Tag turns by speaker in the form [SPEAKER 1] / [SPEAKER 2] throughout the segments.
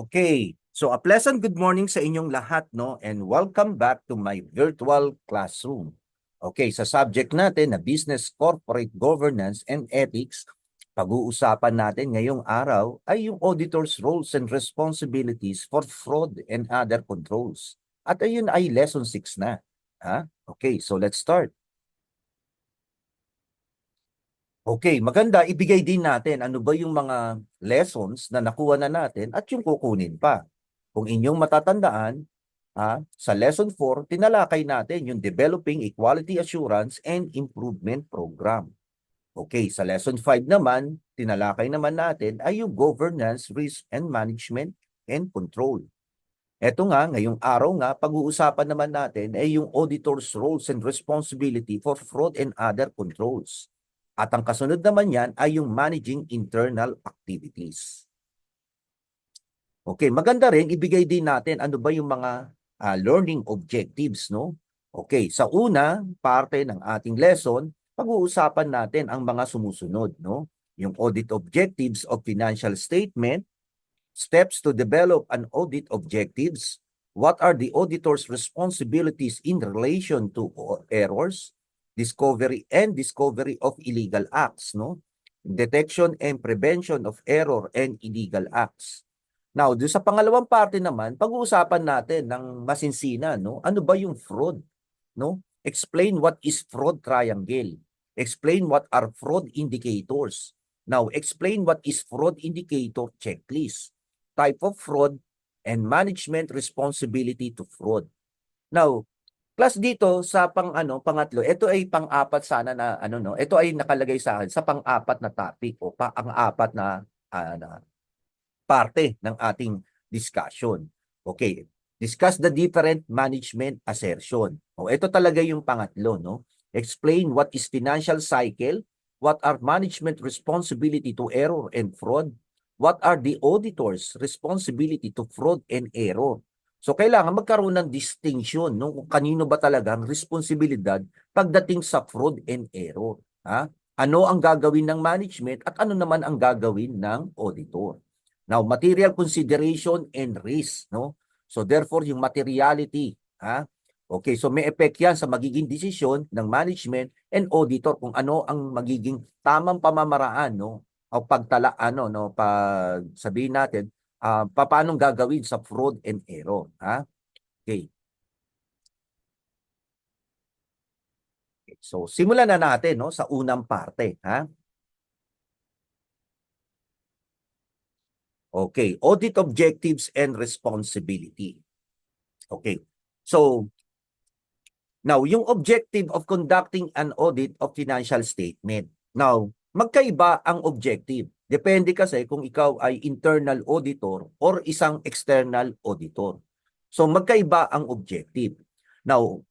[SPEAKER 1] Okay, so a pleasant good morning sa inyong lahat, no? And welcome back to my virtual classroom. Okay, sa subject natin na Business Corporate Governance and Ethics, pag-uusapan natin ngayong araw ay yung auditor's roles and responsibilities for fraud and other controls. At ayun ay lesson 6 na. Ha? Okay, so let's start. Okay, maganda ibigay din natin ano ba yung mga lessons na nakuha na natin at yung kukunin pa. Kung inyong matatandaan, sa lesson 4, tinalakay natin yung Developing Equality Assurance and Improvement Program. Okay, sa lesson 5 naman, tinalakay naman natin ay yung Governance, Risk and Management and Control. Eto nga, ngayong araw nga, pag-uusapan naman natin ay yung Auditor's Roles and Responsibility for Fraud and Other Controls. At ang kasunod naman yan ay yung Managing Internal Activities. Okay, maganda rin ibigay din natin ano ba yung mga learning objectives, no? Okay, sa una parte ng ating lesson, pag-uusapan natin ang mga sumusunod, no? Yung audit objectives of financial statement, steps to develop an audit objectives, what are the auditor's responsibilities in relation to errors, discovery of illegal acts, no? Detection and prevention of error and illegal acts. Now, doon sa pangalawang parte naman, pag-uusapan natin ng masinsina, no? Ano ba yung fraud, no? Explain what is fraud triangle. Explain what are fraud indicators. Now, explain what is fraud indicator checklist, type of fraud, and management responsibility to fraud. Now, plus dito sa pangatlo, ito ay pang-apat sana na no. Ito ay nakalagay sa akin sa pang-apat na topic o pang-apat na parte ng ating discussion. Okay, discuss the different management assertion. O ito talaga yung pangatlo, no? Explain what is financial cycle, what are management responsibility to error and fraud, what are the auditors responsibility to fraud and error. So kailangan magkaroon ng distinction, no? Kung kanino ba talaga ang responsibilidad pagdating sa fraud and error. Ha? Ano ang gagawin ng management at ano naman ang gagawin ng auditor. Now, material consideration and risk, no? So therefore, yung materiality, okay, so may effect yan sa magiging desisyon ng management and auditor kung ano ang magiging tamang pamamaraan, no? O pagtala, no? Pag sabihin natin, paano gagawin sa fraud and error, Okay. So, simulan na natin, no? Sa unang parte, Okay, audit objectives and responsibility. Okay. So, now, yung objective of conducting an audit of financial statement. Now, magkaiba ang objective. Depende kasi kung ikaw ay internal auditor or isang external auditor. So, magkaiba ang objective. Now,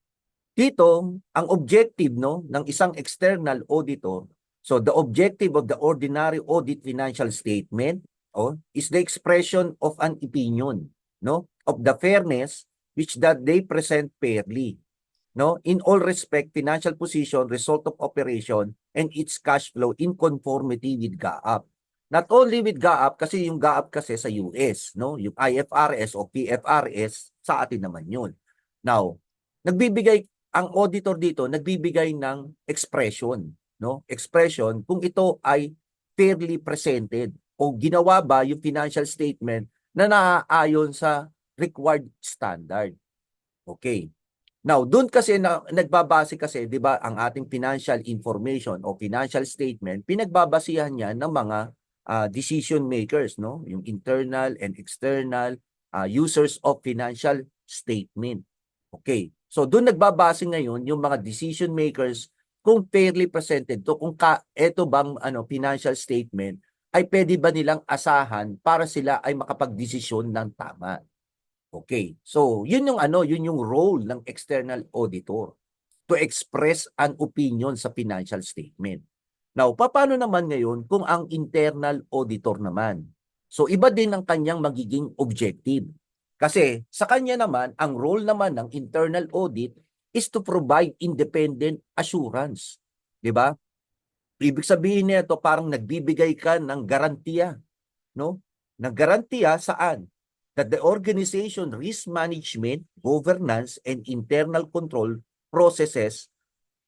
[SPEAKER 1] dito, ang objective ng isang external auditor, so the objective of the ordinary audit financial statement is the expression of an opinion of the fairness which that they present fairly. In all respect, financial position, result of operation, and its cash flow in conformity with GAAP. Not only with GAAP, kasi yung GAAP kasi sa US, yung IFRS o PFRS, sa atin naman yun. Now, ang auditor dito, nagbibigay ng expression, expression kung ito ay fairly presented o ginawa ba yung financial statement na naaayon sa required standard. Okay. Now, doon kasi nagbabase kasi, 'di ba, ang ating financial information o financial statement, pinagbabasihan niya ng mga decision makers, yung internal and external users of financial statement. Okay. So, doon nagbabase ngayon yung mga decision makers kung fairly presented to, kung ito bang financial statement ay pwede ba nilang asahan para sila ay makapagdesisyon ng tama. Okay. So, yun yung role ng external auditor to express an opinion sa financial statement. Now, paano naman ngayon kung ang internal auditor naman? So, iba din ang kanyang magiging objective. Kasi sa kanya naman, ang role naman ng internal audit is to provide independent assurance. 'Di ba? Ibig sabihin nito parang nagbibigay ka ng garantiya, no? Ng garantiya saan? that the organization risk management, governance, and internal control processes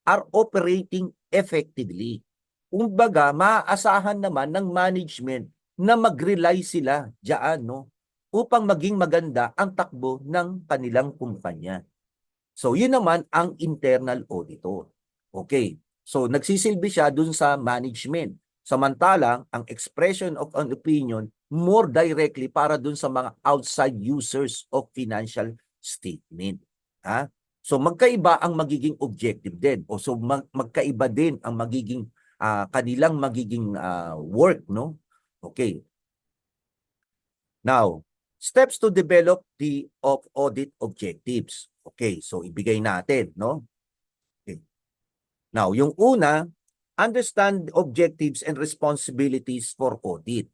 [SPEAKER 1] are operating effectively. Kumbaga, maaasahan naman ng management na mag-rely sila diyan, no, upang maging maganda ang takbo ng kanilang kumpanya. So, yun naman ang internal auditor. Okay. So, nagsisilbi siya dun sa management. Samantalang, ang expression of an opinion more directly para dun sa mga outside users of financial statement. Ha? So, magkaiba ang magiging objective din. O so, magkaiba din ang magiging kanilang magiging work, no? Okay. Now, steps to develop the audit objectives. Okay, so ibigay natin, no? Okay. Now, yung una, understand objectives and responsibilities for audit.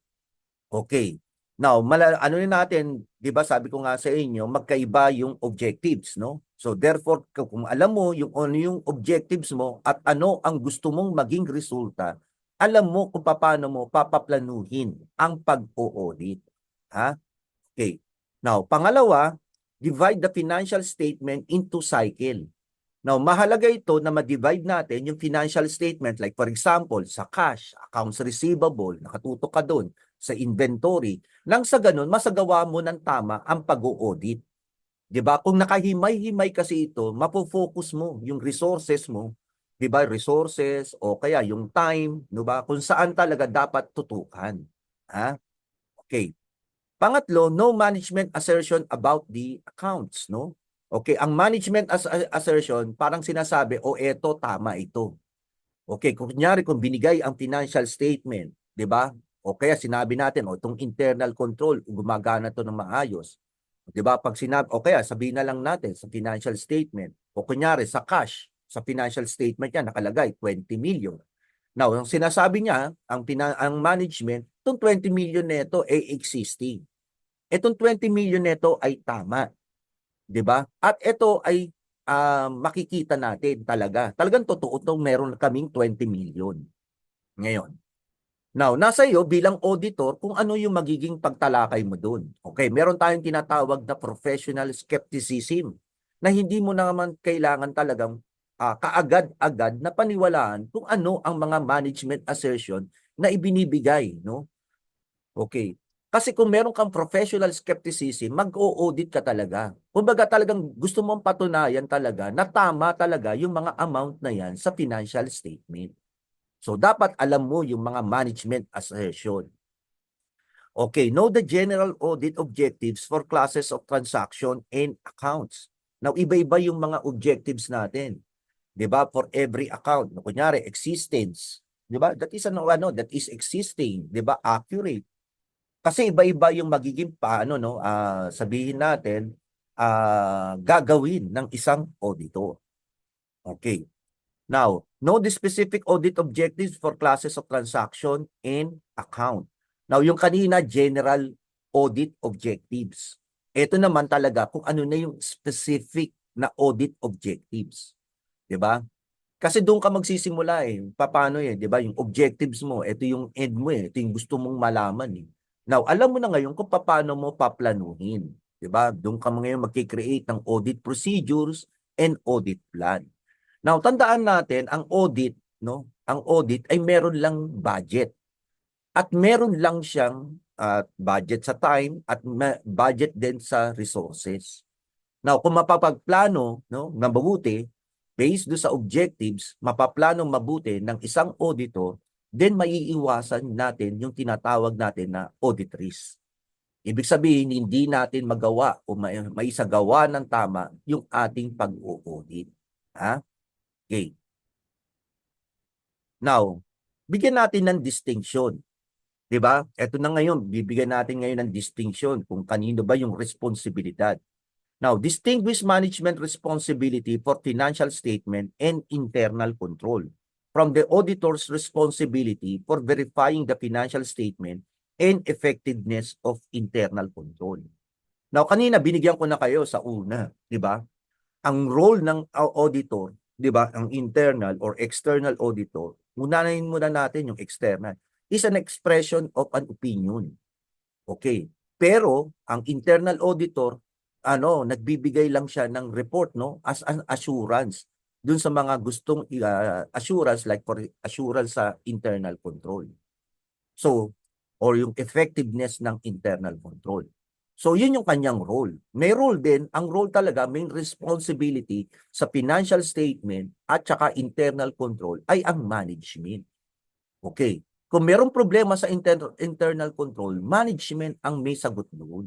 [SPEAKER 1] Okay. Now, ano na natin, 'di ba? Sabi ko nga sa inyo, magkaiba yung objectives, no? So therefore, kung alam mo yung ano yung objectives mo at ano ang gusto mong maging resulta, alam mo kung paano mo papaplanuhin ang pag-o-audit. Ha? Okay. Now, pangalawa, divide the financial statement into cycle. Now, mahalaga ito na ma-divide natin yung financial statement, like for example, sa cash, accounts receivable, nakatutok ka doon, sa inventory, nang sa ganun, masagawa mo ng tama ang pag-o-audit. 'Di ba? Kung nakahimay-himay kasi ito, mapofocus mo yung resources mo, 'di ba? Resources o kaya yung time, 'di ba? Kung saan talaga dapat tutukan. Ha? Okay. Pangatlo, no management assertion about the accounts, no? Okay, ang management assertion, parang sinasabi, o eto, tama ito. Okay, kunyari kung binigay ang financial statement, di ba? O kaya sinabi natin, o itong internal control, gumagana to ng maayos. Di ba? Pag sinabi, o kaya sabihin na lang natin sa financial statement, o kunyari sa cash, sa financial statement niya, nakalagay 20 million. Now, ang sinasabi niya, ang management, itong 20 million neto ay existing. Itong 20 million neto ay tama, 'di ba? At ito ay makikita natin talaga. Talagang totoo 'tong meron kaming 20 million. Ngayon, now nasa iyo bilang auditor kung ano yung magiging pagtalakay mo doon. Okay, meron tayong tinatawag na professional skepticism na hindi mo naman kailangan talagang kaagad-agad na paniwalaan kung ano ang mga management assertion na ibinibigay, no? Okay. Kasi kung meron kang professional skepticism, mag-o-audit ka talaga. Kumbaga talagang gusto mong patunayan talaga na tama talaga yung mga amount na yan sa financial statement. So dapat alam mo yung mga management assertion. Okay, know the general audit objectives for classes of transaction and accounts. Now, iba-iba yung mga objectives natin. 'Di ba? For every account. Kunyari, existence. 'Di ba? That is that is existing, 'di ba? Accurate. Kasi iba-iba yung magiging paano, no, sabihin natin, gagawin ng isang auditor. Okay. Now, know the specific audit objectives for classes of transaction and account. Now, yung kanina, general audit objectives. Ito naman talaga kung ano na yung specific na audit objectives. 'Di ba? Kasi doon ka magsisimula eh. Paano eh, 'di ba? Yung objectives mo, ito yung end mo eh. Ito yung gusto mong malaman eh. Now, alam mo na ngayon kung paano mo paplanuhin, 'di ba? Doon ka ngayon magki-create ng audit procedures and audit plan. Now, tandaan natin ang audit, no? Ang audit ay meron lang budget. At meron lang siyang budget sa time at budget din sa resources. Now, kung mapapagplano, no, na mabuti, based do sa objectives, mapaplano mabuti ng isang auditor, then maiiwasan natin yung tinatawag natin na audit risk. Ibig sabihin, hindi natin magawa o maisagawa ng tama yung ating pag-audit. Ha? Okay. Now, bigyan natin ng distinction. 'Di ba? Ito na ngayon, bibigyan natin ngayon ng distinction kung kanino ba yung responsibilidad. Now, distinguish management responsibility for financial statement and internal control from the auditor's responsibility for verifying the financial statement and effectiveness of internal control. Now, kanina binigyan ko na kayo sa una, 'di ba? Ang role ng auditor, 'di ba, ang internal or external auditor, unahin muna natin yung external, is an expression of an opinion. Okay. Pero ang internal auditor, nagbibigay lang siya ng report, no, as an assurance dun sa mga gustong assurance, like for assurance sa internal control. So, or yung effectiveness ng internal control. So, yun yung kanyang role. May role din, ang role talaga, main responsibility sa financial statement at saka internal control ay ang management. Okay. Kung merong problema sa internal control, management ang may sagot doon.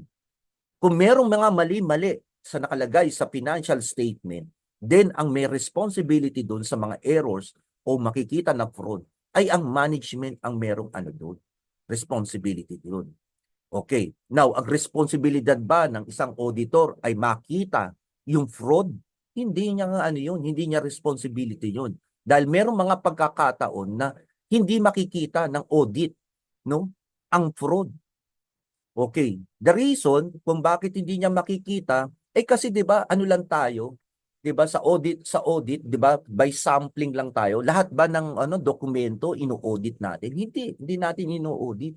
[SPEAKER 1] Kung merong mga mali-mali sa nakalagay sa financial statement, then ang may responsibility doon sa mga errors o makikita na fraud ay ang management ang merong doon, responsibility doon. Okay. Now, ang responsibilidad ba ng isang auditor ay makita yung fraud? Hindi niya yun, hindi niya responsibility yun. Dahil merong mga pagkakataon na hindi makikita ng audit, no, ang fraud. Okay. The reason kung bakit hindi niya makikita kasi 'di ba ano lang tayo, 'di ba sa audit 'di ba by sampling lang tayo. Lahat ba ng dokumento ino-audit natin? Hindi natin ino-audit.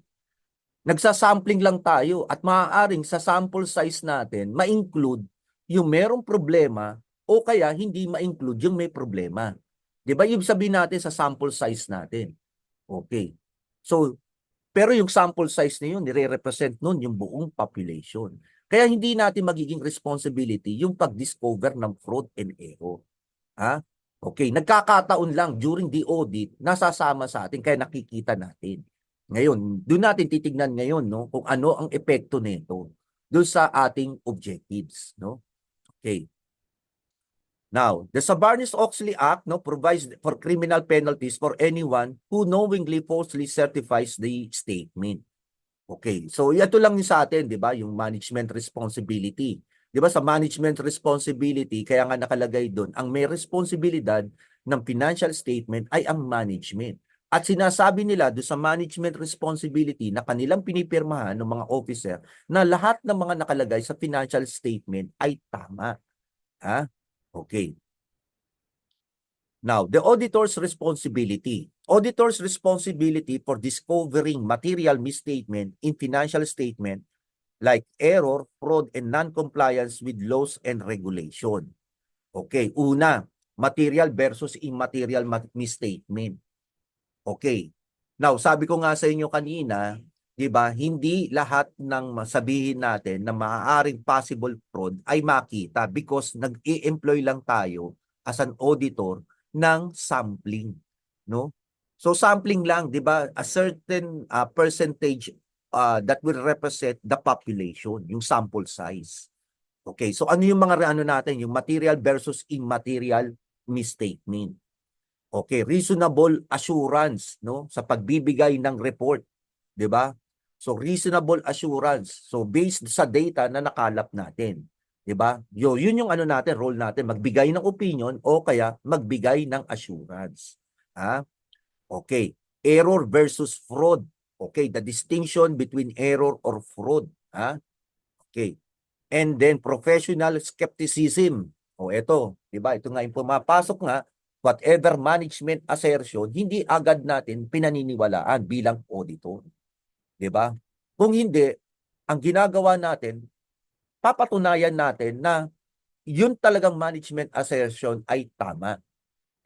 [SPEAKER 1] Nagsasampling lang tayo at maaaring sa sample size natin ma-include yung merong problema o kaya hindi ma-include yung may problema. 'Di ba? Yung sabihin natin sa sample size natin. Okay. So, pero yung sample size na yun, nire-represent nun yung buong population. Kaya hindi natin magiging responsibility yung pag-discover ng fraud and error. Ha? Okay, nagkakataon lang during the audit, nasasama sa atin kaya nakikita natin. Ngayon, doon natin titignan ngayon, no, kung ano ang epekto nito doon sa ating objectives, no? Okay. Now, the Sarbanes-Oxley Act, no, provides for criminal penalties for anyone who knowingly falsely certifies the statement. Okay. So, ito lang yung sa atin, 'di ba? Yung management responsibility. 'Di ba sa management responsibility, kaya nga nakalagay doon, ang may responsibilidad ng financial statement ay ang management. At sinasabi nila doon sa management responsibility na kanilang pinipirmahan ng mga officer na lahat ng mga nakalagay sa financial statement ay tama. Ha? Okay. Now, the auditor's responsibility. Auditor's responsibility for discovering material misstatement in financial statement like error, fraud, and non-compliance with laws and regulation. Okay, una, material versus immaterial misstatement. Okay. Now, sabi ko nga sa inyo kanina, 'di ba, hindi lahat ng sabihin natin na maaaring possible fraud ay makita because nag-i-employ lang tayo as an auditor ng sampling, no? So sampling lang, 'di ba, a certain percentage that will represent the population, yung sample size. Okay, so ano yung mga natin, yung material versus immaterial misstatement. Okay, reasonable assurance, no, sa pagbibigay ng report, 'di ba? So reasonable assurance. So based sa data na nakalap natin, 'di ba? Yun yung natin, role natin, magbigay ng opinion o kaya magbigay ng assurance. Ha? Okay. Error versus fraud. Okay, the distinction between error or fraud, ha? Okay. And then professional skepticism. O ito, 'di ba? Ito nga yung pumapasok nga, whatever management assertion, hindi agad natin pinaniniwalaan bilang auditor. 'Di ba? Kung hindi, ang ginagawa natin, papatunayan natin na yun talagang management assertion ay tama.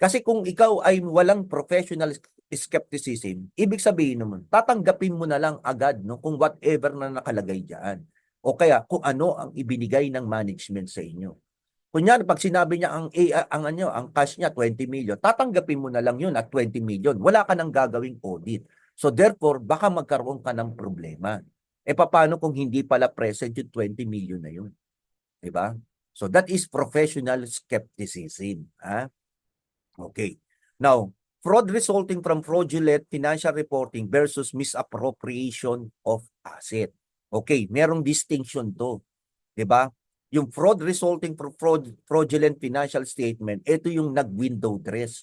[SPEAKER 1] Kasi kung ikaw ay walang professional skepticism, ibig sabihin naman, tatanggapin mo na lang agad, no, kung whatever na nakalagay diyan. O kaya kung ano ang ibinigay ng management sa inyo. Kunyari, pag sinabi niya ang cash niya 20 million, tatanggapin mo na lang yun at 20 million. Wala ka nang gagawing audit. So therefore, baka magkaroon ka ng problema. Paano kung hindi pala present yung 20 million na yun? Diba? So that is professional skepticism. Ha? Okay. Now, fraud resulting from fraudulent financial reporting versus misappropriation of asset. Okay, merong distinction to. 'Di ba? Yung fraud resulting from fraudulent financial statement, ito yung nag-window dress.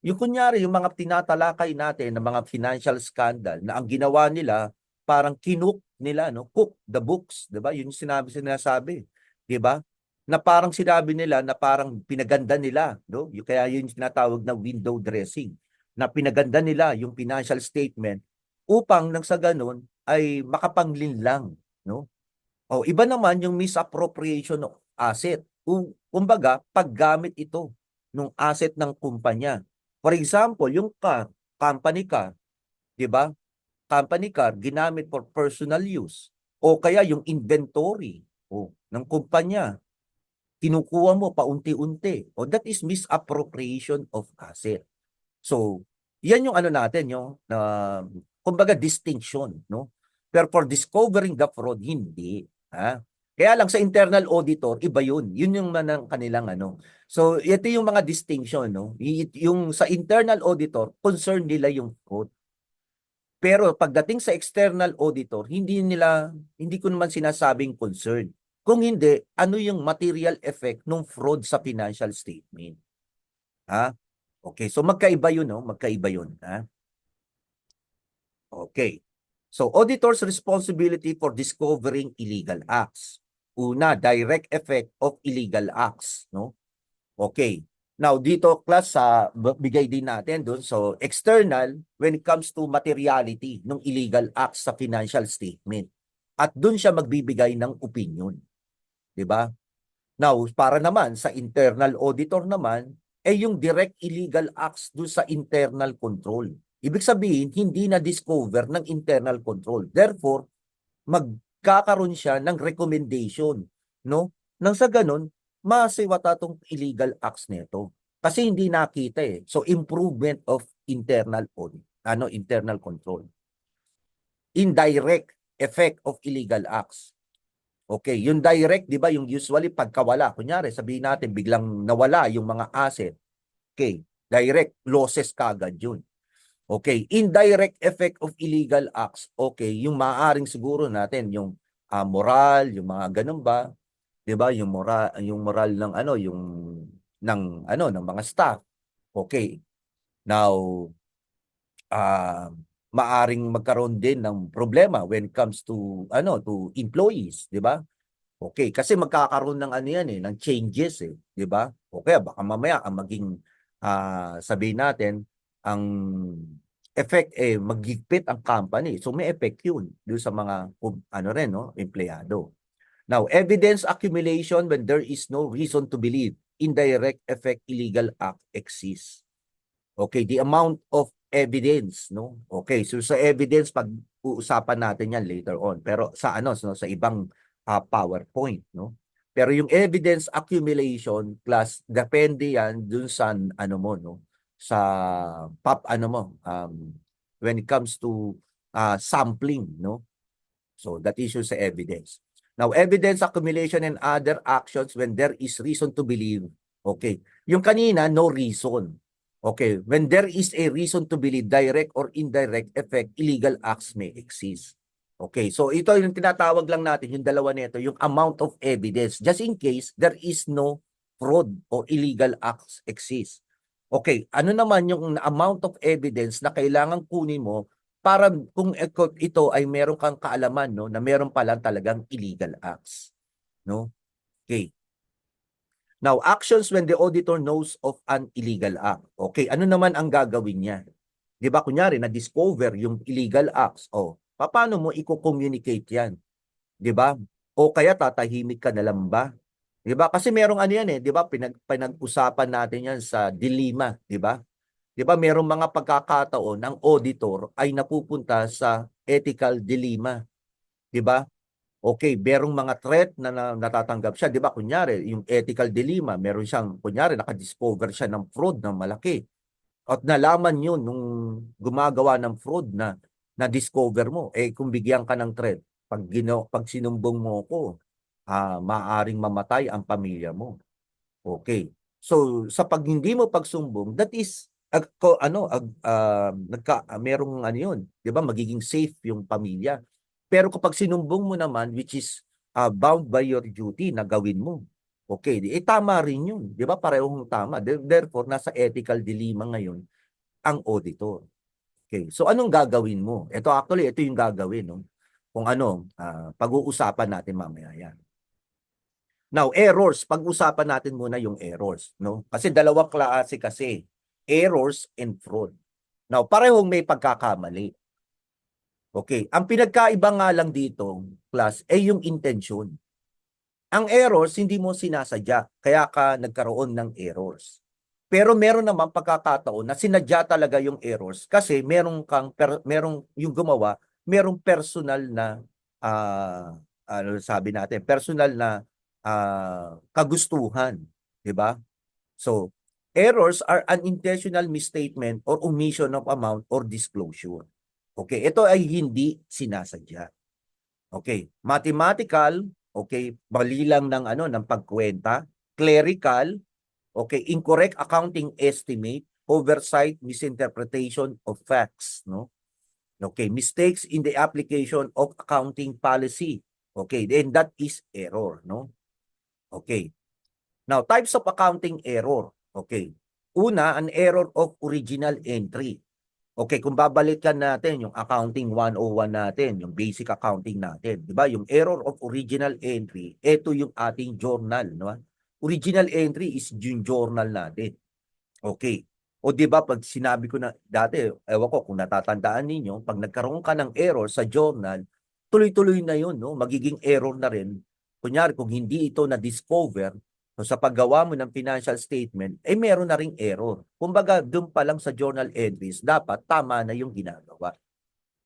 [SPEAKER 1] Yung kunyari, yung mga tinatalakay natin ng mga financial scandal na ang ginawa nila, parang kinook nila, no? Cook the books, 'di ba? Yun yung sinasabi, 'di ba? Na parang sinabi nila na parang pinaganda nila, no? Kaya yun yung tinatawag na window dressing, na pinaganda nila yung financial statement upang nang sa ganun ay makapanglinlang, no, O iba naman yung misappropriation of asset. Kumbaga, paggamit ito ng asset ng kumpanya. For example, yung car, company car, 'di ba? Company car ginamit for personal use. O kaya yung inventory ng kumpanya, kinukuha mo paunti-unti. O that is misappropriation of asset. So, yan yung ano natin, yung kumbaga distinction, no? Pero for discovering the fraud, hindi. Ha? Kaya lang sa internal auditor, iba yun. Yun yung manang kanilang ano. So, ito yung mga distinction, no? Yung sa internal auditor, concern nila yung fraud. Pero pagdating sa external auditor, hindi ko naman sinasabing concern. Kung hindi, ano yung material effect ng fraud sa financial statement? Ha? Okay, so magkaiba yun, no? Magkaiba yun, ha? Okay. So, auditor's responsibility for discovering illegal acts. Una, direct effect of illegal acts, no? Okay. Now, dito, class, bigay din natin doon. So, external, when it comes to materiality ng illegal acts sa financial statement. At doon siya magbibigay ng opinion. 'Di ba? Now, para naman sa internal auditor naman, yung direct illegal acts doon sa internal control. Ibig sabihin, hindi na-discover ng internal control. Therefore, magkakaroon siya ng recommendation, no? Nang sa ganun, masiwata tong illegal acts nito. Kasi hindi nakita eh. So, improvement of internal audit, internal control. Indirect effect of illegal acts. Okay, yung direct, 'di ba, yung usually pagkawala, kunyari sabihin natin biglang nawala yung mga asset. Okay, direct losses kagad 'yun. Okay, indirect effect of illegal acts. Okay, yung maaaring siguro natin yung moral, yung mga ganun ba, 'di ba? Yung moral ng ng mga staff. Okay. Now, ah maaring magkaroon din ng problema when it comes to to employees, 'di ba? Okay, kasi magkakaroon ng ano yan ng changes 'di ba? O kaya baka mamaya ang maging sabihin natin ang effect maghigpit ang company. So may effect 'yun doon sa mga empleyado. Now, evidence accumulation when there is no reason to believe indirect effect illegal act exists. Okay, the amount of evidence, no? Okay, so sa evidence pag-uusapan natin 'yan later on. Pero sa ibang PowerPoint, no? Pero yung evidence accumulation class depende 'yan dun sa no, sa when it comes to sampling, no? So that is yung sa evidence. Now, evidence accumulation and other actions when there is reason to believe. Okay. Yung kanina, no reason. Okay. When there is a reason to believe, direct or indirect effect, illegal acts may exist. Okay. So ito yung tinatawag lang natin, yung dalawa nito, yung amount of evidence. Just in case there is no fraud or illegal acts exist. Okay. Ano naman yung amount of evidence na kailangan kunin mo para kung ito ay meron kang kaalaman, no, na meron palang talagang illegal acts, no? Okay. Now, actions when the auditor knows of an illegal act. Okay, ano naman ang gagawin niya? 'Di ba kunyari na-discover yung illegal acts. Paano mo i-communicate 'yan? 'Di ba? O kaya tatahimik ka na lang ba? 'Di ba? Kasi merong ano 'yan 'di ba? Pinag-usapan natin 'yan sa dilema, 'di ba? 'Di ba merong mga pagkakataon ang auditor ay napupunta sa ethical dilemma, 'di ba? Okay, merong mga threat na natatanggap siya, 'di ba? Kunyari, yung ethical dilemma, meron siyang kunyari naka-discover siya ng fraud na malaki. At nalaman 'yun nung gumagawa ng fraud na na-discover mo, kung bigyan ka ng threat, pag sinumbong mo ko, maaaring mamatay ang pamilya mo. Okay. So sa pag hindi mo pagsumbong, that is merong ano 'yun, 'di ba, magiging safe yung pamilya. Pero kapag sinumbong mo naman which is bound by your duty na gawin mo. Okay, tama rin 'yun, 'di ba? Parehong tama. Therefore, nasa ethical dilemma ngayon ang auditor. Okay. So anong gagawin mo? Ito yung gagawin, no? Kung pag-uusapan natin mamaya 'yan. Now, errors. Pag-usapan natin muna yung errors, no? Kasi dalawang klase kasi, errors and fraud. Now, parehong may pagkakamali. Okay, ang pinagkaiba nga lang dito, class, ay yung intention. Ang errors, hindi mo sinasadya, kaya ka nagkaroon ng errors. Pero meron naman pagkakataon na sinadya talaga yung errors kasi merong yung gumawa, merong personal na ano sabi natin, personal na kagustuhan, 'di ba? So, errors are unintentional misstatement or omission of amount or disclosure. Okay, ito ay hindi sinasadya. Okay, mathematical, okay, mali lang ng ano ng pagkwenta, clerical, okay, incorrect accounting estimate, oversight, misinterpretation of facts, no? Okay, mistakes in the application of accounting policy. Okay, then that is error, no? Okay. Now, types of accounting error. Okay. Una, an error of original entry. Okay, kung babalikan natin yung accounting 101 natin, yung basic accounting natin, 'di ba? Yung error of original entry, ito yung ating journal, no? Original entry is yung journal natin. Okay. O 'di ba pag sinabi ko na dati, ewan ko kung natatandaan ninyo, pag nagkaroon ka ng error sa journal, tuloy-tuloy na 'yun, no? Magiging error na rin. Kunyari kung hindi ito na-discover, so sa paggawa mo ng financial statement, eh meron na ring error. Kumbaga, doon pa lang sa journal entries, dapat tama na yung ginagawa,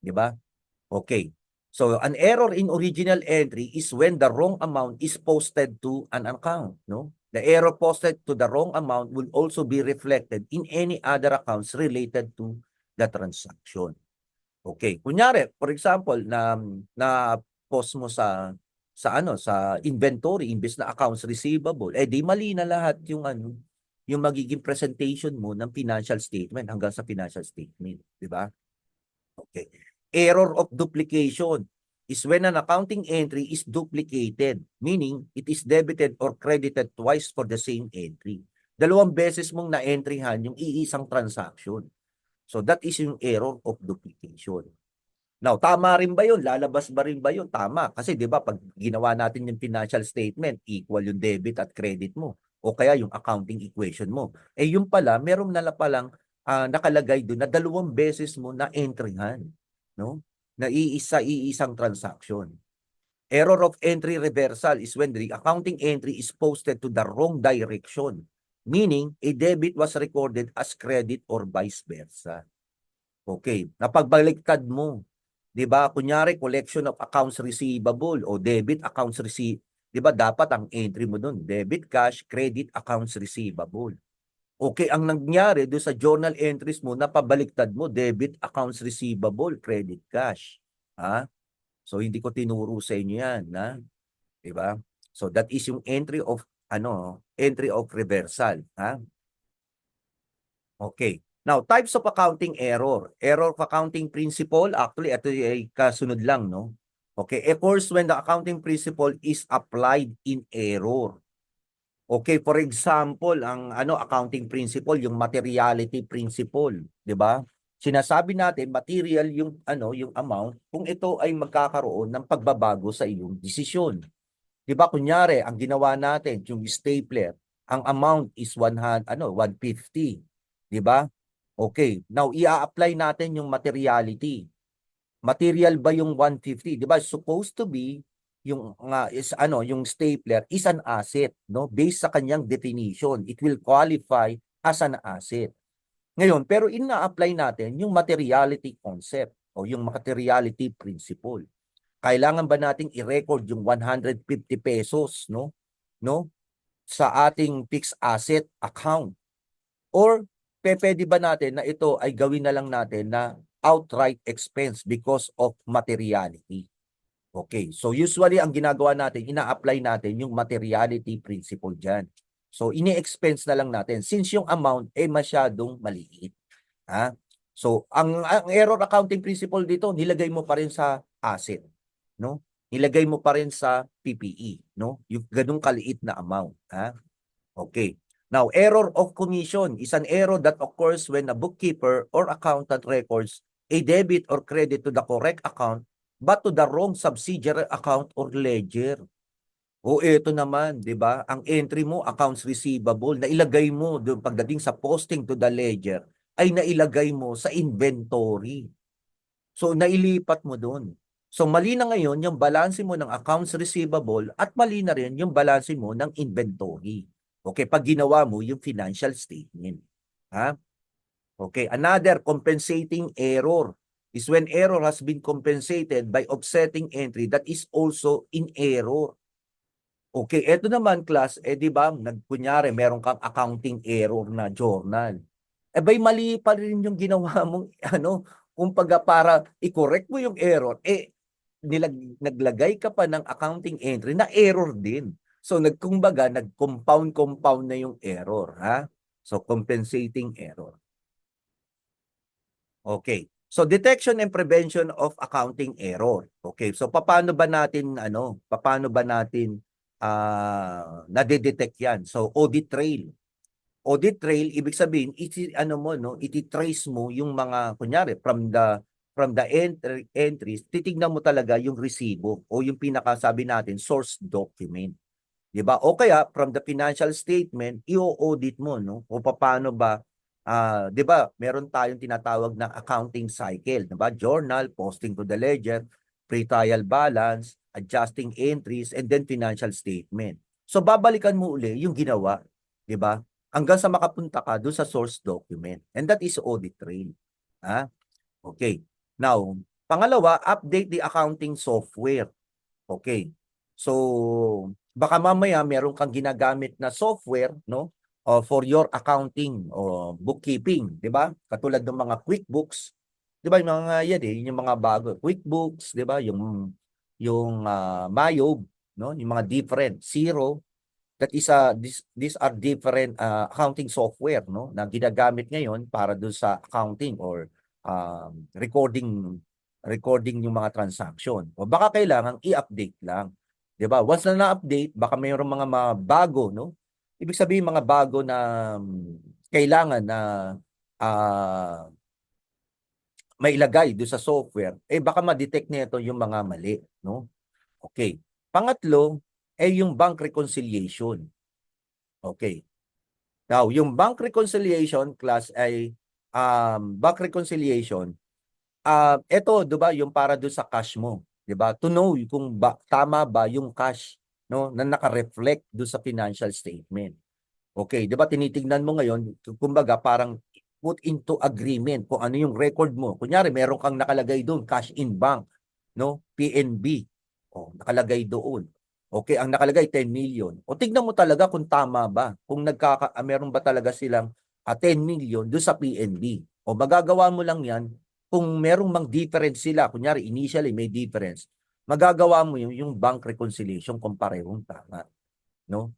[SPEAKER 1] 'di ba? Okay. So, an error in original entry is when the wrong amount is posted to an account, no? The error posted to the wrong amount will also be reflected in any other accounts related to the transaction. Okay. Kunyari, for example, na post mo sa inventory imbes na accounts receivable, eh di mali na lahat yung ano, yung magiging presentation mo ng financial statement hanggang sa financial statement, di ba? Okay. Error of duplication is when an accounting entry is duplicated, meaning it is debited or credited twice for the same entry. Dalawang beses mong na-entryhan yung iisang transaction. So that is yung error of duplication. Now, tama rin ba yun? Lalabas ba rin ba yun? Tama. Kasi di ba pag ginawa natin yung financial statement, equal yung debit at credit mo. O kaya yung accounting equation mo. Eh yung pala, meron na palang nakalagay doon na dalawang beses mo na entryhan. No? Na iisang transaction. Error of entry reversal is when the accounting entry is posted to the wrong direction. Meaning, a debit was recorded as credit or vice versa. Okay. Napagbaliktad mo, 'di ba? Kunyari collection of accounts receivable o debit accounts receive, 'di ba? Dapat ang entry mo doon, debit cash, credit accounts receivable. Okay, ang nangyari doon sa journal entries mo, napabaliktad mo, debit accounts receivable, credit cash. Ha? So hindi ko tinuro sa inyo 'yan, na, 'di ba? So that is yung entry of reversal, ha? Okay. Now, types of accounting error. Error of accounting principle, actually, ito ay kasunod lang, no? Okay, occurs when the accounting principle is applied in error. Okay, for example, ang accounting principle, yung materiality principle, 'di ba? Sinasabi natin material yung amount kung ito ay magkakaroon ng pagbabago sa iyong desisyon. 'Di ba kunyari, ang ginawa natin yung stapler, ang amount is 150, 'di ba? Okay, now i-apply natin yung materiality. Material ba yung 150? 'Di ba? Supposed to be yung stapler is an asset, no? Based sa kanyang definition, it will qualify as an asset. Ngayon, pero ina-apply natin yung materiality concept o yung materiality principle. Kailangan ba nating i-record yung 150 pesos, no, sa ating fixed asset account? Or pwede ba natin na ito ay gawin na lang natin na outright expense because of materiality? Okay, so usually ang ginagawa natin, ina-apply natin yung materiality principle dyan. So ini-expense na lang natin since yung amount ay masyadong maliit. Ha? So ang error accounting principle dito, nilagay mo pa rin sa asset, no? Nilagay mo pa rin sa PPE, no? Yung ganung kaliit na amount, ha? Okay. Now, error of commission is an error that occurs when a bookkeeper or accountant records a debit or credit to the correct account but to the wrong subsidiary account or ledger. O ito naman, 'di ba? Ang entry mo accounts receivable, nailagay mo doon pagdating sa posting to the ledger ay nailagay mo sa inventory. So, nailipat mo doon. So, mali na ngayon yung balanse mo ng accounts receivable at mali na rin yung balanse mo ng inventory. Okay, pag ginawa mo yung financial statement. Ha? Okay, another compensating error is when error has been compensated by offsetting entry that is also in error. Okay, eto naman class, di ba, kunyari, meron kang accounting error na journal. Bay, mali pa rin yung ginawa mong, kumbaga para i-correct mo yung error, naglagay ka pa ng accounting entry na error din. So, nag-compound na yung error, ha? So, compensating error. Okay. So detection and prevention of accounting error. Okay. So paano ba natin nade-detect 'yan? So audit trail. Audit trail ibig sabihin iti-trace mo yung mga kunyari from the entries, titignan mo talaga yung resibo o yung pinakasabi natin source document. 'Di ba? O kaya from the financial statement, i-audit mo no o paano ba 'di ba? Meron tayong tinatawag na accounting cycle, 'di ba? Journal, posting to the ledger, pre-trial balance, adjusting entries and then financial statement. So babalikan mo uli yung ginawa, 'di ba? Hanggang sa makapunta ka doon sa source document. And that is audit trail. Ha? Okay. Now, pangalawa, update the accounting software. Okay. So, baka mamaya meron kang ginagamit na software, no? For your accounting o bookkeeping, 'di ba? Katulad ng mga QuickBooks, 'di ba? Yung mga yan yung mga bago, QuickBooks, 'di ba? Yung Mayob, no? Yung mga different Zero, that is these are different accounting software, no? Na ginagamit ngayon para doon sa accounting or recording yung mga transaction. O baka kailangan i-update lang. 'Di ba? Once na na-update, baka mayroong mga bago, no? Ibig sabihin mga bago na kailangan na mailagay doon sa software, baka ma-detect nito yung mga mali, no? Okay. Pangatlo, yung bank reconciliation. Okay. Now, yung bank reconciliation class ay bank reconciliation, ito, 'di ba, yung para doon sa cash mo, 'di ba? To know kung tama ba yung cash, no, na naka-reflect doon sa financial statement. Okay, 'di ba tinitingnan mo ngayon, kumbaga parang put into agreement kung ano yung record mo. Kunyari, meron kang nakalagay doon, cash in bank, no? PNB. Oh, nakalagay doon. Okay, ang nakalagay 10 million. O tignan mo talaga kung tama ba, kung meron ba talaga silang 10 million doon sa PNB. O magagawa mo lang 'yan kung merong mang difference sila. Kunyari, initially may difference. Magagawa mo yung bank reconciliation kung parehong tama, no?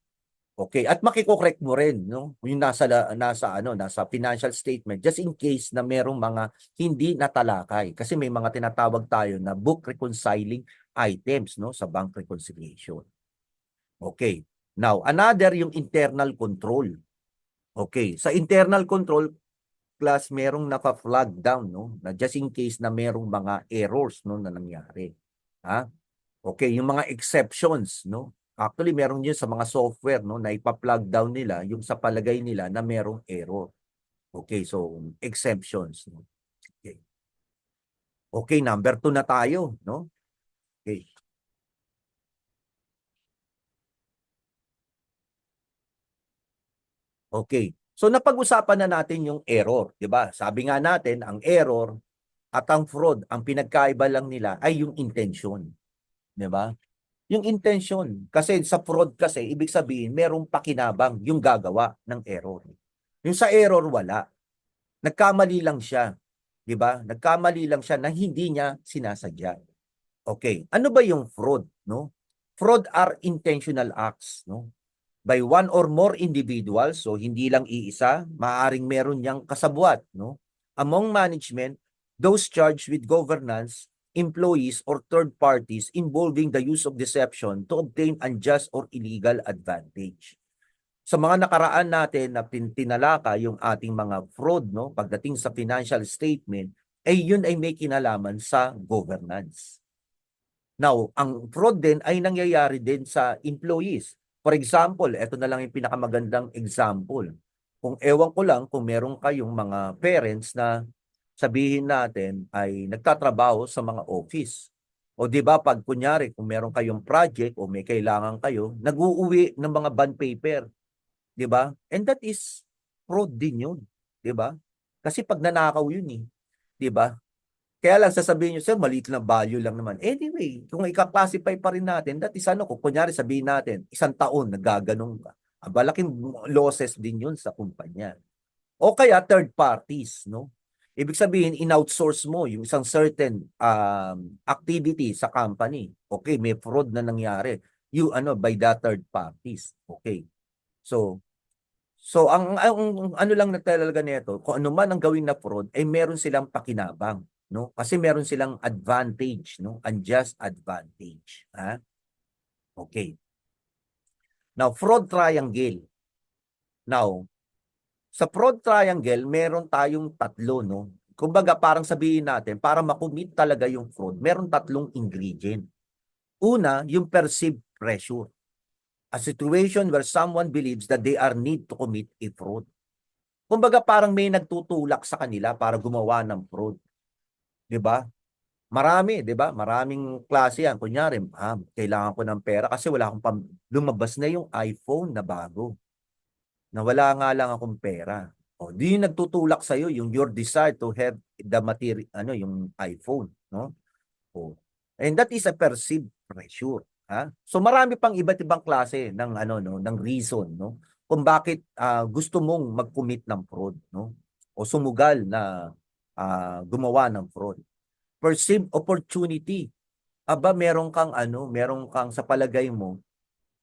[SPEAKER 1] Okay, at makiko-correct mo rin, no? Yung nasa financial statement just in case na merong mga hindi natalakay kasi may mga tinatawag tayo na book reconciling items, no, sa bank reconciliation. Okay. Now, another yung internal control. Okay, sa internal control class merong naka-flag down, no, na just in case na merong mga errors, no, na nangyari. Ha? Okay, yung mga exceptions, no? Actually, meron yun sa mga software, no, na ipa-plug down nila yung sa palagay nila na merong error. Okay, so exemptions. No? Okay. Okay, number 2 na tayo, no? Okay. Okay. So napag-usapan na natin yung error, 'di ba? Sabi nga natin, ang error at ang fraud, ang pinagkaiba lang nila ay yung intention, 'di ba? Yung intention, kasi sa fraud kasi ibig sabihin merong pakinabang yung gagawa ng error. Yung sa error wala. Nagkamali lang siya, 'di ba? Nagkamali lang siya na hindi niya sinasadya. Okay, ano ba yung fraud, no? Fraud are intentional acts, no? By one or more individuals, so hindi lang iisa, maaring meron niyang kasabwat, no? Among management, those charged with governance, employees or third parties involving the use of deception to obtain unjust or illegal advantage. Sa mga nakaraan natin na tinalaka yung ating mga fraud, no, pagdating sa financial statement, yun ay may kinalaman sa governance. Now, ang fraud din ay nangyayari din sa employees. For example, ito na lang yung pinakamagandang example. Kung ewan ko lang kung meron kayong mga parents na sabihin natin ay nagtatrabaho sa mga office. O 'di ba pag kunyari kung meron kayong project o may kailangan kayo, nag-uuwi ng mga bond paper, 'di ba? And that is fraud din 'yun, 'di ba? Kasi pag nanakaw 'yun eh, 'di ba? Kaya lang sasabihin niyo, "Sir, maliit na value lang naman." Anyway, kung ika-classify pa rin natin, that is ano, kung kunyari sabihin natin, 1 taon naggaganon ka, malaking losses din 'yun sa kumpanya. O kaya third parties, no? Ibig sabihin, in-outsource mo yung isang certain activity sa company. Okay, may fraud na nangyari. You ano by the third parties. Okay. So ang ano lang na talaga nito, kung ano man ang gawin na fraud ay meron silang pakinabang, no? Kasi meron silang advantage, no? Unjust advantage, ha? Okay. Now, fraud triangle. Now, sa fraud triangle, meron tayong tatlo, no? Kumbaga, parang sabihin natin, para makumit talaga yung fraud, meron tatlong ingredient. Una, yung perceived pressure. A situation where someone believes that they are need to commit a fraud. Kumbaga, parang may nagtutulak sa kanila para gumawa ng fraud. 'Di ba? Marami, 'di ba? Maraming klase yan. Kunyari, kailangan ko ng pera kasi wala akong lumabas na yung iPhone na bago. Na wala nga lang akong pera. O, di yung nagtutulak sa yung your desire to have the material, ano, yung iPhone, no? O. And that is a perceived pressure, ha? So marami pang iba't ibang klase ng ano, no, ng reason, no? Kung bakit gusto mong mag-commit ng fraud, no? O sumugal na gumawa ng fraud. Perceived opportunity. Aba, meron kang sa palagay mo,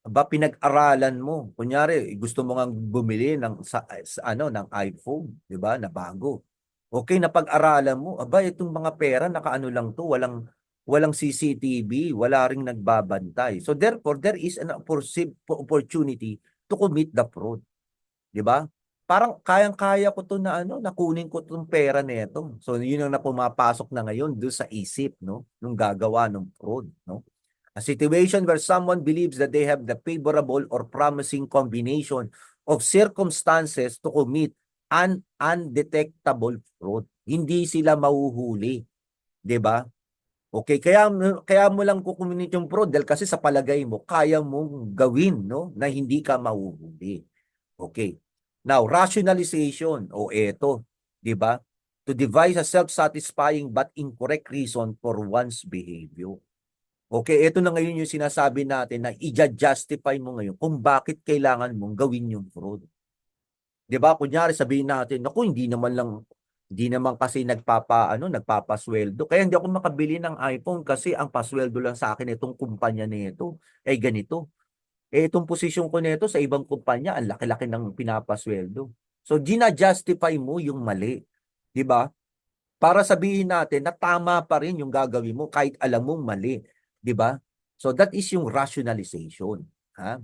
[SPEAKER 1] aba, pinag-aralan mo. Kunyari, gusto mo ngang bumili sa ano ng iPhone, 'di ba? Na bago. Okay, napag-aralan mo, aba, itong mga pera nakaano lang 'to, walang CCTV, wala ring nagbabantay. So therefore, there is an perceived opportunity to commit the fraud, 'di ba? Parang kayang-kaya ko 'to na ano, na kunin ko 'tong pera nito. So yun ang na pumapasok na ngayon do'n sa isip, no, nung gagawa ng fraud, no? A situation where someone believes that they have the favorable or promising combination of circumstances to commit an undetectable fraud. Hindi sila mahuhuli, 'di ba? Okay, kaya mo lang kukuminit yung fraud dahil kasi sa palagay mo kaya mong gawin, no, na hindi ka mahuhuli. Okay. Now, rationalization o eto, 'di ba? To devise a self-satisfying but incorrect reason for one's behavior. Okay, ito na ngayon yung sinasabi natin na i-justify mo ngayon kung bakit kailangan mong gawin yung fraud. 'Di ba? Kunyari sabihin natin, naku, hindi naman kasi nagpapasweldo. Kaya hindi ako makabili ng iPhone kasi ang pasweldo lang sa akin itong kumpanya nito ay ganito. Itong posisyon ko nito sa ibang kumpanya, ang laki-laki ng pinapasweldo. So, gina-justify mo yung mali, 'di ba? Para sabihin natin na tama pa rin yung gagawin mo kahit alam mong mali, 'di ba? So, that is yung rationalization, ha?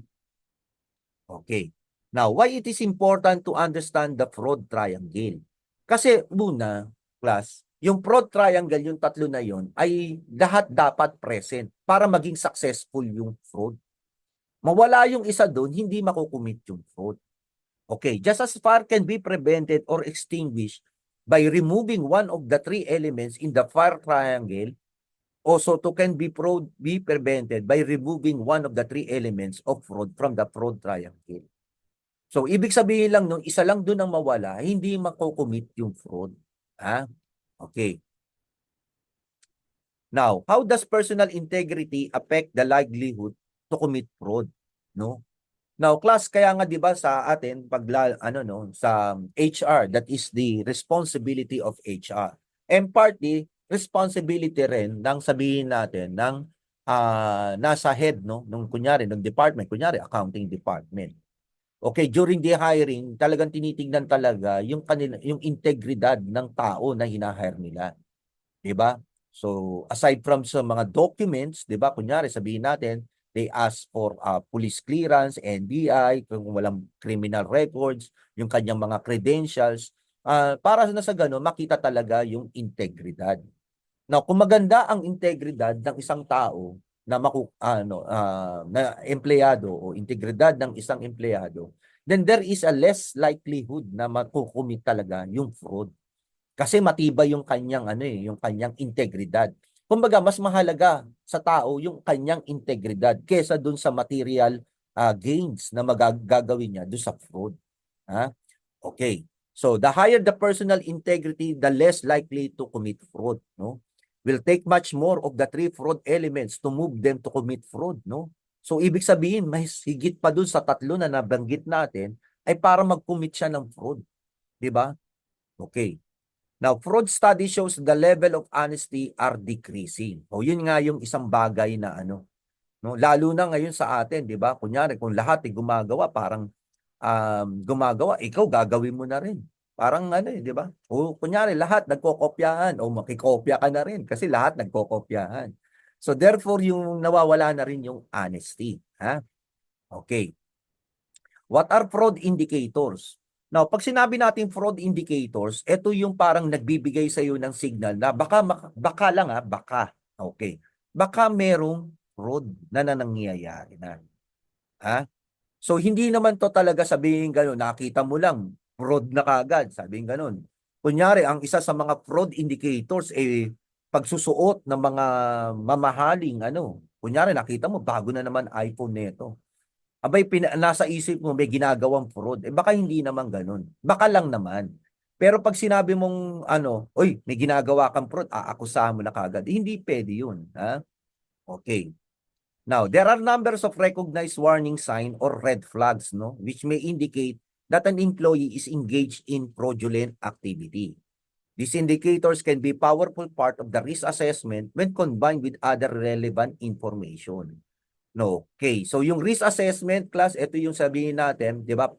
[SPEAKER 1] Okay. Now, why it is important to understand the fraud triangle? Kasi muna, class, yung fraud triangle, yung tatlo na yon ay lahat dapat present para maging successful yung fraud. Mawala yung isa doon, hindi makukumit yung fraud. Okay, just as fire can be prevented or extinguished by removing one of the three elements in the fire triangle, also to can be prevented by removing one of the three elements of fraud from the fraud triangle. So, ibig sabihin lang nung isa lang doon ang mawala, hindi makocommit yung fraud. Ha? Okay. Now, how does personal integrity affect the likelihood to commit fraud? No? Now, class, kaya nga 'di ba sa atin pag sa HR, that is the responsibility of HR. And partly responsibility rin ng sabihin natin ng nasa head, no, nung kunyari ng department, kunyari accounting department. Okay, during the hiring, talagang tinitingnan talaga yung integridad ng tao na hina-hire nila, 'di ba? So, aside from sa mga documents, 'di ba? Kunyari sabihin natin, they ask for police clearance, NBI, kung walang criminal records, yung kanyang mga credentials, para na sa gano'n makita talaga yung integridad. Now, kung maganda ang integridad ng isang tao na na empleyado o integridad ng isang empleyado, then there is a less likelihood na makukumit talaga yung fraud. Kasi matibay yung kanyang ano eh, yung kanyang integridad. Kumbaga, mas mahalaga sa tao yung kanyang integridad kesa dun sa material gains na magagawin niya dun sa fraud. Ha? Okay. So, the higher the personal integrity, the less likely to commit fraud, no? Will take much more of the three fraud elements to move them to commit fraud, no? So, ibig sabihin, may higit pa dun sa tatlo na nabanggit natin ay para mag-commit siya ng fraud. Di ba? Okay. Now, fraud study shows the level of honesty are decreasing. O yun nga yung isang bagay na ano, no? Lalo na ngayon sa atin, 'di ba? Kunyari kung lahat ay gumagawa, parang gumagawa, ikaw gagawin mo na rin. Parang ano eh, 'di ba? O kunyari lahat nagkokopyahan o makikopya ka na rin kasi lahat nagkokopyahan. So therefore yung nawawala na rin yung honesty, ha? Okay. What are fraud indicators? Now, pag sinabi natin fraud indicators, ito yung parang nagbibigay sa iyo ng signal na baka lang baka. Okay. Baka merong fraud na nangyayari na. Ha? So, hindi naman to talaga sabihin gano'n, nakita mo lang, fraud na kagad, sabihin gano'n. Kunyari, ang isa sa mga fraud indicators, pagsusuot ng mga mamahaling, kunyari, nakita mo, bago na naman iPhone nito. Abay, nasa isip mo, may ginagawang fraud. Baka hindi naman gano'n. Baka lang naman. Pero pag sinabi mong, oy, may ginagawa kang fraud, aakusahan mo na kagad. Hindi pwede yun. Ha? Okay. Now, there are numbers of recognized warning sign or red flags, no, which may indicate that an employee is engaged in fraudulent activity. These indicators can be powerful part of the risk assessment when combined with other relevant information. No, okay. So yung risk assessment class, ito yung sabihin natin, 'di ba?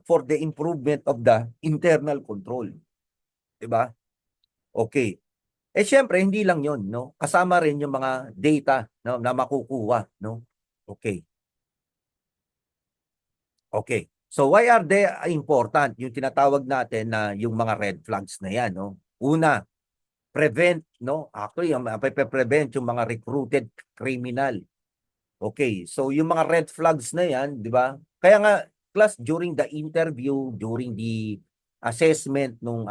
[SPEAKER 1] For the improvement of the internal control, 'di ba? Okay. Syempre hindi lang 'yon, no? Kasama rin yung mga data, no, na makukuha, no? Okay. Okay. So why are they important? Yung tinatawag natin na yung mga red flags na yan, no? Una, prevent, no? Actually, prevent yung mga recruited criminal. Okay. So yung mga red flags na yan, di ba? Kaya nga, class, during the interview, during the assessment nung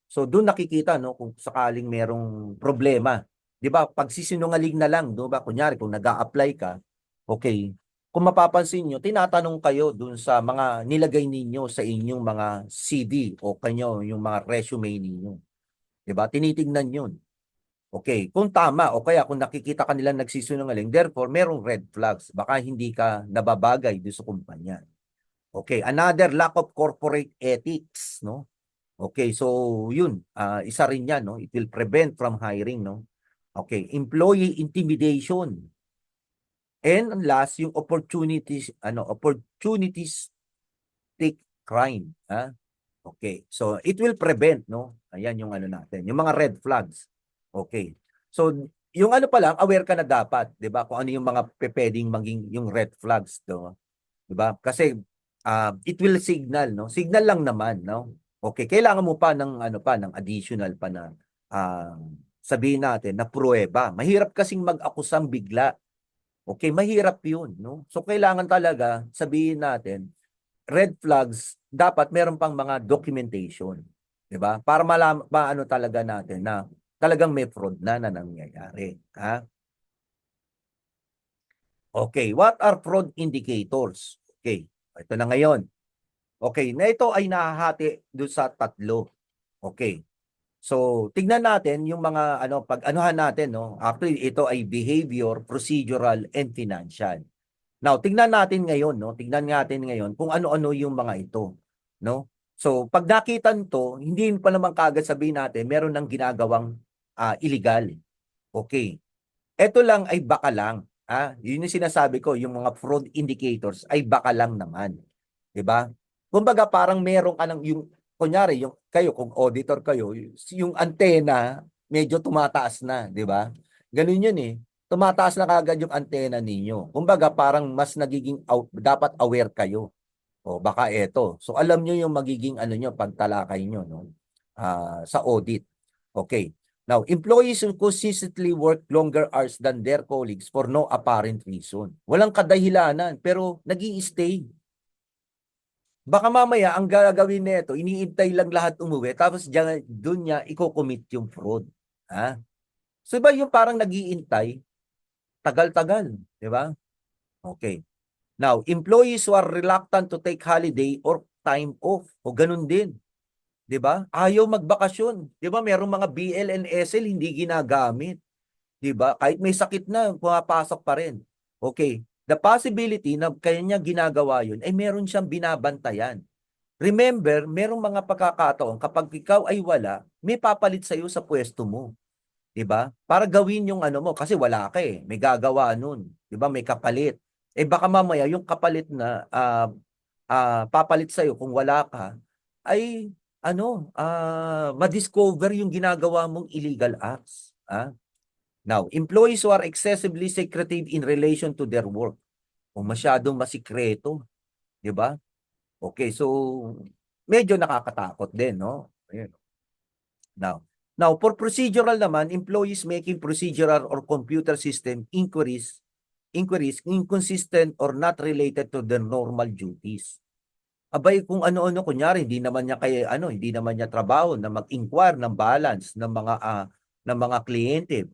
[SPEAKER 1] so doon nakikita, no, kung sakaling merong problema. Di ba? Pag sisinungaling na lang, do ba? Kunyari, kung nag-a-apply ka, okay, kung mapapansin nyo, tinatanong kayo dun sa mga nilagay ninyo sa inyong mga CV o kanyo, yung mga resume ninyo. Diba? Tinitingnan yun. Okay, kung tama o kaya kung nakikita ka nilang nagsisinungaling, therefore, merong red flags. Baka hindi ka nababagay doon sa kumpanya. Okay, another lack of corporate ethics, no? Okay, so yun, isa rin yan, no? It will prevent from hiring, no? Okay, employee intimidation. And last, yung opportunities take crime. Ha? Okay. So, it will prevent, no? Ayan yung natin. Yung mga red flags. Okay. So, yung pa lang, aware ka na dapat, di ba? Kung ano yung mga pwedeng maging yung red flags, no? Di ba? Kasi, it will signal, no? Signal lang naman, no? Okay. Kailangan mo pa ng, ng additional pa na, sabihin natin, na pruweba. Mahirap kasing mag-akusang bigla. Okay, mahirap yun, no? So, kailangan talaga sabihin natin, red flags, dapat meron pang mga documentation. 'Di ba? Para maano talaga natin na talagang may fraud na nangyayari. Ha? Okay, what are fraud indicators? Okay, ito na ngayon. Okay, na ito ay nahahati doon sa tatlo. Okay. So, tignan natin yung mga pag-anuhan natin, no? Actually, ito ay behavior, procedural, and financial. Now, tignan natin ngayon, no? Tignan natin ngayon kung ano-ano yung mga ito, no? So, pag nakita nito, hindi pa naman kaagad sabihin natin meron ng ginagawang illegal. Okay. Ito lang ay baka lang. Yun yung sinasabi ko, yung mga fraud indicators ay baka lang naman. 'Di ba? Kumbaga parang meron ka ng yung kunyari yung kayo kung auditor kayo, yung antena medyo tumataas na, 'di ba? Ganun yun eh. Tumataas na kagad yung antena ninyo. Kumbaga parang mas nagiging dapat aware kayo. O baka eto. So alam nyo yung magiging nyo pagtalakay nyo, no? Sa audit. Okay. Now, employees who consistently work longer hours than their colleagues for no apparent reason. Walang kadahilanan, pero nag-i-stay. Baka mamaya ang gagawin nito, iniintay lang lahat umuwi tapos diyan doon niya i-commit yung fraud. Ha? So iba yung parang nag-iintay, tagal-tagal, di ba? Okay. Now, employees who are reluctant to take holiday or time off, o ganun din, 'di ba? Ayaw magbakasyon, 'di ba? Merong mga BL and SL hindi ginagamit, 'di ba? Kahit may sakit na, pumapasok pa rin. Okay. The possibility na kaya niya ginagawa 'yun ay meron siyang binabantayan. Remember, merong mga pagkakataon kapag ikaw ay wala, may papalit sa iyo sa pwesto mo, 'di ba? Para gawin yung ano mo kasi wala ka eh, may gagawa nun, 'di ba? May kapalit. Eh baka mamaya yung kapalit na papalit sa kung wala ka ay ano, ma-discover yung ginagawa mong illegal acts. Now, employees who are excessively secretive in relation to their work, kung masyadong masikreto, 'di ba? Okay, so medyo nakakatakot din, no? Ayun. Now, for procedural naman, employees making procedural or computer system inquiries inconsistent or not related to their normal duties. Abay kung ano-ano kunyari hindi naman niya trabaho na mag-inquire ng balance ng mga kliyente.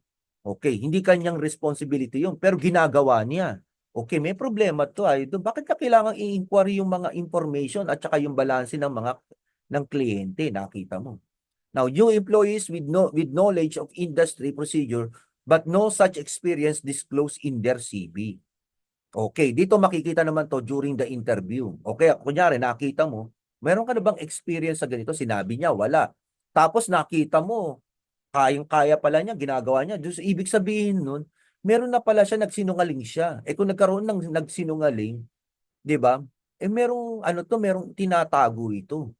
[SPEAKER 1] Okay, hindi kanyang responsibility 'yun pero ginagawa niya. Okay, may problema 'to ay bakit ka kailangang i-inquiry yung mga information at saka yung balanse ng kliyente, nakita mo. Now, yung employees with knowledge of industry procedure but no such experience disclosed in their CV. Okay, dito makikita naman 'to during the interview. Okay, kunyari nakita mo, meron ka na bang experience sa ganito? Sinabi niya, wala. Tapos nakita mo, kayang-kaya pala niya, ginagawa niya. Dus ibig sabihin nun, meron na pala siya, nagsinungaling siya. Eh kung nagkaroon ng nagsinungaling, 'di ba? Eh merong ano 'to, merong tinatago ito.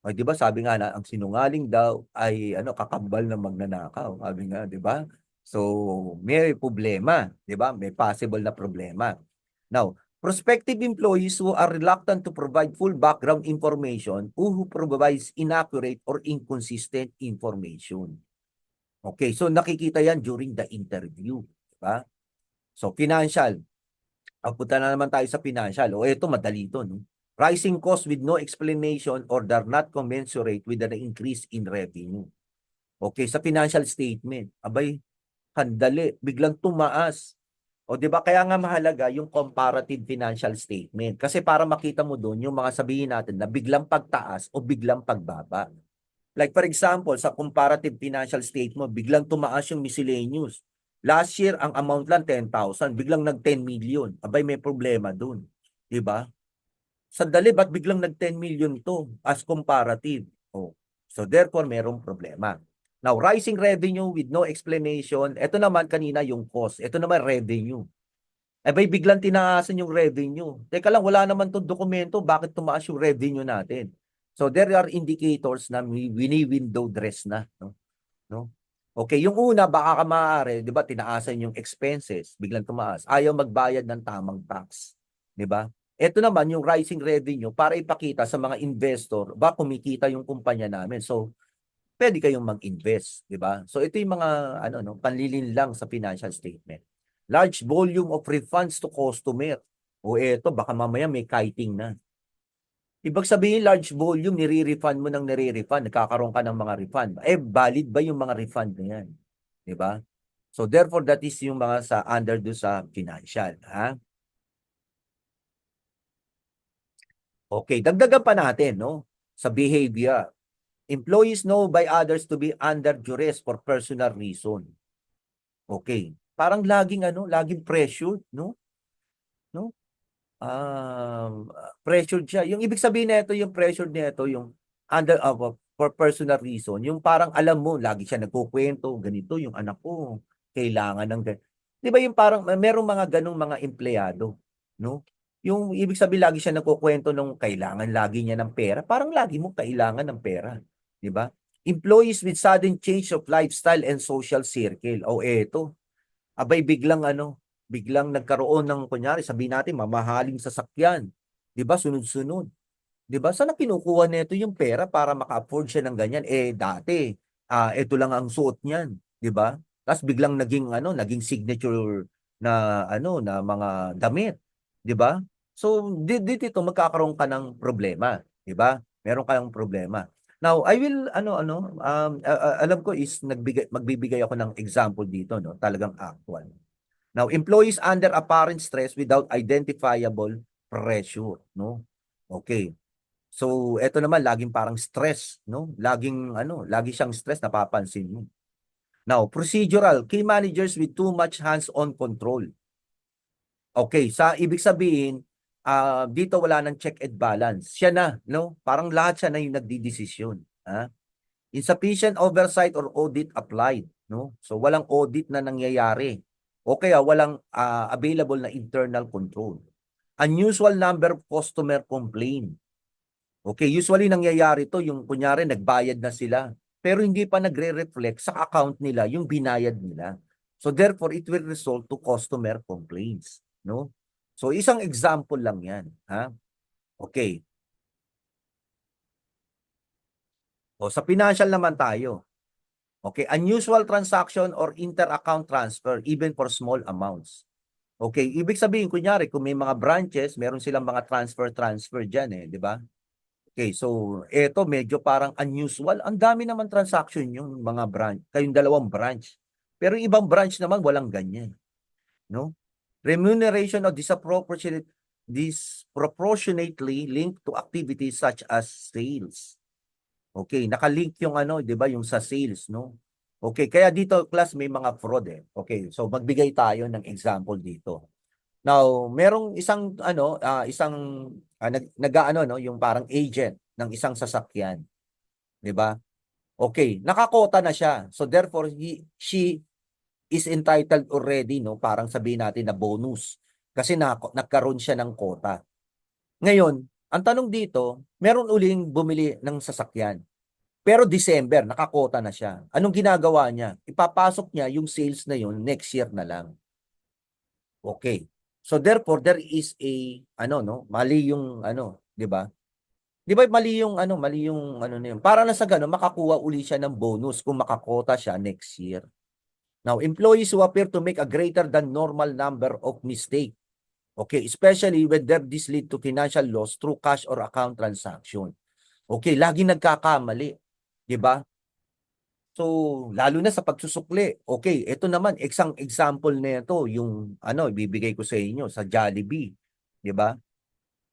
[SPEAKER 1] Ay 'di ba sabi nga na ang sinungaling daw ay ano kakambal ng magnanakaw, sabi nga 'di ba? So may problema, 'di ba? May possible na problema. Now, prospective employees who are reluctant to provide full background information or who provides inaccurate or inconsistent information. Okay, so nakikita 'yan during the interview, 'di ba? So financial, punta na naman tayo sa financial. O eto madali 'to 'no. Rising cost with no explanation or they're not commensurate with the increase in revenue. Okay, sa financial statement, abay, handali, biglang tumaas. O 'di ba kaya nga mahalaga yung comparative financial statement kasi para makita mo doon yung mga sabihin natin na biglang pagtaas o biglang pagbaba. Like for example, sa comparative financial statement, biglang tumaas yung miscellaneous. Last year, ang amount lang 10,000, biglang nag 10 million. Abay, may problema dun. 'Di ba? Sandali, ba't biglang nag 10 million to as comparative? Oh. So therefore, merong problema. Now, rising revenue with no explanation. Ito naman kanina yung cost. Ito naman revenue. Abay, biglang tinaasan yung revenue. Teka lang, wala naman tong dokumento. Bakit tumaas yung revenue natin? So there are indicators na wini-window dress na. No? Okay, yung una, baka ka maaari, di ba, tinaasan yung expenses, biglang tumaas. Ayaw magbayad ng tamang tax. Di ba? Ito naman, yung rising revenue, para ipakita sa mga investor, ba kumikita yung kumpanya namin. So, pwede kayong mag-invest, di ba? So, ito yung mga, ano, no, panlilin lang sa financial statement. Large volume of refunds to customer. O eto, baka mamaya may kiting na. Ibig sabihin, large volume, nire-refund mo ng nire-refund, nagkakaroon ka ng mga refund. Eh, valid ba yung mga refund na yan? Diba? So, therefore, that is yung mga sa under do sa financial. Ha? Okay, dagdagan pa natin, no? Sa behavior. Employees know by others to be under duress for personal reason. Okay. Parang laging, ano, laging pressured, no? No? Pressured siya. Yung ibig sabihin nito, yung pressured nito, yung under for personal reason, yung parang alam mo, lagi siya nagkukwento, ganito yung anak ko, kailangan ng 'di ba yung parang merong mga ganong mga empleyado, no? Yung ibig sabihin lagi siya nagkukwento nung kailangan lagi niya ng pera, parang lagi mo kailangan ng pera, 'di ba? Employees with sudden change of lifestyle and social circle. O eto, abay biglang ano, biglang nagkaroon ng kunyari sabihin natin mamahaling sasakyan, 'di ba sunod-sunod. 'Di ba saan na kinukuha nito yung pera para maka-afford siya ng ganyan? Eh dati, ito lang ang suot niyan, 'di ba? Tapos biglang naging ano, naging signature na ano, na mga damit, 'di ba? So, dito magkakaroon ka ng problema, 'di ba? Meron kang problema. Now, I will alam ko is magbibigay ako ng example dito, no? Talagang actual. Now, employees under apparent stress without identifiable pressure, no? Okay. So, eto naman laging parang stress, no? Lagi siyang stress, napapansin mo. Now, procedural, key managers with too much hands-on control. Okay, ibig sabihin, dito wala ng check and balance. Siya na, no? Parang lahat siya na yung nagdidesisyon, ha? Insufficient oversight or audit applied, no? So walang audit na nangyayari. O kaya walang available na internal control. Unusual number of customer complaint. Okay, usually nangyayari to yung kunyari nagbayad na sila pero hindi pa nagre-reflect sa account nila yung binayad nila. So therefore it will result to customer complaints, no? So isang example lang 'yan, ha? Okay. O sa financial naman tayo. Okay, unusual transaction or inter-account transfer even for small amounts. Okay, ibig sabihin kunyari kung may mga branches, meron silang mga transfer diyan di ba? Okay, so eto medyo parang unusual. Ang dami naman transaction yung mga branch, kayong dalawang branch. Pero yung ibang branch naman walang ganyan, no? Remuneration of disproportionately linked to activities such as sales. Okay, nakalink yung 'di ba, yung sa sales, no? Okay, kaya dito class may mga fraud Okay, so magbigay tayo ng example dito. Now, merong isang nag-aano no, yung parang agent ng isang sasakyan, 'di ba? Okay, nakakota na siya. So therefore she is entitled already no, parang sabihin natin na bonus kasi nagkaroon siya ng kota. Ngayon, ang tanong dito, meron uling bumili ng sasakyan. Pero December, nakakota na siya. Anong ginagawa niya? Ipapasok niya yung sales na yun next year na lang. Okay. So therefore, there is no, mali yung 'di ba? 'Di ba mali yung na yun. Para na sa gano'n makakuha uli siya ng bonus kung makakota siya next year. Now, employees who appear to make a greater than normal number of mistake. Okay, especially when this lead to financial loss through cash or account transaction. Okay, lagi nagkakamali, 'di ba? So, lalo na sa pagsusukli. Okay, ito naman isang example nito yung ibibigay ko sa inyo sa Jollibee, 'di ba?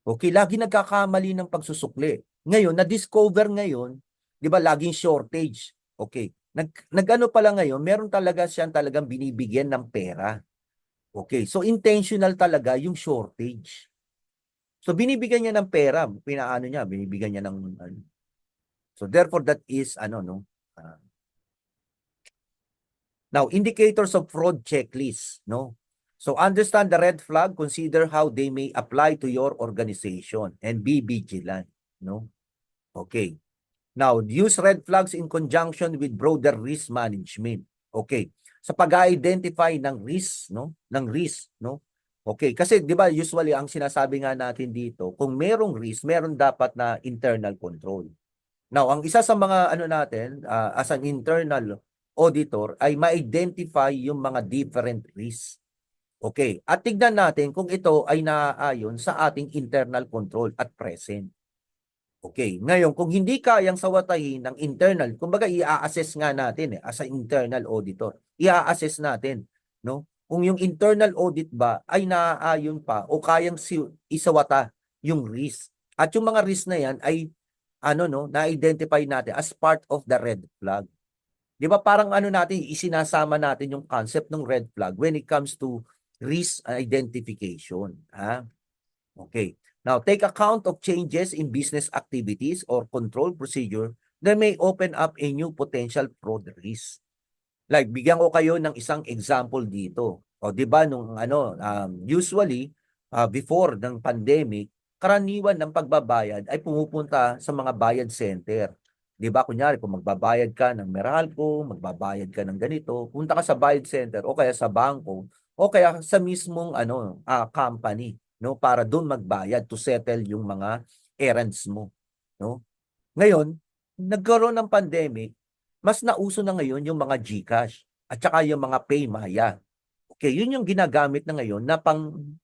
[SPEAKER 1] Okay, lagi nagkakamali ng pagsusukli. Ngayon, na-discover ngayon, 'di ba, laging shortage. Okay. Nag-ano pala ngayon, meron talaga siyang talagang binibigyan ng pera. Okay, so intentional talaga yung shortage. So binibigyan niya ng pera, binibigyan niya ng So therefore that is no. Now, indicators of fraud checklist, no? So understand the red flag, consider how they may apply to your organization and be vigilant, no? Okay. Now, use red flags in conjunction with broader risk management. Okay. Sa pag-identify ng risk, no? Ng risk, no? Okay, kasi 'di ba usually ang sinasabi nga natin dito, kung merong risk, meron dapat na internal control. Now, ang isa sa mga natin, as an internal auditor ay ma-identify yung mga different risks. Okay, at tignan natin kung ito ay naaayon sa ating internal control at present. Okay, ngayon kung hindi kayang sawatahin ng internal, kumbaga i-assess nga natin as an internal auditor. I-assess natin, no? Kung yung internal audit ba ay naaayon pa o kayang isawata yung risk. At yung mga risk na yan ay na-identify natin as part of the red flag. 'Di ba parang natin isinasama natin yung concept ng red flag when it comes to risk identification, ha? Okay. Now, take account of changes in business activities or control procedure that may open up a new potential fraud risk. Like, bigyan ko kayo ng isang example dito. O, di ba, usually, before ng pandemic, karaniwan ng pagbabayad ay pumupunta sa mga bayad center. Di ba, kunyari, kung magbabayad ka ng Meralco, magbabayad ka ng ganito, punta ka sa bayad center o kaya sa bangko o kaya sa mismong company, no, para doon magbayad to settle yung mga errands mo, no? Ngayon, nagkaroon ng pandemic, mas nauso na ngayon yung mga GCash at saka yung mga PayMaya. Okay, yun yung ginagamit na ngayon na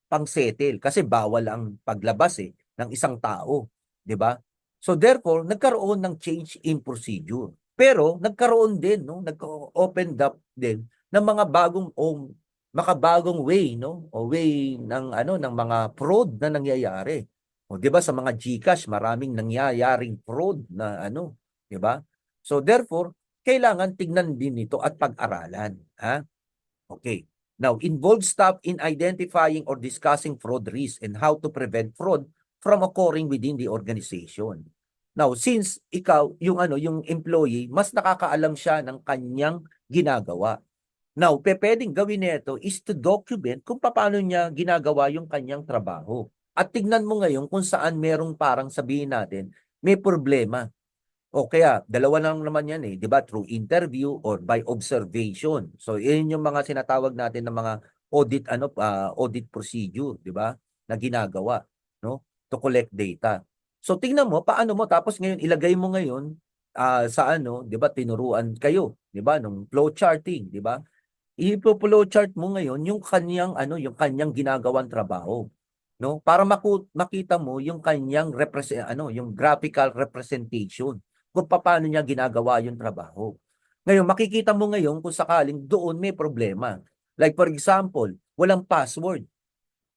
[SPEAKER 1] pang-settle kasi bawal ang paglabas ng isang tao, 'di ba? So therefore, nagkaroon ng change in procedure. Pero nagkaroon din nag-open up din ng mga bagong o makabagong way o way ng ng mga fraud na nangyayari. O 'di ba sa mga GCash maraming nangyayaring fraud na 'di ba? So therefore, kailangan tignan din ito at pag-aralan, ha? Okay. Now, involve staff in identifying or discussing fraud risk and how to prevent fraud from occurring within the organization. Now, since ikaw, yung employee, mas nakakaalam siya ng kanyang ginagawa. Now, pwedeng gawin nito is to document kung paano niya ginagawa yung kanyang trabaho. At tignan mo ngayon kung saan merong parang sabihin natin, may problema. O kaya, dalawa lang naman yan 'di ba? Through interview or by observation. So, yun yung mga sinatawag natin ng mga audit procedure, 'di ba? Na ginagawa, no? To collect data. So, tingnan mo paano mo tapos ngayon ilagay mo ngayon sa 'di ba? Tinuruan kayo, 'di ba? Nung flow charting, 'di ba? I-flow chart mo ngayon yung kanyang yung kanyang ginagawang trabaho, no? Para makita mo yung kanyang yung graphical representation kung paano niya ginagawa yung trabaho. Ngayon, makikita mo ngayon kung sakaling doon may problema. Like for example, walang password.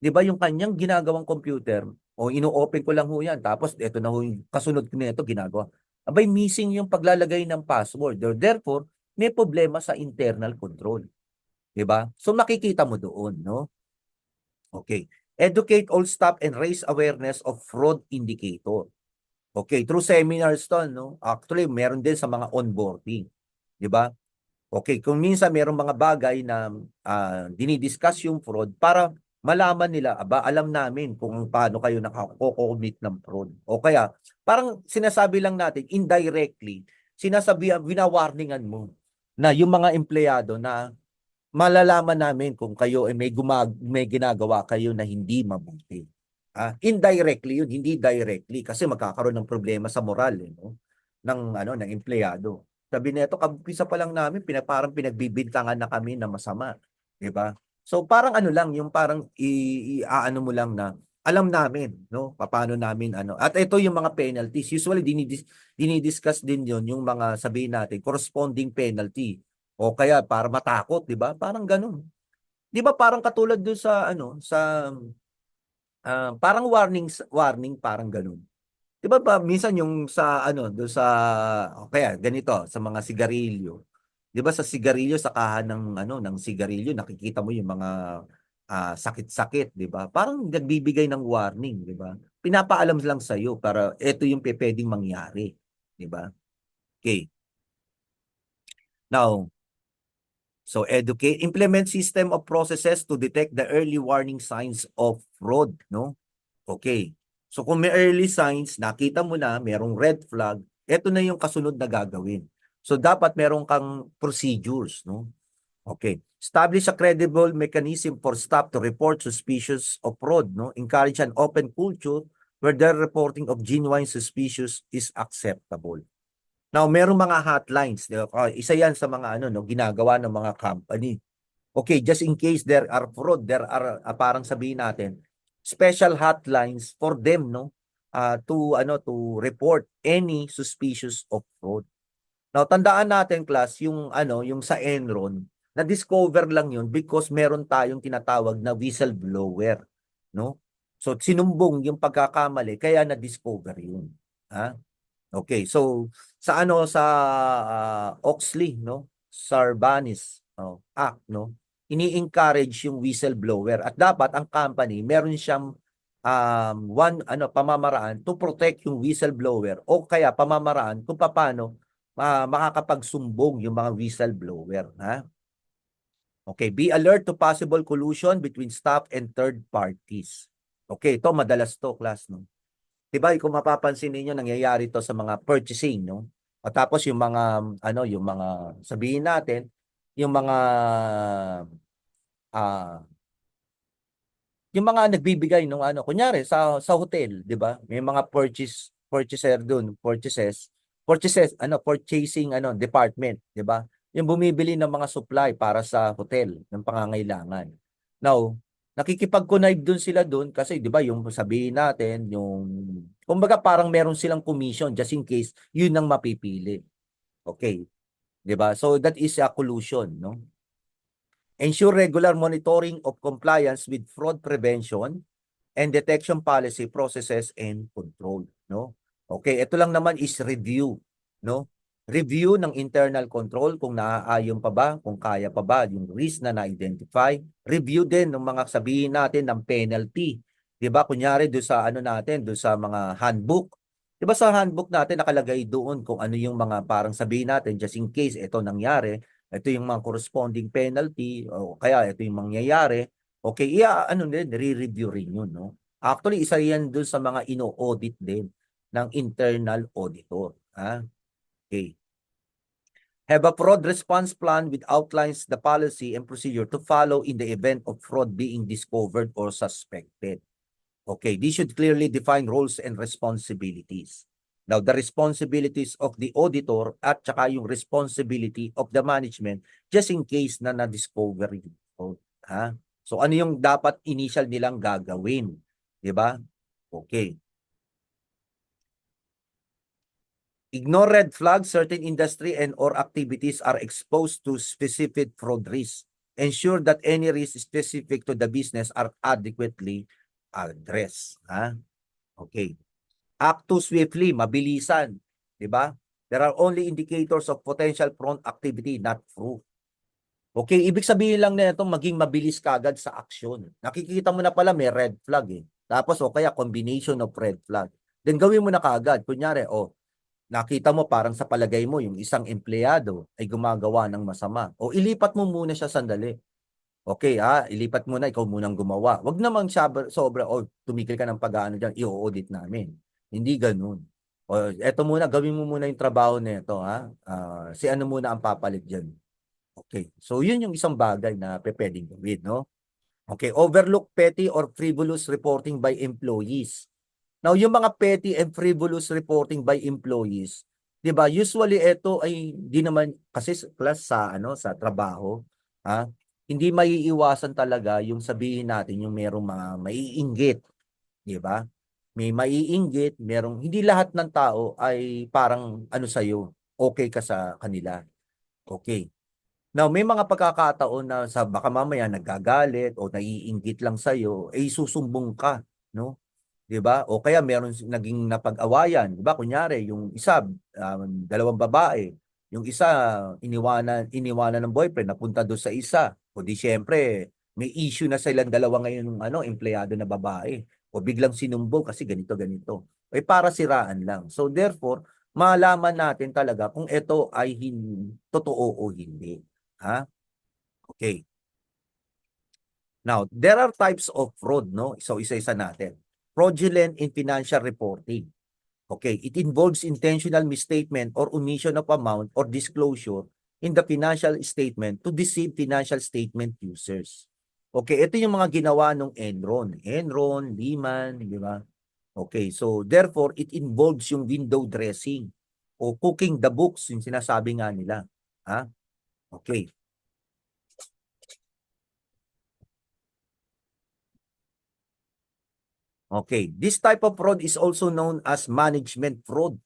[SPEAKER 1] 'Di ba yung kanyang ginagawang computer, o ino-open ko lang ho yan, tapos ito na ho yung kasunod ko nito ginagawa. Abay, missing yung paglalagay ng password. Therefore, may problema sa internal control. 'Di ba? So makikita mo doon, no? Okay. Educate all staff and raise awareness of fraud indicator. Okay, through seminars 'to, no? Actually, meron din sa mga onboarding, 'di ba? Okay, kung minsan merong mga bagay na dinidiscuss yung fraud para malaman nila, aba, alam namin kung paano kayo nakako-commit ng fraud. O kaya, parang sinasabi lang natin, indirectly, wina-warningan mo na yung mga empleyado na malalaman namin kung kayo ay may ginagawa kayo na hindi mabuti. Indirectly yun, hindi directly kasi magkakaroon ng problema sa moral no? ng empleyado. Sabi nito, kabisa pa lang namin, parang pinagbibintangan na kami na masama. 'Di ba? So parang lang, yung parang iaano mo lang na alam namin, no? Paano namin At ito yung mga penalties. Usually dinidiscuss din yon yung mga sabihin natin, corresponding penalty. O kaya para matakot, 'di ba? Parang ganoon. 'Di ba parang katulad doon sa parang warning parang ganoon. 'Di ba minsan yung sa doon sa o kaya ganito sa mga sigarilyo. 'Di ba sa sigarilyo sa kaha ng sigarilyo nakikita mo yung mga sakit-sakit, 'di ba? Parang nagbibigay ng warning, 'di ba? Pinapaalam lang sa iyo para ito yung pwedeng mangyari, 'di ba? Okay. Now, so implement system of processes to detect the early warning signs of fraud, no? Okay. So kung may early signs, nakita mo na merong red flag, ito na yung kasunod na gagawin. So dapat meron kang procedures, no? Okay. Establish a credible mechanism for staff to report suspicious of fraud, no? Encourage an open culture where the reporting of genuine suspicious is acceptable. Now, merong mga hotlines, isa 'yan sa mga ginagawa ng mga company. Okay, just in case there are fraud, there are parang sabihin natin, special hotlines for them to report any suspicious of fraud. Now, tandaan natin class, yung sa Enron, na-discover lang yun because meron tayong tinatawag na whistleblower, no? So, sinumbong yung pagkakamali, kaya na-discover yun. Ha? Okay, so sa Oxley, no? Sarbanes Act, no? Ini-encourage yung whistleblower at dapat ang company meron siyang pamamaraan to protect yung whistleblower o kaya pamamaraan kung paano makakapagsumbong yung mga whistleblower, ha? Okay, be alert to possible collusion between staff and third parties. Okay, ito madalas to class, no? 'Di ba, kung mapapansin niyo nangyayari 'to sa mga purchasing, no? At tapos yung mga yung mga sabihin natin, yung mga ah, yung mga nagbibigay nung kunyari sa hotel, 'di ba? May mga purchaser doon, purchasing department, 'di ba? yung bumibili ng mga supply para sa hotel ng pangangailangan. Now, nakikipag-connive dun sila dun kasi 'di ba yung sabihin natin yung kumbaga parang meron silang commission just in case yun ang mapipili. Okay, 'di ba? So that is a collusion, no? Ensure regular monitoring of compliance with fraud prevention and detection policy, processes, and control, no? Okay, ito lang naman is review, no? Review ng internal control kung naaayon pa ba, kung kaya pa ba yung risk na na-identify. Review din ng mga sabihin natin ng penalty. 'Di ba? Kunyari do sa ano natin, do sa mga handbook. 'Di ba sa handbook natin nakalagay doon kung ano yung mga parang sabihin natin just in case ito nangyari, ito yung mga corresponding penalty o kaya ito yung mangyayari. Okay, ano din, re-review rin yun, no? Actually, isa yan dun sa mga ino-audit din ng internal auditor. Ha? Okay. Have a fraud response plan which outlines the policy and procedure to follow in the event of fraud being discovered or suspected. Okay, this should clearly define roles and responsibilities. Now, the responsibilities of the auditor at saka yung responsibility of the management just in case na na-discover yung fraud. Ha? So, ano yung dapat initial nilang gagawin? Diba? Okay. Ignore red flags. Certain industry and or activities are exposed to specific fraud risks. Ensure that any risk specific to the business are adequately addressed. Ha? Okay. Act too swiftly, mabilisan. Diba? There are only indicators of potential fraud activity, not proof. Okay, ibig sabihin lang nito maging mabilis kagad sa aksyon. Nakikita mo na pala may red flag eh. Tapos o kaya combination of red flag. Then gawin mo na kagad. Kunyari, nakita mo parang sa palagay mo yung isang empleyado ay gumagawa ng masama. O ilipat mo muna siya sandali. Okay, ilipat mo na, ikaw munang gumawa. Wag namang sobra, tumigil ka ng pag-aano dyan, i-audit namin. Hindi ganun. O, eto muna, gawin mo muna yung trabaho nito, ha? Si ano muna ang papalit dyan. Okay, so yun yung isang bagay na pwedeng gawin, no? Okay, overlook petty or frivolous reporting by employees. Now, yung mga petty and frivolous reporting by employees, 'di ba? Usually ito ay di naman kasi plus sa sa trabaho, ha? Hindi maiiwasan talaga yung sabihin natin yung merong mga maiinggit, 'di ba? May maiinggit, merong hindi lahat ng tao ay parang ano sa iyo, okay ka sa kanila. Okay. Now, may mga pagkakataon na sa baka mamaya nagagalit o naiinggit lang sa iyo, eh susumbong ka, no? 'Di ba? O kaya meron naging napag-awayan, 'di ba? Kunyari, yung isa, dalawang babae, yung isa iniwanan ng boyfriend, napunta doon sa isa. O di syempre, may issue na silang dalawa ngayon ng empleyado na babae. O biglang sinumbong kasi ganito ganito. Eh para siraan lang. So therefore, malaman natin talaga kung ito ay totoo o hindi. Ha? Okay. Now, there are types of fraud, no? So isa-isa natin. Fraudulent in financial reporting. Okay, it involves intentional misstatement or omission of amount or disclosure in the financial statement to deceive financial statement users. Okay, ito yung mga ginawa ng Enron, Lehman, di ba? Okay, so therefore, it involves yung window dressing o cooking the books, yung sinasabi nga nila. Ha? Okay. Okay, this type of fraud is also known as management fraud.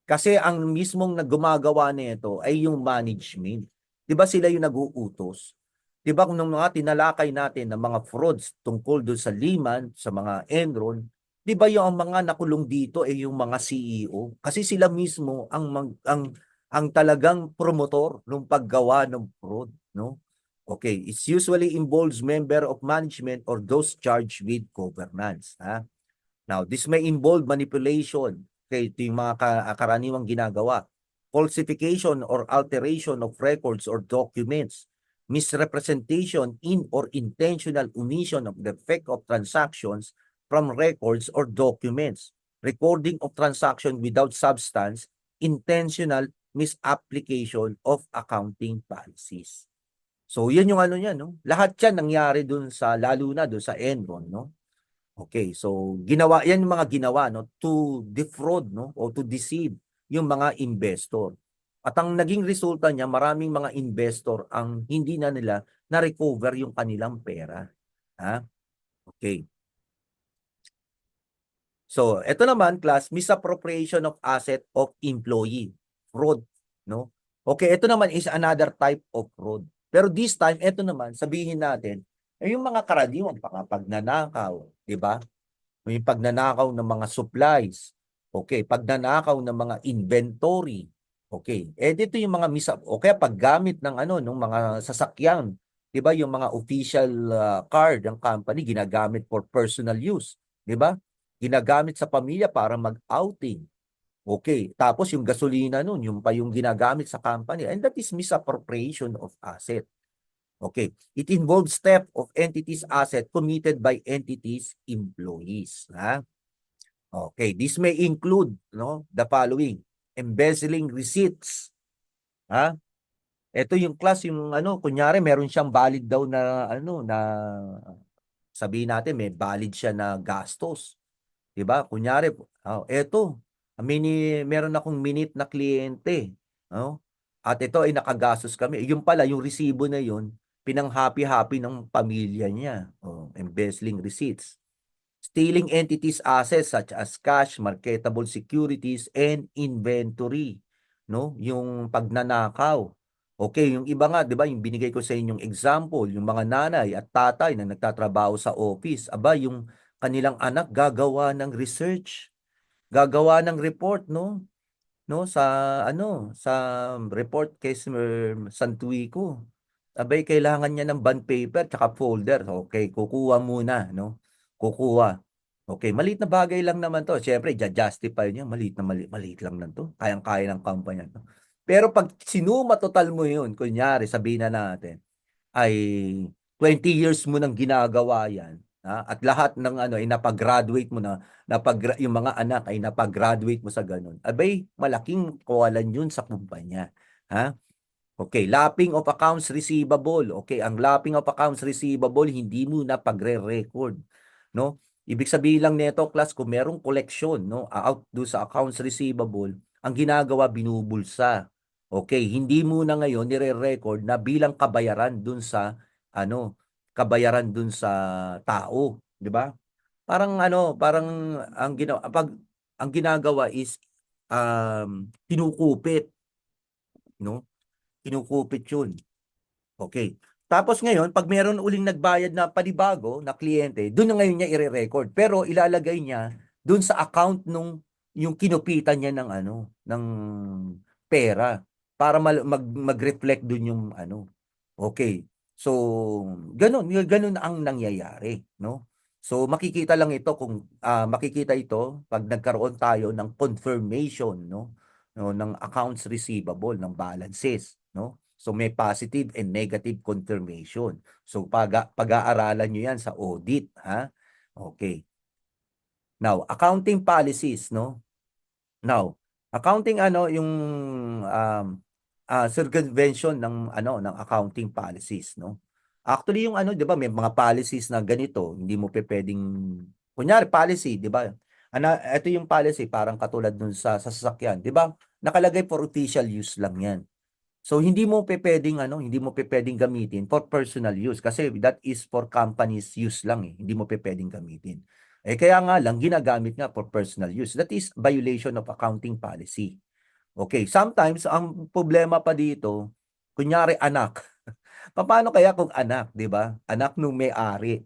[SPEAKER 1] Kasi ang mismong naggumagawa nito ay yung management. 'Di ba sila yung nag-uutos? 'Di ba kung nung mga tinalakay natin ng mga frauds tungkol doon sa Lehman, sa mga Enron, 'di ba yung mga nakulong dito ay yung mga CEO? Kasi sila mismo ang talagang promotor ng paggawa ng fraud, no? Okay, it usually involves member of management or those charged with governance, ha? Now, this may involve manipulation. Okay, ito yung mga karaniwang ginagawa. Falsification or alteration of records or documents. Misrepresentation in or intentional omission of the effect of transactions from records or documents. Recording of transaction without substance. Intentional misapplication of accounting policies. So, yan yung ano niya, no? Lahat yan nangyari dun sa, lalo na dun sa Enron, no? Okay, so yan yung mga ginawa no to defraud no o to deceive yung mga investor. At ang naging resulta niya, maraming mga investor ang hindi na nila na-recover yung kanilang pera. Ha? Okay. So, ito naman, class, misappropriation of asset of employee. Fraud. No? Okay, ito naman is another type of fraud. Pero this time, ito naman, sabihin natin, yung mga karaniwang pagnanakaw, di ba? Yung pagnanakaw ng mga supplies. Okay, pagnanakaw ng mga inventory. Okay, dito yung mga okay, paggamit ng ng mga sasakyan, 'di ba? Yung mga official card ng company ginagamit for personal use, 'di ba? Ginagamit sa pamilya para mag-outing. Okay, tapos yung gasolina nun, yung pa yung ginagamit sa company, and that is misappropriation of asset. Okay, it involves theft of entities' asset committed by entities' employees. Ha? Okay, this may include the following: embezzling receipts. Ha? Ito yung class, yung kunyari meron siyang valid daw na sabihin natin may valid siya na gastos. 'Di ba? Kunyari, eto, meron akong minute na kliyente, no? At ito ay nakagastos kami. Yung pala, yung resibo na yun, pinang-happy-happy ng pamilya niya. Embezzling receipts. Stealing entities assets such as cash, marketable securities, and inventory. No? Yung pagnanakaw. Okay, yung iba nga, 'di ba, yung binigay ko sa inyong example, yung mga nanay at tatay na nagtatrabaho sa office, aba yung kanilang anak gagawa ng research, gagawa ng report, no, sa sa report case Santuico. Abay kailangan niya ng bond paper tsaka folder. Okay, kukuha muna, no? Kukuha. Okay, maliit na bagay lang naman 'to. Siyempre, justify niya, maliit lang nan 'to. Kayang-kaya ng company 'to. Pero pag sinuma total mo 'yun, kunyari sabihin na natin ay 20 years mo nang ginagawa 'yan, at lahat ng ay napag-graduate mo na, yung mga anak ay napag-graduate mo sa gano'n, abay malaking kawalan 'yun sa kumpanya, ha? Okay, lapping of accounts receivable. Okay, ang lapping of accounts receivable hindi mo na pagre-record, no? Ibig sabihin lang nito, class, kung merong koleksyon, no, out do sa accounts receivable, ang ginagawa binubulsa. Okay, hindi mo na ngayon nire-record na bilang kabayaran dun sa kabayaran dun sa tao, 'di ba? Parang ang ginagawa is kinukupit, no? Kinukupit 'yun. Okay. Tapos ngayon, pag meron uling nagbayad na panibago na kliyente, doon na ngayon niya ire-record. Pero ilalagay niya doon sa account nung yung kinupitan niya ng ng pera para mag-reflect doon yung Okay. So, ganun ang nangyayari, no? So, makikita ito pag nagkaroon tayo ng confirmation, no, ng accounts receivable, ng balances, no? So, may positive and negative confirmation. So, pag-aaralan nyo yan sa audit, ha? Okay. Now, accounting policies, no? Now, accounting yung circumvention ng accounting policies, no? Actually yung 'di ba may mga policies na ganito, hindi mo pupuwedeng kunyari policy, 'di ba? Ito yung policy parang katulad dun sa sasakyan, 'di ba? Nakalagay for official use lang 'yan. So hindi mo pupuwedeng gamitin for personal use kasi that is for company's use lang, hindi mo pupuwedeng gamitin. Kaya nga lang ginagamit nga for personal use. That is violation of accounting policy. Okay, sometimes ang problema pa dito, kunyari anak. Papaano kaya kung anak, 'di ba? Anak nung may-ari.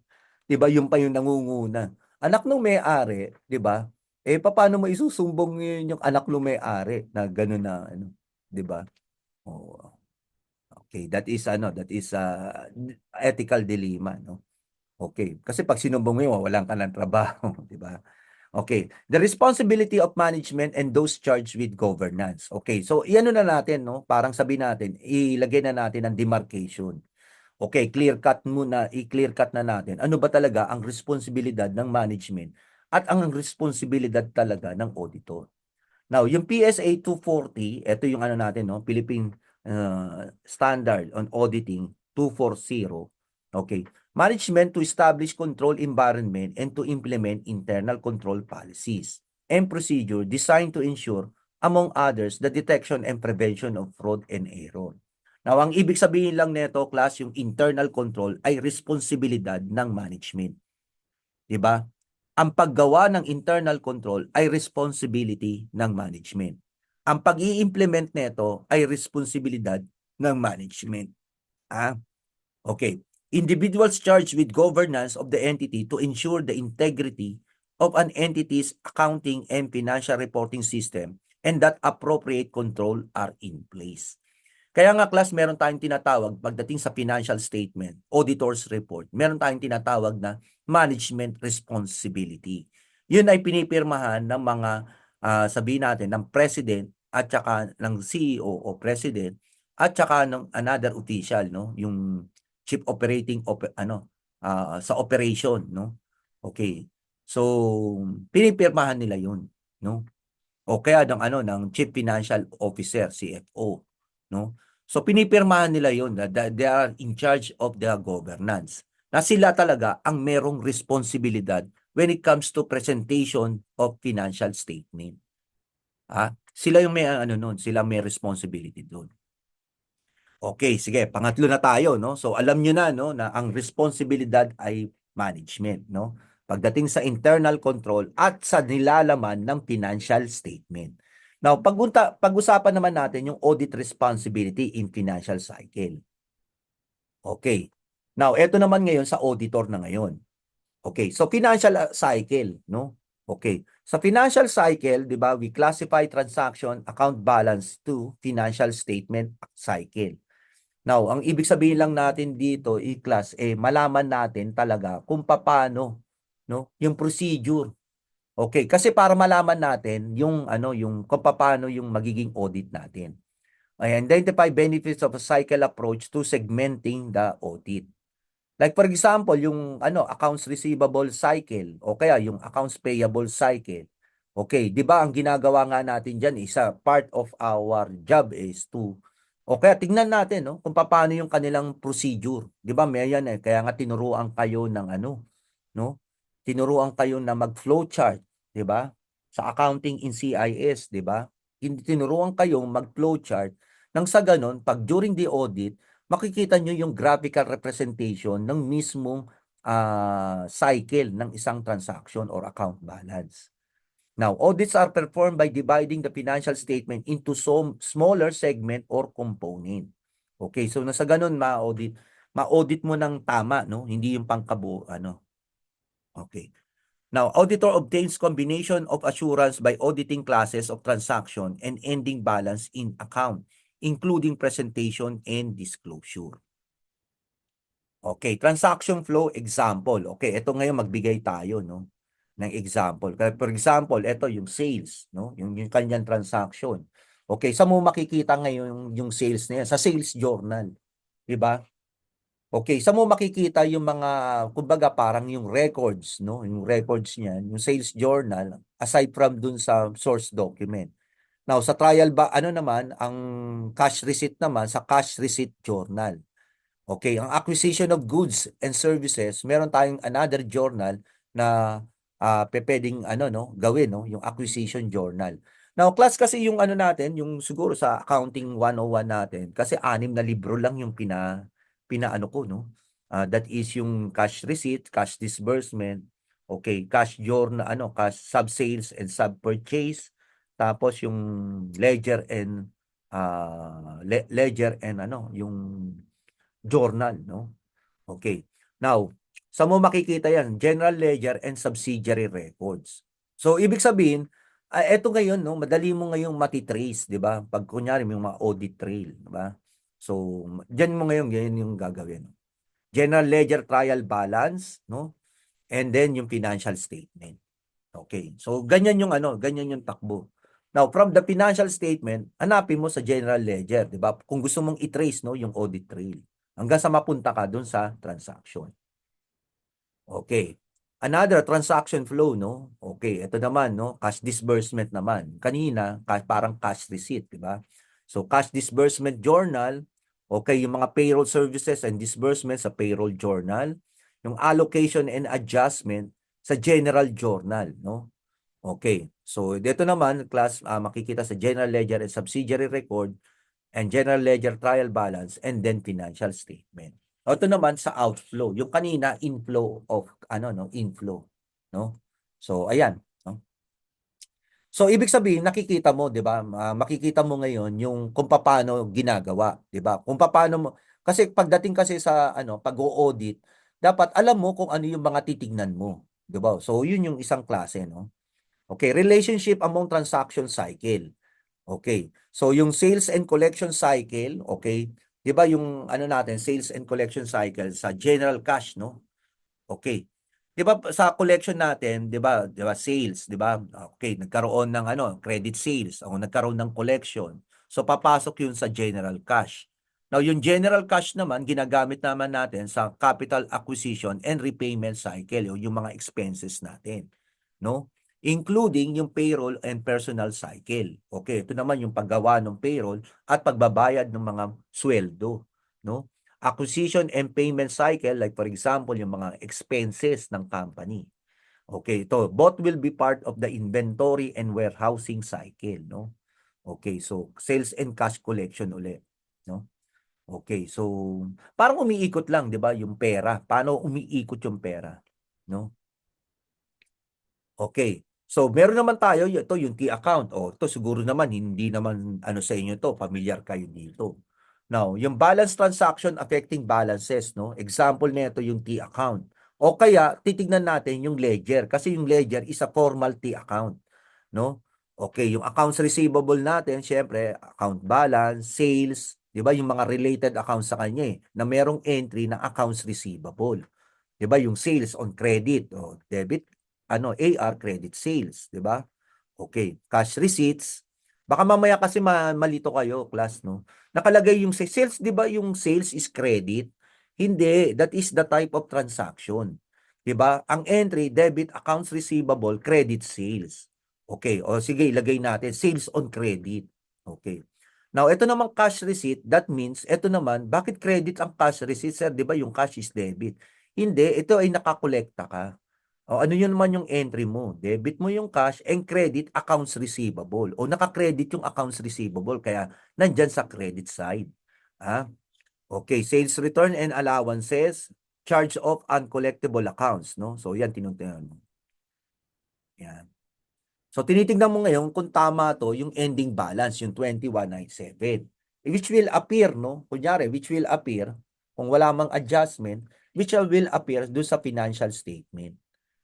[SPEAKER 1] 'Di ba yung pa yung nangunguna. Anak nung may-ari, 'di ba? Papaano mo isusumbong yun yung anak nung may-ari na gano'n na 'di ba? Oo. Okay, that is ethical dilemma, no? Okay, kasi pag sinumbong mo yun, wawalan ka ng trabaho, 'di ba? Okay, the responsibility of management and those charged with governance. Okay, so iano na natin, no? Parang sabihin natin, ilagay na natin ang demarcation. Okay, i-clear cut na natin. Ano ba talaga ang responsibilidad ng management at ang responsibilidad talaga ng auditor? Now, yung PSA 240, ito yung natin, no? Philippine Standard on Auditing 240. Okay. Management to establish control environment and to implement internal control policies and procedure designed to ensure among others, the detection and prevention of fraud and error. Now, ang ibig sabihin lang nito, class, yung internal control ay responsibilidad ng management. 'Di ba? Ang paggawa ng internal control ay responsibility ng management. Ang pag-i-implement nito ay responsibilidad ng management. Ah, okay. Individuals charged with governance of the entity to ensure the integrity of an entity's accounting and financial reporting system and that appropriate control are in place. Kaya nga class, meron tayong tinatawag pagdating sa financial statement, auditor's report, meron tayong tinatawag na management responsibility. Yun ay pinipirmahan ng mga sabihin natin ng president at saka ng CEO o president at saka ng another official, no, yung chief operating sa operation, no. Okay. So pinipirmahan nila yun, no. O kaya ng chief financial officer, CFO, no? So pinipirmahan nila 'yon na they are in charge of the governance. Na sila talaga ang merong responsibilidad when it comes to presentation of financial statement. Sila yung may sila may responsibility doon. Okay, sige, pangatlo na tayo, no? So alam niyo na, no, na ang responsibilidad ay management, no? Pagdating sa internal control at sa nilalaman ng financial statement. Now, pag-usapan naman natin yung audit responsibility in financial cycle. Okay. Now, eto naman ngayon sa auditor na ngayon. Okay, so financial cycle, no? Okay. Sa financial cycle, 'di ba, we classify transaction account balance to financial statement cycle. Now, ang ibig sabihin lang natin dito, i-class, malaman natin talaga kung paano, no, yung procedure. Okay, kasi para malaman natin yung kung paano yung magiging audit natin. Identify benefits of a cycle approach to segmenting the audit. Like for example, yung accounts receivable cycle o kaya yung accounts payable cycle. Okay, 'di ba ang ginagawa nga natin diyan, isa part of our job is to o kaya tingnan natin, no, kung paano yung kanilang procedure. 'Di ba? May yan kaya nga tinuruan kayo ng no? Tinuruan kayo na mag-flow chart, 'di ba? Sa accounting in CIS, 'di ba? Tinuruan kayong mag-flow chart nang sa ganon, pag during the audit, makikita nyo yung graphical representation ng mismong cycle ng isang transaction or account balance. Now, audits are performed by dividing the financial statement into some smaller segment or component. Okay, so nasa ganun ma-audit mo ng tama, no? Hindi yung pangkabuo, Okay. Now, auditor obtains combination of assurance by auditing classes of transaction and ending balance in account, including presentation and disclosure. Okay, transaction flow example. Okay, ito ngayon magbigay tayo, no, ng example. For example, ito yung sales, no, yung kanyang transaction. Okay, saan mo makikita ngayon yung sales na yan? Sa sales journal, 'di ba? Okay, saan mo makikita yung mga, kumbaga parang yung records, no? Yung records niyan, yung sales journal, aside from dun sa source document. Now, sa trial ba, naman, ang cash receipt naman, sa cash receipt journal. Okay, ang acquisition of goods and services, meron tayong another journal na pwedeng no, gawin, no, yung acquisition journal. Now, class, kasi yung natin, yung siguro sa accounting 101 natin, kasi 6 na libro lang yung pinaano ko, no. That is yung cash receipt, cash disbursement, okay, cash journal, cash sub-sales and sub-purchase, tapos yung ledger and yung journal, no. Okay. Now, sa mo makikita yan? General ledger and subsidiary records. So, ibig sabihin, eto ngayon, no, madali mo ngayong matitrace, di ba? Pag kunyari, may mga audit trail, di ba? So, dyan mo ngayon, ganyan yung gagawin. General ledger trial balance, no? And then yung financial statement. Okay. So, ganyan yung takbo. Now, from the financial statement, hanapin mo sa general ledger, di ba? Kung gusto mong i-trace, no, yung audit trail. Hanggang sa mapunta ka dun sa transaction. Okay. Another transaction flow, no? Okay, ito naman, no? Cash disbursement naman. Kanina, parang cash receipt, di ba? So, cash disbursement journal, okay, yung mga payroll services and disbursement sa payroll journal, yung allocation and adjustment sa general journal, no? Okay. So, dito naman, class, makikita sa general ledger and subsidiary record and general ledger trial balance and then financial statement. O, ito naman sa outflow. Yung kanina, inflow of, inflow. No? So, ayan. No? So, ibig sabihin, nakikita mo, di ba? Makikita mo ngayon yung kung paano ginagawa. Di ba? Kung paano mo, kasi pagdating kasi sa, pag-o-audit, dapat alam mo kung ano yung mga titignan mo. Di ba? So, yun yung isang klase, no? Okay, relationship among transaction cycle. Okay. So yung sales and collection cycle, okay? 'Di ba yung ano natin, sales and collection cycle sa general cash, no? Okay. 'Di ba sa collection natin, 'di ba sales, 'di ba? Okay, nagkaroon ng credit sales o nagkaroon ng collection. So papasok 'yun sa general cash. Now, yung general cash naman ginagamit naman natin sa capital acquisition and repayment cycle, o yung mga expenses natin, no? Including yung payroll and personal cycle. Okay, ito naman yung paggawa ng payroll at pagbabayad ng mga sweldo, no? Acquisition and payment cycle, like for example, yung mga expenses ng company. Okay, ito, both will be part of the inventory and warehousing cycle, no? Okay, so sales and cash collection ulit, no? Okay, so parang umiikot lang, 'di ba, yung pera. Paano umiikot yung pera, no? Okay. So, meron naman tayo, ito yung key account. O, ito siguro naman, hindi naman sa inyo to, familiar kayo dito. Now, yung balance transaction affecting balances, no? Example nito yung key account. O kaya, titignan natin yung ledger kasi yung ledger is a formal key account, no? Okay, yung accounts receivable natin, syempre, account balance, sales, 'di ba? Yung mga related accounts sa kanya na merong entry na accounts receivable. 'Di ba yung sales on credit o debit AR credit sales, 'di ba? Okay, cash receipts. Baka mamaya kasi malito kayo, class, no? Nakalagay yung sales, 'di ba yung sales is credit? Hindi, that is the type of transaction. 'Di ba? Ang entry, debit accounts receivable, credit sales. Okay, o sige, ilagay natin sales on credit. Okay. Now, ito naman cash receipt, that means, ito naman, bakit credit ang cash receipt, sir? 'Di ba yung cash is debit? Hindi, ito ay nakakolekta ka. O ano yun naman yung entry mo? Debit mo yung cash and credit accounts receivable. O naka-credit yung accounts receivable kaya nandyan sa credit side. Ah, okay, sales return and allowances, charge of uncollectible accounts, no? So yan tinutulungan mo. Yan. So tinitingnan mo ngayon kung tama to yung ending balance, yung 2197. Which will appear, no? Kunyari, which will appear kung wala mang adjustment, which will appear do sa financial statement.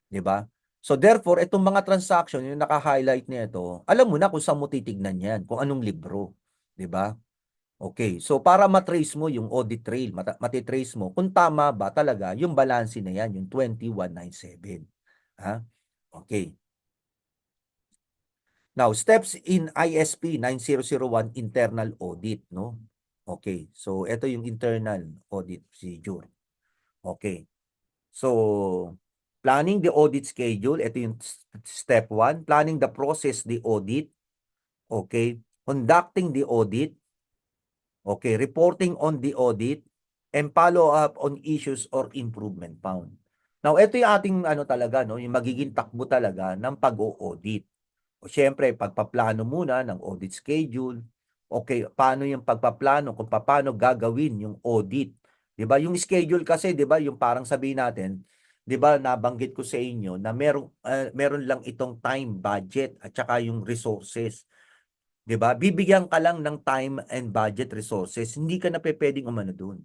[SPEAKER 1] 'Di ba? So therefore, itong mga transaction yung naka-highlight nito, alam mo na kung saan mo titignan 'yan, kung anong libro, 'di ba? Okay, so para matrace mo yung audit trail, matitrace mo kung tama ba talaga yung balanse na 'yan, yung 2197. Ha? Okay. Now, steps in ISP 9001 internal audit, no? Okay. So ito yung internal audit procedure. Okay. So, planning the audit schedule, ito yung step 1. Planning the process, the audit. Okay. Conducting the audit. Okay. Reporting on the audit. And follow up on issues or improvement found. Now, ito yung ating talaga, no? Yung magiging takbo talaga ng pag-o-audit. O syempre, pagpaplano muna ng audit schedule. Okay, paano yung pagpaplano kung paano gagawin yung audit. 'Di ba? Yung schedule kasi, 'di ba, yung parang sabihin natin, 'di ba, nabanggit ko sa inyo na meron lang itong time budget at saka yung resources. 'Di ba? Bibigyan ka lang ng time and budget resources. Hindi ka na pwedeng umano doon.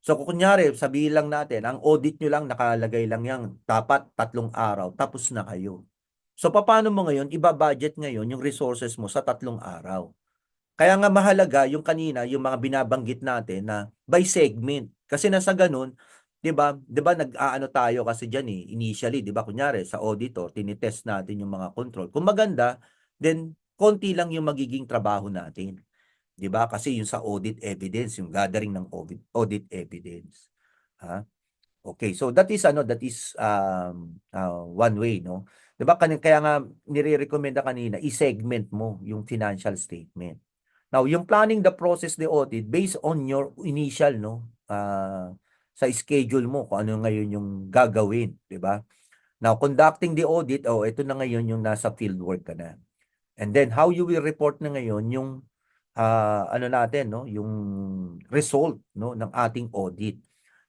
[SPEAKER 1] So kung kunyari, sabihin lang natin, ang audit nyo lang nakalagay lang yan, dapat 3 araw, tapos na kayo. So paano mo ngayon, iba-budget ngayon yung resources mo sa 3 araw? Kaya nga mahalaga yung kanina, yung mga binabanggit natin na by segment. Kasi nasa ganun, 'di ba nag-aano tayo kasi diyan initially, 'di ba kunyari sa auditor, tinitest natin yung mga control. Kung maganda, then konti lang yung magiging trabaho natin. 'Di ba? Kasi yung sa audit evidence, yung gathering ng audit evidence. Ha? Okay, so that is one way, no? 'Di ba kaya nga nire-recommenda kanina i-segment mo yung financial statement. Now, yung planning the process the audit based on your initial, no, sa schedule mo kung ano ngayon yung gagawin, 'di ba? Now, conducting the audit, ito na ngayon yung nasa fieldwork ka na. And then, how you will report na ngayon yung ano natin, no? Yung result, no, ng ating audit.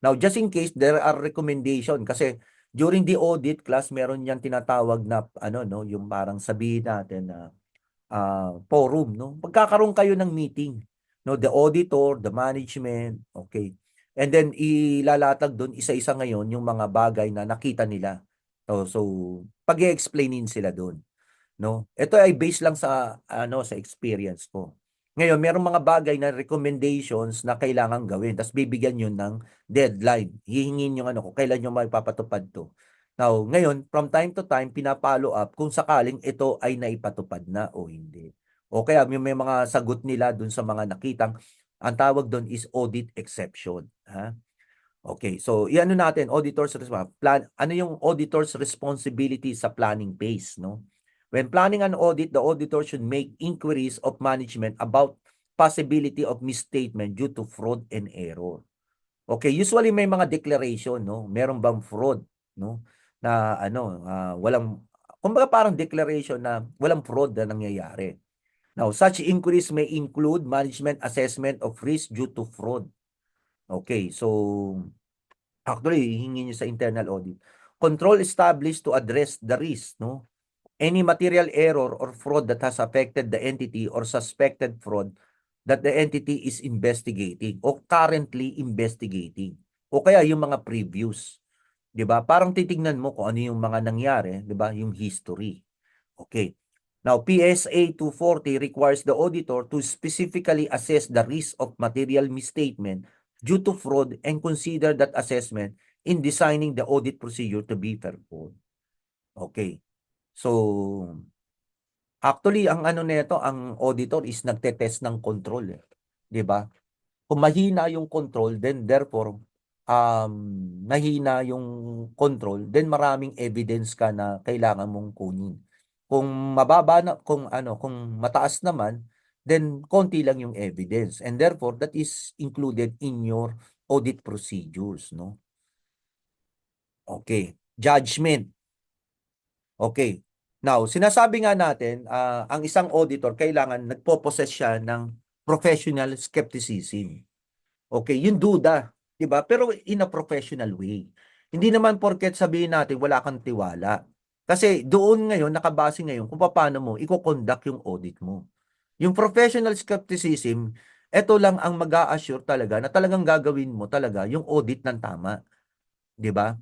[SPEAKER 1] Now, just in case there are recommendation kasi during the audit class, meron yang tinatawag na ano, no, yung parang sabihin natin na forum, no? Magkakaroon kayo ng meeting, no? The auditor, the management, okay. And then ilalatag doon isa-isa ngayon yung mga bagay na nakita nila. So pag-i-explainin sila doon, no? Ito ay based lang sa ano sa experience ko. Ngayon, merong mga bagay na recommendations na kailangan gawin. Tapos bibigyan yun ng deadline. Hihingin yung ano kung kailan yung maipapatupad to. Now, ngayon, from time to time, pinapollow up kung sakaling ito ay naipatupad na o hindi. O kaya may mga sagot nila dun sa mga nakitang, ang tawag doon is audit exception. Ha? Okay, so iano natin, auditor's plan, ano yung auditor's responsibility sa planning phase, no? When planning an audit, the auditor should make inquiries of management about possibility of misstatement due to fraud and error. Okay, usually may mga declaration, no? Meron bang fraud, no? Na ano, walang, kumbaga parang declaration na walang fraud na nangyayari. Now, such inquiries may include management assessment of risk due to fraud. Okay, so actually, hihingi nyo sa internal audit. Control established to address the risk, no? Any material error or fraud that has affected the entity or suspected fraud that the entity is investigating or currently investigating. O kaya yung mga previous. 'Di ba? Parang titingnan mo kung ano yung mga nangyari, 'di ba? Yung history. Okay. Now, PSA 240 requires the auditor to specifically assess the risk of material misstatement due to fraud and consider that assessment in designing the audit procedure to be performed. Okay. So, actually, ang ano nito, ang auditor is nagte-test ng control, 'di ba? Kung mahina yung control, then therefore, mahina yung control, then maraming evidence ka na kailangan mong kunin. Kung mababa na, kung ano, kung mataas naman, then konti lang yung evidence. And therefore, that is included in your audit procedures, no? Okay. Judgment. Okay. Now, sinasabi nga natin, ang isang auditor kailangan nagpo-possess siya ng professional skepticism. Okay, yung duda, 'di ba? Pero in a professional way. Hindi naman porket sabihin natin wala kang tiwala. Kasi doon ngayon nakabase ngayon kung paano mo iko-conduct yung audit mo. Yung professional skepticism, ito lang ang mag-a-assure talaga na talagang gagawin mo talaga yung audit ng tama, 'di ba?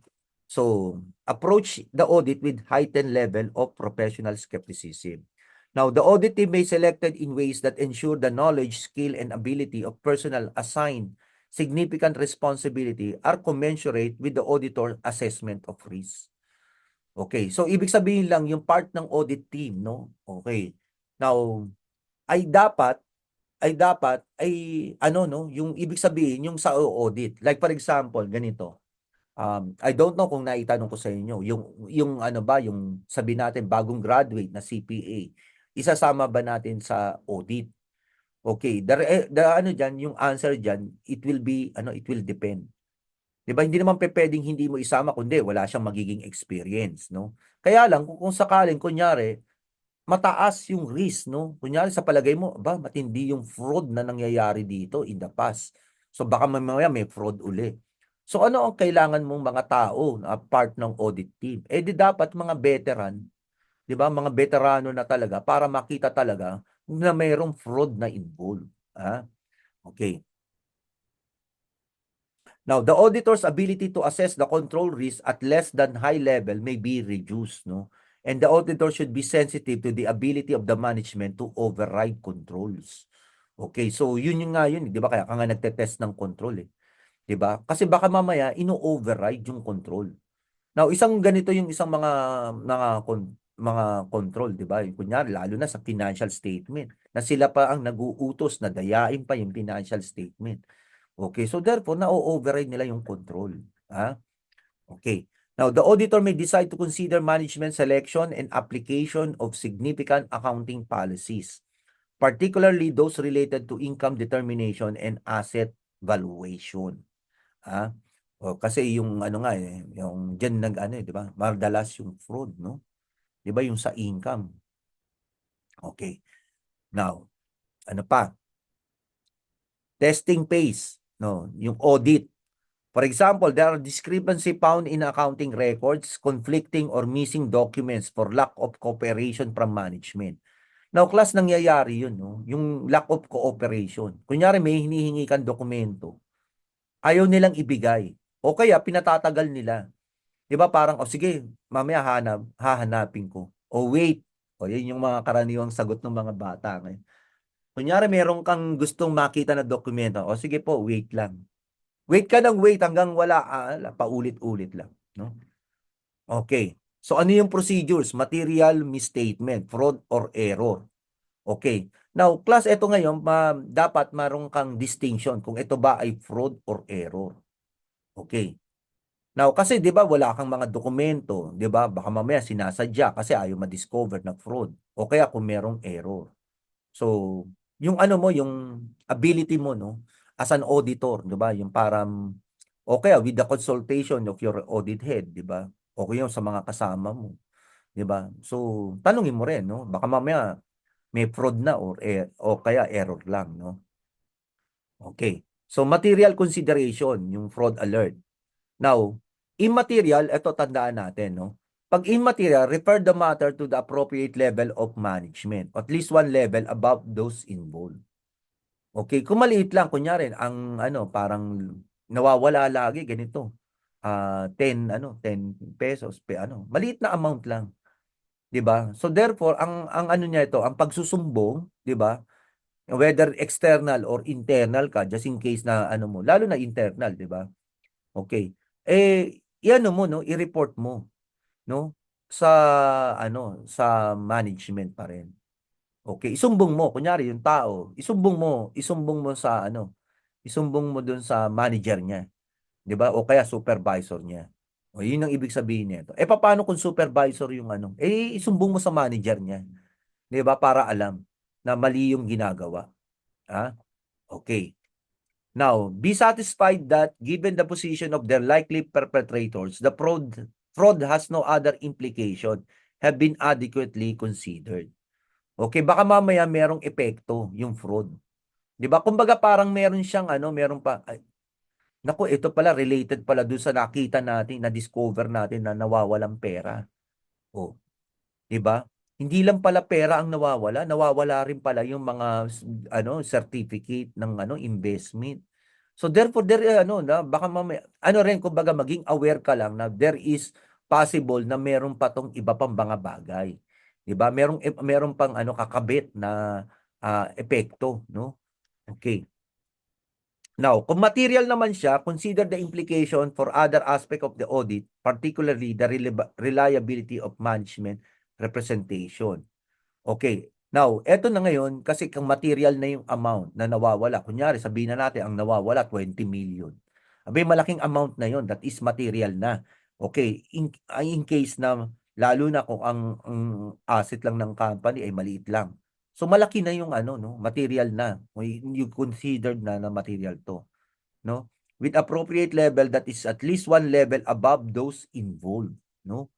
[SPEAKER 1] So, approach the audit with heightened level of professional skepticism. Now, the audit team may be selected in ways that ensure the knowledge, skill, and ability of personnel assigned significant responsibility are commensurate with the auditor assessment of risk. Okay, so ibig sabihin lang yung part ng audit team, no? Okay. Now, ay dapat ay ano no, yung ibig sabihin yung sa audit. Like for example, ganito. I don't know kung naitanong ko sa inyo, yung ano ba, yung sabi natin bagong graduate na CPA, isasama ba natin sa audit? Okay, the ano diyan, yung answer diyan, it will be ano, it will depend. 'Di ba? Hindi naman pupuwedeng hindi mo isama kundi wala siyang magiging experience, no? Kaya lang kung sakaling kunyari mataas yung risk, no? Kunyari sa palagay mo, aba, matindi yung fraud na nangyayari dito in the past. So baka mamaya may fraud uli. So ano ang kailangan mong mga tao na part ng audit team? Eh di dapat mga veteran, 'di ba? Mga veterano na talaga para makita talaga na mayroong fraud na involved. Ah, okay. Now, the auditor's ability to assess the control risk at less than high level may be reduced, no? And the auditor should be sensitive to the ability of the management to override controls. Okay, so yun yung nga yun, 'di ba? Kaya ka nga nagte-test ng control eh, 'di ba? Kasi baka mamaya ino-override yung control. Now, isang ganito yung isang mga control, 'di ba? Yung kunyari lalo na sa financial statement na sila pa ang nag-uutos na dayain pa yung financial statement. Okay, so therefore na-o-override nila yung control, ah. Okay. Now, the auditor may decide to consider management selection and application of significant accounting policies, particularly those related to income determination and asset valuation. Ah. O, kasi yung ano nga eh, yung diyan nag ano eh, 'di ba? Madalas yung fraud, no? 'Di ba yung sa income. Okay. Now, ano pa? Testing phase, no? Yung audit. For example, there are discrepancy found in accounting records, conflicting or missing documents for lack of cooperation from management. Now, class, nangyayari yun, no? Yung lack of cooperation. Kunyari, may hinihingi kang dokumento, ayaw nilang ibigay. O kaya, pinatatagal nila. Di ba parang, o sige, mamaya hahanapin ko. O wait. O yun yung mga karaniwang sagot ng mga bata ngayon. Kunyari, meron kang gustong makita na dokumento. O sige po, wait lang. Wait ka ng wait hanggang wala, paulit-ulit lang. No? Okay. So ano yung procedures? Material misstatement, fraud or error. Okay. Now, class, ito ngayon, dapat maroon kang distinction kung ito ba ay fraud or error. Okay. Now, kasi 'di ba wala kang mga dokumento, 'di ba? Baka mamaya sinasadya kasi ayaw ma-discover na fraud o kaya kung merong error. So, yung ano mo, yung ability mo, no, as an auditor, 'di ba? Yung parang o kaya with the consultation of your audit head, 'di ba? O kaya sa mga kasama mo, 'di ba? So, tanungin mo rin, no? Baka mamaya may fraud na o kaya error lang, no? Okay. So, material consideration, yung fraud alert. Now, immaterial, ito tandaan natin, no? Pag immaterial, refer the matter to the appropriate level of management, at least one level above those involved. Okay, kung maliit lang, kunyari, ang ano, parang nawawala lagi, ganito. 10 pesos, maliit na amount lang, 'di ba? So therefore, ang ano niya ito, ang pagsusumbong, 'di ba? Whether external or internal ka, just in case na ano mo, lalo na internal, 'di ba? Okay. I-ano mo, no, i-report mo, no, sa ano, sa management pa rin. Okay, isumbong mo, kunyari yung tao, isumbong mo sa ano, isumbong mo dun sa manager niya, 'di ba? O kaya supervisor niya. O yun ang ibig sabihin nito. Papaano kung supervisor yung ano? Isumbong mo sa manager niya, 'di ba? Para alam na mali yung ginagawa. Ah, okay. Now, be satisfied that given the position of their likely perpetrators, the fraud has no other implication have been adequately considered. Okay, baka mamaya merong epekto yung fraud. 'Di ba? Kumbaga parang meron siyang ano, meron pa ay, naku, ito pala related pala dun sa nakita natin, na-discover natin na nawawalang pera. Oh, 'di ba? Hindi lang pala pera ang nawawala, nawawala rin pala yung mga ano, certificate ng ano, investment. So therefore there ano na baka mamaya ano rin, kumbaga maging aware ka lang na there is possible na meron pa 'tong iba pang mga bagay. 'Di ba? Meron pang ano kakabit na epekto, no? Okay. Now, kung material naman siya, consider the implication for other aspect of the audit, particularly the reliability of management representation. Okay. Now, eto na ngayon, kasi kung material na yung amount na nawawala, kunyari sabihin na natin ang nawawala 20 million. Abay, malaking amount na yon, that is material na. Okay, in case na lalo na kung ang asset lang ng company ay maliit lang. So malaki na yung ano, no, material na. You considered na material to, no? With appropriate level that is at least one level above those involved, no?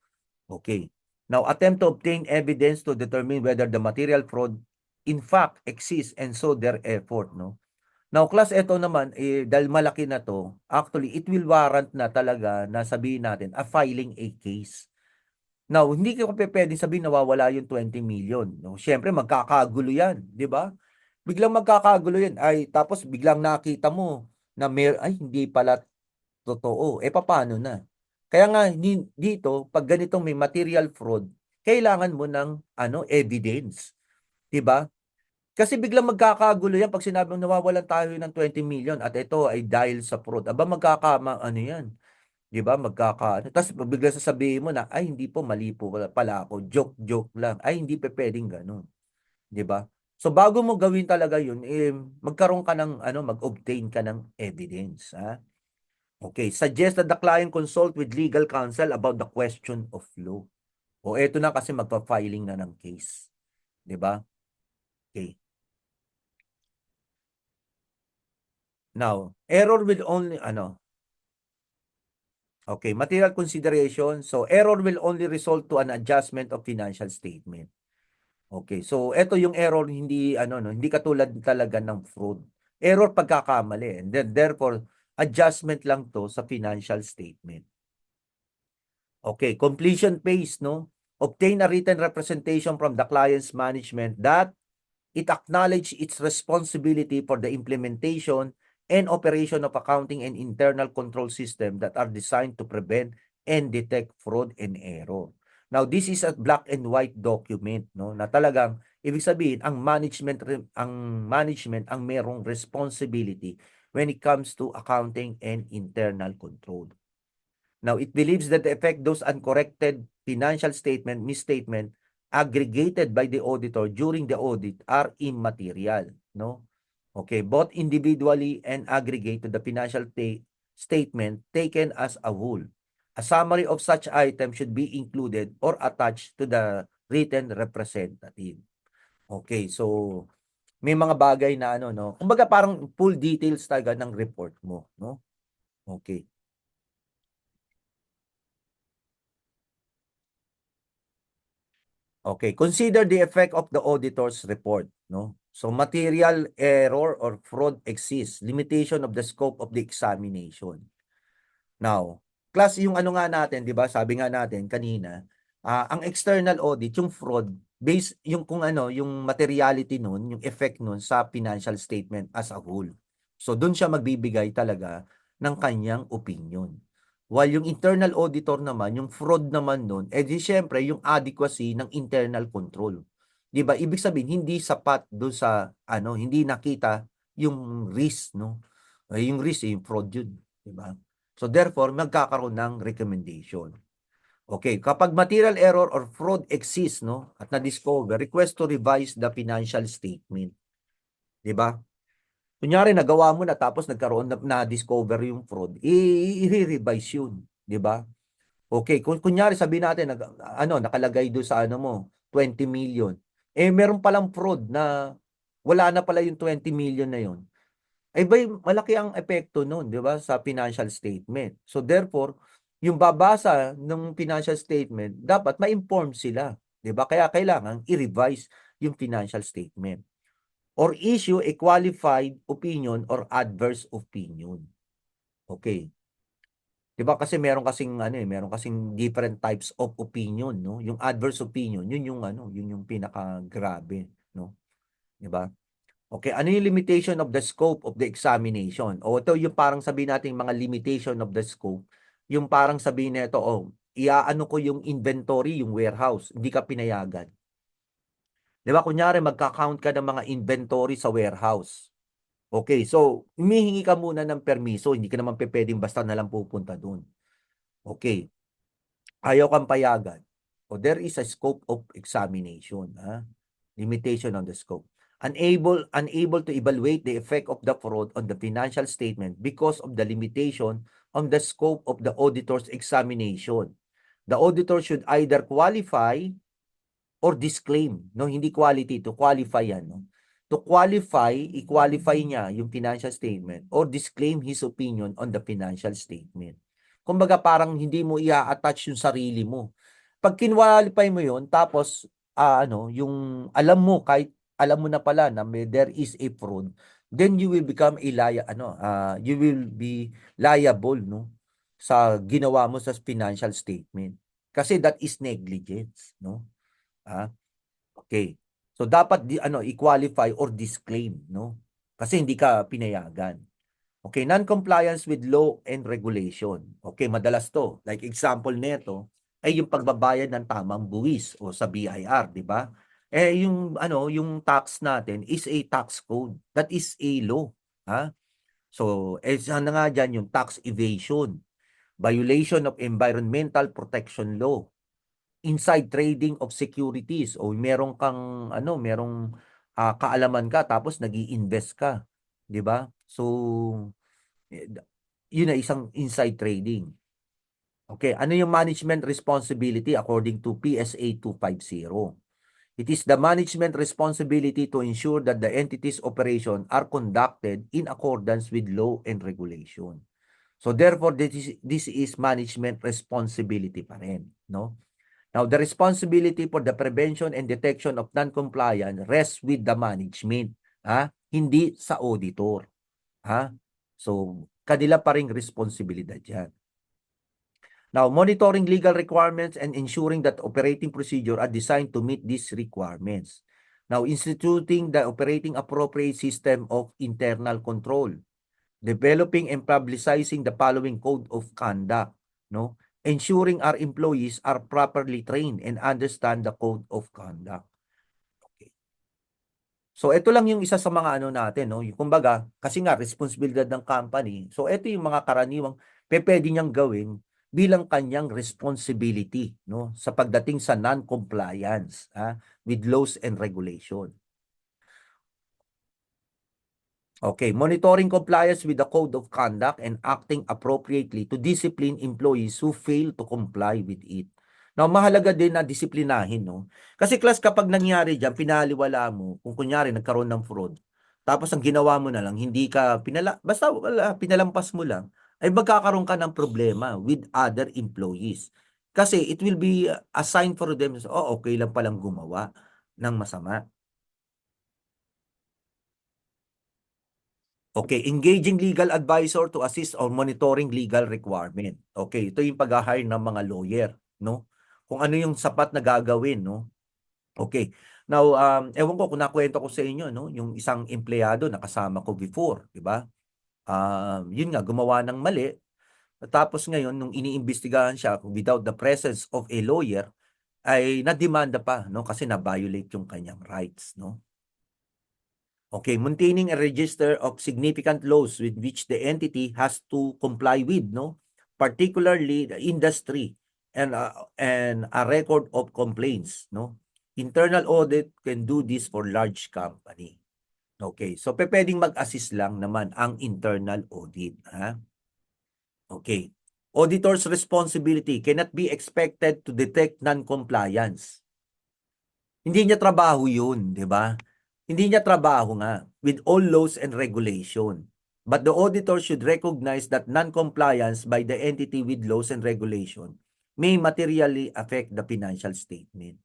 [SPEAKER 1] Okay. Now, attempt to obtain evidence to determine whether the material fraud in fact exists and so their effort, no? Now, class, ito naman, dahil malaki na to, actually, it will warrant na talaga na sabihin natin, filing a case. Now, hindi ko pwedeng sabihin nawawala yung 20 million. No? Siyempre, magkakagulo yan, di ba? Biglang magkakagulo yan. Ay, tapos biglang nakita mo na ay, hindi pala totoo. Papaano na? Kaya nga dito, pag ganitong may material fraud, kailangan mo ng ano, evidence, 'di ba? Kasi biglang magkakagulo yan pag sinabi mong nawawalan tayo ng 20 million at ito ay dahil sa fraud. Aba, ano yan, 'di ba? Tapos biglang sasabihin mo na ay hindi po, mali po pala ako. Joke lang. Ay hindi pa pwedeng ganoon, 'di ba? So bago mo gawin talaga 'yun, magkaroon ka ng ano, mag-obtain ka ng evidence, ha? Okay, suggest that the client consult with legal counsel about the question of law. O eto na, kasi magpa-filing na ng case, 'di ba? Okay. Now, error will only ano, Okay, material consideration. So, error will only result to an adjustment of financial statement. Okay, so ito yung error, hindi ano no, hindi katulad talaga ng fraud. Error pagkakamali, and then therefore adjustment lang to sa financial statement. Okay, completion phase, no? Obtain a written representation from the client's management that it acknowledge its responsibility for the implementation and operation of accounting and internal control system that are designed to prevent and detect fraud and error. Now, this is a black and white document, no, na talagang ibig sabihin ang management ang merong responsibility when it comes to accounting and internal control. Now, it believes that the effect those uncorrected financial misstatement aggregated by the auditor during the audit are immaterial, no? Okay, both individually and aggregate to the financial statement taken as a whole. A summary of such items should be included or attached to the written representative. Okay, so may mga bagay na ano, no? Kumbaga parang full details talaga ng report mo, no? Okay. Okay, consider the effect of the auditor's report, no? So material error or fraud exists, limitation of the scope of the examination. Now, class yung ano nga natin, 'di ba? Sabi nga natin kanina, ang external audit, yung fraud, based yung kung ano, yung materiality nun, yung effect nun sa financial statement as a whole. So doon siya magbibigay talaga ng kanyang opinion. While yung internal auditor naman, yung fraud naman nun, eh di syempre yung adequacy ng internal control. 'Di ba? Ibig sabihin hindi sapat doon sa ano, hindi nakita yung risk, no? Yung risk, yung fraud yun, 'di ba? So therefore, magkakaroon ng recommendation. Okay, kapag material error or fraud exists, no, at na-discover, request to revise the financial statement. 'Di ba? Kunyari nagawa mo na tapos nagkaroon na-discover yung fraud, i-revise yun, 'di ba? Okay, kunyari sabihin natin ano nakalagay do sa ano mo 20 million. Eh meron palang fraud na wala na pala yung 20 million na yon. Ay bay malaki ang epekto nun, 'di ba, sa financial statement. So therefore, yung babasa ng financial statement dapat ma-inform sila, 'di ba? Kaya kailangan i-revise yung financial statement or issue a qualified opinion or adverse opinion. Okay. 'Di ba kasi meron kasing ano eh, meron kasing different types of opinion, no? Yung adverse opinion, yun yung ano, yun yung pinakagrabe, no? 'Di ba? Okay, ano yung limitation of the scope of the examination? O ito yung parang sabihin natin mga limitation of the scope. Yung parang sabihin nito, oh, iaano ko yung inventory, yung warehouse, hindi ka pinayagan. 'Di ba kunyari magka-count ka ng mga inventory sa warehouse. Okay, so humihingi ka muna ng permiso, hindi ka naman pupuwedeng basta na lang pupunta dun. Okay, ayaw kang payagan. O there is a scope of examination, limitation on the scope. Unable to evaluate the effect of the fraud on the financial statement because of the limitation on the scope of the auditor's examination. The auditor should either qualify or disclaim, no? Hindi quality, to qualify yan, no? To qualify, i-qualify niya yung financial statement or disclaim his opinion on the financial statement. Kumbaga parang hindi mo i-attach yung sarili mo. Pag kinwalify mo yun, tapos ano, yung alam mo, kahit alam mo na pala na there is a fraud, then you will become a you will be liable, no, sa ginawa mo sa financial statement. Kasi that is negligence, no? Ah, okay. So dapat i-qualify or disclaim, no? Kasi hindi ka pinayagan. Okay, non-compliance with law and regulation. Okay, madalas 'to. Like example nito ay yung pagbabayad ng tamang buwis o sa BIR, 'di ba? Eh yung yung tax natin is a tax code. That is a law, ha? So, isa na nga diyan yung tax evasion, violation of environmental protection law, inside trading of securities o meron kang merong kaalaman ka tapos nag-iinvest ka, 'di ba? So, yun na isang inside trading. Okay, ano yung management responsibility according to PSA 250? It is the management responsibility to ensure that the entity's operation are conducted in accordance with law and regulation. So therefore, this is management responsibility pa rin, no? Now, the responsibility for the prevention and detection of non-compliance rests with the management, hindi sa auditor. So, kanila pa ring responsibilidad yan. Now, monitoring legal requirements and ensuring that operating procedure are designed to meet these requirements. Now, instituting the operating appropriate system of internal control. Developing and publicizing the following code of conduct, no? Ensuring our employees are properly trained and understand the code of conduct. Okay. So ito lang yung isa sa mga ano natin, no? Yung kumbaga, kasi nga responsibilidad ng company. So ito yung mga karaniwang pwede niyang gawin bilang kanyang responsibility, no? Sa pagdating sa non-compliance, with laws and regulation. Okay, monitoring compliance with the code of conduct and acting appropriately to discipline employees who fail to comply with it. Now, mahalaga din na disiplinahin, no? Kasi class, kapag nangyari dyan, pinaliwala mo, kung kunyari nagkaroon ng fraud, tapos ang ginawa mo na lang, hindi ka basta wala, pinalampas mo lang, ay magkakaroon ka ng problema with other employees. Kasi it will be a sign for them, oh, okay lang palang gumawa ng masama. Okay, engaging legal advisor to assist on monitoring legal requirement. Okay, ito yung pag-hire ng mga lawyer, no? Kung ano yung sapat na gagawin, no? Okay. Now, ewan ko kung nakwento ko sa inyo, no? Yung isang empleyado na kasama ko before, di ba? Yun nga, gumawa ng mali. Tapos ngayon, nung iniimbestigahan siya without the presence of a lawyer, ay nademanda pa, no? Kasi na-violate yung kanyang rights, no? Okay, maintaining a register of significant laws with which the entity has to comply with, no? Particularly the industry and a record of complaints, no? Internal audit can do this for large company. Okay, so pwedeng mag-assist lang naman ang internal audit, Okay. Auditor's responsibility cannot be expected to detect non-compliance. Hindi niya trabaho yun, di ba? Hindi niya trabaho nga with all laws and regulation. But the auditor should recognize that non-compliance by the entity with laws and regulation may materially affect the financial statement.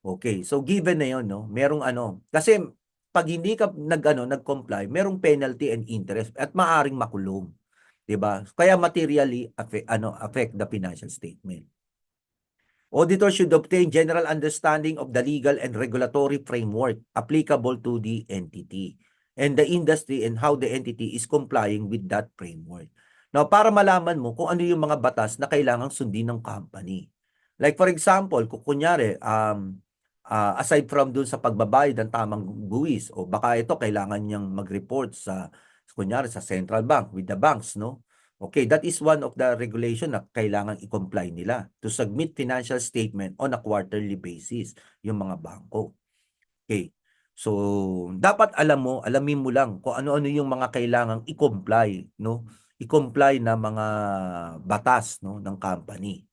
[SPEAKER 1] Okay, so given na yun, no? Merong ano, kasi pag hindi ka nag-comply, merong penalty and interest at maaring makulong, 'di ba? Kaya materially affect the financial statement. Auditor should obtain general understanding of the legal and regulatory framework applicable to the entity and the industry and how the entity is complying with that framework. Now, para malaman mo kung ano yung mga batas na kailangang sundin ng company. Like for example, kung kunyari, aside from dun sa pagbabayad ng tamang buwis, o baka ito kailangan niyang mag-report kunyari sa central bank with the banks, no? Okay, that is one of the regulation na kailangan i-comply nila to submit financial statement on a quarterly basis, yung mga bangko. Okay. So, dapat alamin mo lang kung ano-ano yung mga kailangang i-comply, no? I-comply na mga batas, no, ng company.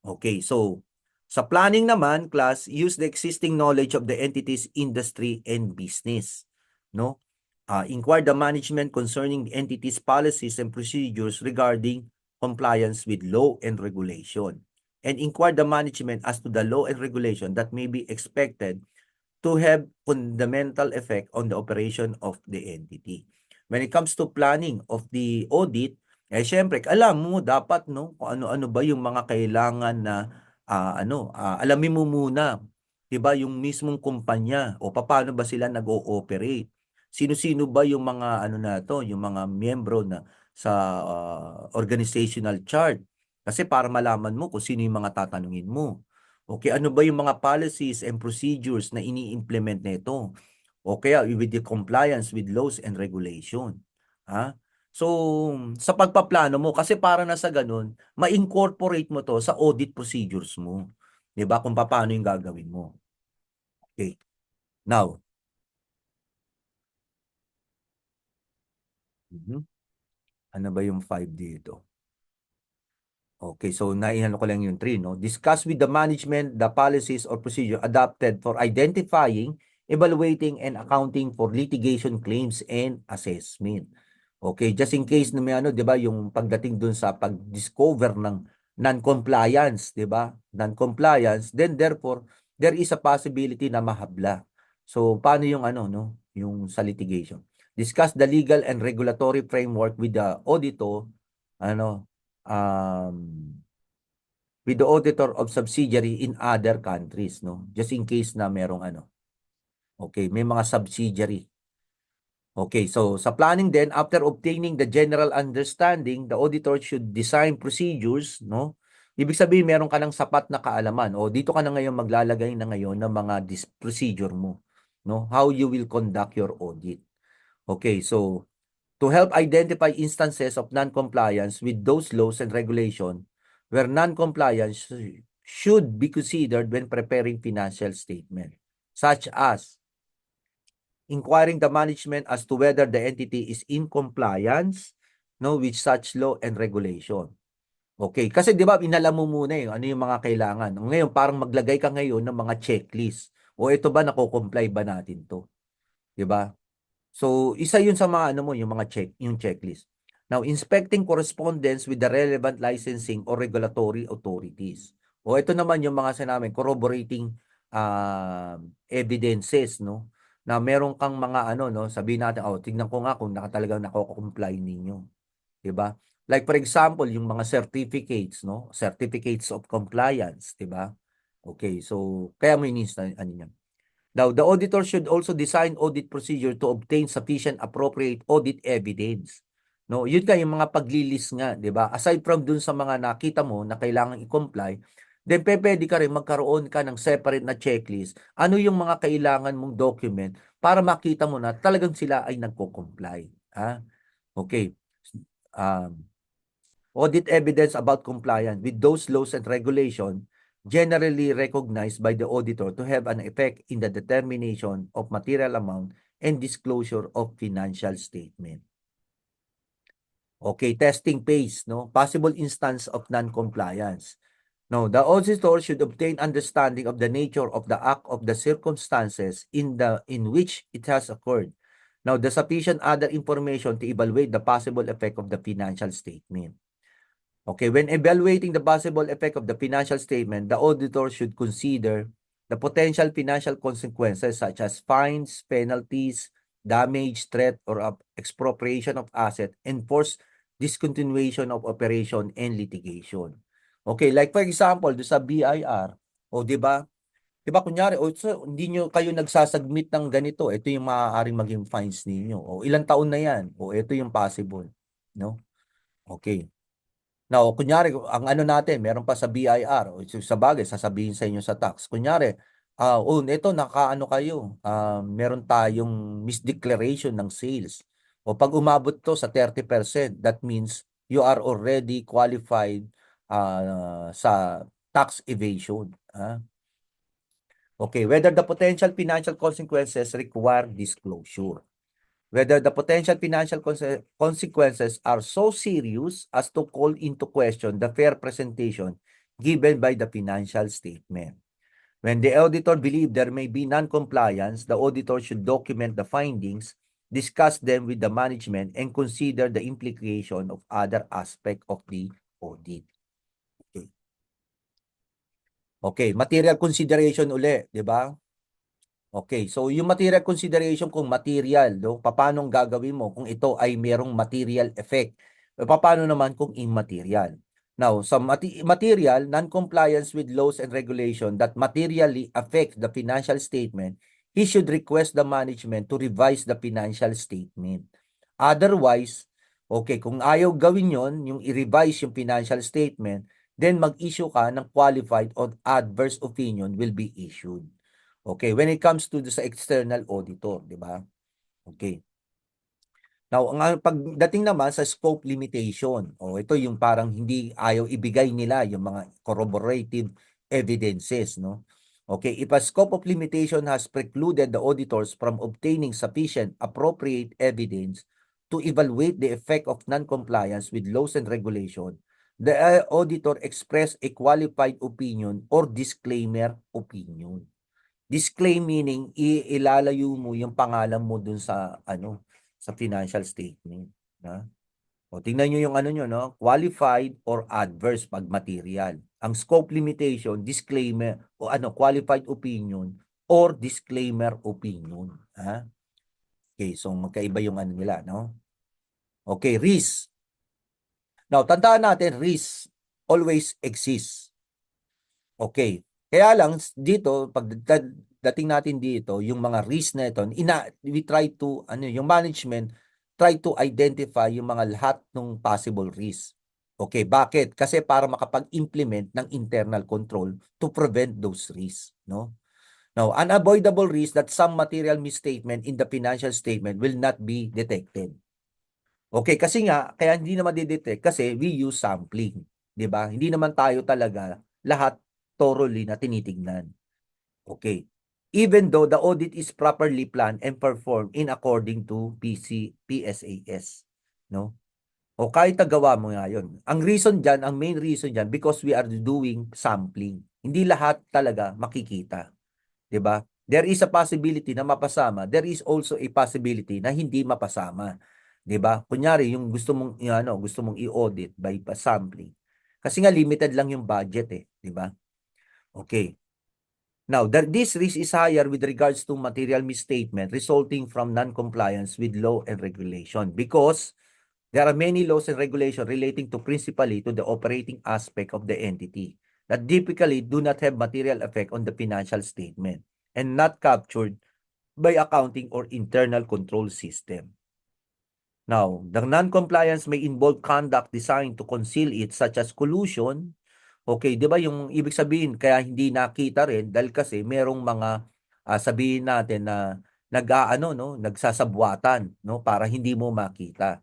[SPEAKER 1] Okay, so sa planning naman, class, use the existing knowledge of the entity's industry and business, no? Inquire the management concerning the entity's policies and procedures regarding compliance with law and regulation. And inquire the management as to the law and regulation that may be expected to have fundamental effect on the operation of the entity. When it comes to planning of the audit, syempre, alam mo dapat, no, kung ano-ano ba yung mga kailangan na alamin mo muna, 'di ba, yung mismong kumpanya o paano ba sila nag-ooperate. Sino-sino ba yung mga na to, yung mga miyembro na sa organizational chart. Kasi para malaman mo kung sino yung mga tatanungin mo. Okay, ano ba yung mga policies and procedures na ini-implement nito? O kaya with the compliance with laws and regulation. So, sa pagpaplano mo, kasi para na sa ganun, ma-incorporate mo to sa audit procedures mo. 'Di ba? Kung paano yung gagawin mo. Okay. Now, ano ba yung 5 dito? Okay, so naihan ko lang yung 3, no? Discuss with the management the policies or procedure adopted for identifying, evaluating, and accounting for litigation claims and assessment. Okay, just in case na may ano, 'di ba, yung pagdating dun sa pag-discover ng non-compliance, 'di ba? Non-compliance, then therefore there is a possibility na mahabla. So paano yung ano, no, yung sa litigation? Discuss the legal and regulatory framework with the auditor, ano, um, with the auditor of subsidiary in other countries, no? Just in case na merong ano. Okay, may mga subsidiary. Okay, so sa planning din, after obtaining the general understanding, the auditor should design procedures, no? Ibig sabihin, meron ka ng sapat na kaalaman. O dito ka na ngayon maglalagay na ngayon ng mga procedure mo, no? How you will conduct your audit. Okay, so to help identify instances of non-compliance with those laws and regulation where non-compliance should be considered when preparing financial statement, such as inquiring the management as to whether the entity is in compliance, no, with such law and regulation. Okay, kasi 'di ba inalam mo muna eh, ano yung mga kailangan. Ngayon parang maglagay ka ngayon ng mga checklist. O ito ba nako-comply ba natin 'to? 'Di ba? So, isa 'yun sa mga ano mo, yung mga yung checklist. Now, inspecting correspondence with the relevant licensing or regulatory authorities. O ito naman yung mga sinabi, corroborating evidences, no? Na meron kang mga ano, no? Sabihin natin, oh, tignan ko nga kung talagang nako-comply ninyo, 'di ba? Like for example, yung mga certificates, no? Certificates of compliance, 'di ba? Okay, so kaya mo ini-install ano yan. Now, the auditor should also design audit procedure to obtain sufficient appropriate audit evidence. No, yun nga yung mga paglilis nga, 'di ba? Aside from dun sa mga nakita mo na kailangan i-comply, then pwede ka rin magkaroon ka ng separate na checklist. Ano yung mga kailangan mong document para makita mo na talagang sila ay nagko-comply. Okay. Um, Audit evidence about compliance with those laws and regulations generally recognized by the auditor to have an effect in the determination of material amount and disclosure of financial statement. Okay, testing phase, no? Possible instance of non-compliance. No, the auditor should obtain understanding of the nature of the act of the circumstances in which it has occurred. Now, the sufficient other information to evaluate the possible effect of the financial statement. Okay, when evaluating the possible effect of the financial statement, the auditor should consider the potential financial consequences such as fines, penalties, damage, threat, or expropriation of asset, and forced discontinuation of operation and litigation. Okay, like for example, do sa BIR, o di ba? Di ba kunyari, o so, hindi nyo kayo nagsasubmit ng ganito, ito yung maaaring maging fines ninyo. O ilang taon na yan, o ito yung possible. No? Okay. Now, kunyari, ang ano natin, meron pa sa BIR, o sa bagay, sasabihin sa inyo sa tax. Kunyari, oh, ito, nakaano kayo, meron tayong misdeclaration ng sales. O pag umabot to sa 30%, that means you are already qualified sa tax evasion. Okay, whether the potential financial consequences require disclosure. Whether the potential financial consequences are so serious as to call into question the fair presentation given by the financial statement. When the auditor believes there may be non-compliance, the auditor should document the findings, discuss them with the management, and consider the implication of other aspects of the audit. Okay. Okay, material consideration uli, di ba? Okay, so yung material consideration kung material, no? Paano gagawin mo kung ito ay merong material effect? Paano naman kung immaterial? Now, sa material, non-compliance with laws and regulation that materially affect the financial statement, he should request the management to revise the financial statement. Otherwise, okay, kung ayaw gawin yon, yung i-revise yung financial statement, then mag-issue ka ng qualified or adverse opinion will be issued. Okay, when it comes to sa external auditor, di ba? Okay. Now, ang pagdating naman sa scope limitation, ito yung parang hindi ayaw ibigay nila yung mga corroborative evidences, no? Okay, if a scope of limitation has precluded the auditors from obtaining sufficient appropriate evidence to evaluate the effect of non-compliance with laws and regulation, the auditor express a qualified opinion or disclaimer opinion. Disclaim meaning ilalayo mo yung pangalan mo dun sa ano, sa financial statement. Na? O tingnan nyo yung ano nyo, no? Qualified or adverse pag material. Ang scope limitation, disclaimer, o ano, qualified opinion or disclaimer opinion. Ha? Okay, so magkaiba yung ano nila, no? Okay, risk. Now, tandaan natin, risk always exists. Okay. Kaya lang dito pag dating natin dito, yung mga risk na ito, we try to yung management try to identify yung mga lahat ng possible risk. Okay, bakit? Kasi para makapag-implement ng internal control to prevent those risks, no? Now, unavoidable risk that some material misstatement in the financial statement will not be detected. Okay, kasi nga, kaya hindi na madidetect kasi we use sampling. 'Di ba? Hindi naman tayo talaga lahat thoroughly na tinitignan. Okay. Even though the audit is properly planned and performed in according to PSAS. No? O kahit nagawa mo nga yun. Ang reason dyan, ang main reason dyan, because we are doing sampling. Hindi lahat talaga makikita. 'Di ba? There is a possibility na mapasama. There is also a possibility na hindi mapasama. 'Di ba? Kunyari yung gusto mong i-audit by sampling. Kasi nga limited lang yung budget 'di ba? Okay. Now, this risk is higher with regards to material misstatement resulting from non-compliance with law and regulation because there are many laws and regulations relating to principally to the operating aspect of the entity that typically do not have material effect on the financial statement and not captured by accounting or internal control system. Now, the non-compliance may involve conduct designed to conceal it such as collusion. Okay, 'di ba yung ibig sabihin kaya hindi nakita rin dahil kasi merong mga sabihin natin na nag-aano no, nagsasabwatan no para hindi mo makita.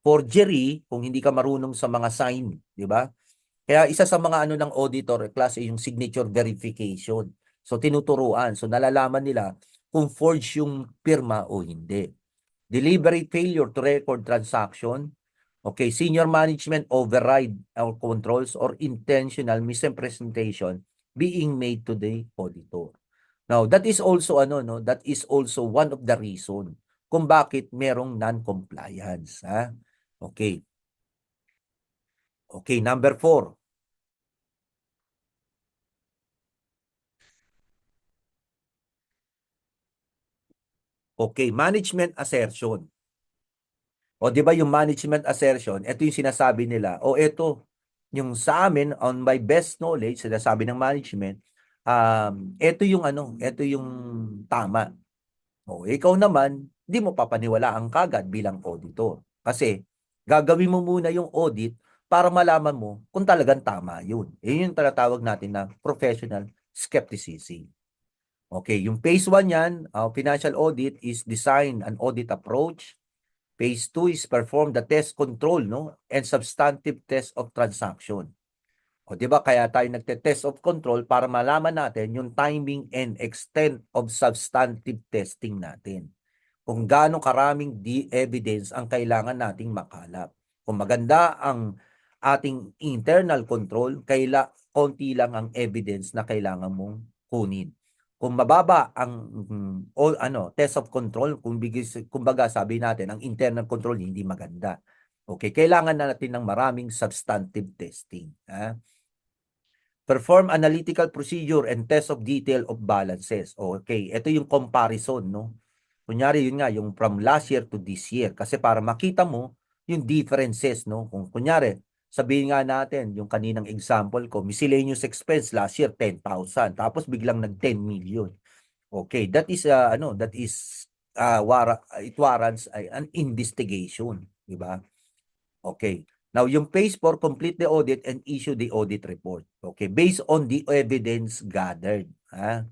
[SPEAKER 1] Forgery kung hindi ka marunong sa mga sign, 'di ba? Kaya isa sa mga ano ng auditor klase yung signature verification. So tinuturuan, so nalalaman nila kung forge yung pirma o hindi. Deliberate failure to record transaction. Okay, senior management override our controls or intentional misrepresentation being made to the auditor. Now, that is also that is also one of the reason kung bakit merong non-compliance, ha? Okay. Okay, number 4. Okay, management assertion. O 'di ba yung management assertion, ito yung sinasabi nila, o ito yung sa amin on my best knowledge, sinasabi ng management, ito yung ito yung tama. O ikaw naman, hindi mo papaniwalaan kagad bilang auditor. Kasi gagawin mo muna yung audit para malaman mo kung talagang tama yun. Yun yung tinatawag natin na professional skepticism. Okay, yung phase 1 yan, financial audit is design an audit approach. Phase 2 is perform the test control, no? And substantive test of transaction. O, di ba? Kaya tayo nagte-test of control para malaman natin yung timing and extent of substantive testing natin. Kung gaano karaming evidence ang kailangan nating makalap. Kung maganda ang ating internal control, konti lang ang evidence na kailangan mong kunin. Kung mababa ang test of control, kumbaga sabi natin ang internal control hindi maganda. Okay, kailangan na natin ng maraming substantive testing, ha? Perform analytical procedure and test of detail of balances. Okay, ito yung comparison, no? Kunyari yun nga, yung from last year to this year. Kasi para makita mo yung differences, no? Kung kunyari, sabihin nga natin, yung kaninang example ko, miscellaneous expense last year, 10,000. Tapos biglang nag 10 million. Okay, that is, it warrants an investigation. Diba? Okay. Now, yung phase 4, complete the audit and issue the audit report. Okay, based on the evidence gathered. Ha?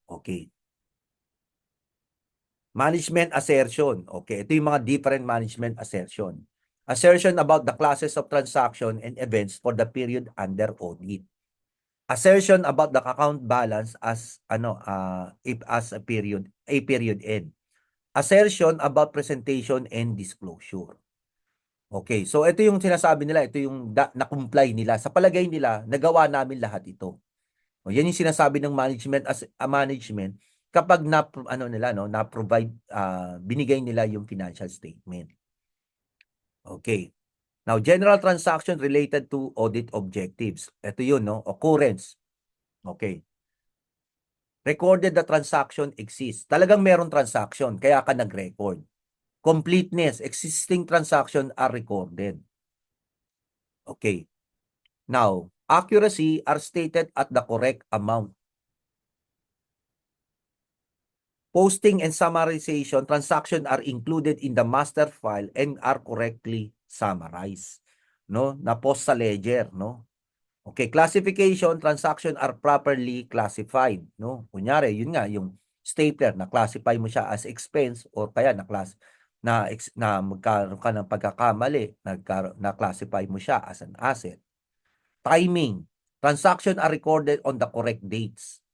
[SPEAKER 1] Okay. Management assertion. Okay, ito yung mga different management assertion. Assertion about the classes of transaction and events for the period under audit. Assertion about the account balance as if as a period end. Assertion about presentation and disclosure. Okay, so ito yung sinasabi nila, ito yung na-comply nila. Sa palagay nila, nagawa namin lahat ito. O, yan yung sinasabi ng management as a management kapag na provide binigay nila yung financial statement. Okay. Now, general transaction related to audit objectives. Ito yun, no? Occurrence. Okay. Recorded the transaction exists. Talagang meron transaction, kaya ka nag-record. Completeness. Existing transaction are recorded. Okay. Now, accuracy are stated at the correct amount. Posting and summarization transaction are included in the master file and are correctly summarized. No? Na-post sa ledger, no? Okay, classification transaction are properly classified, no? Kunyari, yun nga yung stapler na classify mo siya as expense or kaya na magkaroon ka ng pagkakamali, na classify mo siya as an asset. Timing, transaction are recorded on the correct dates.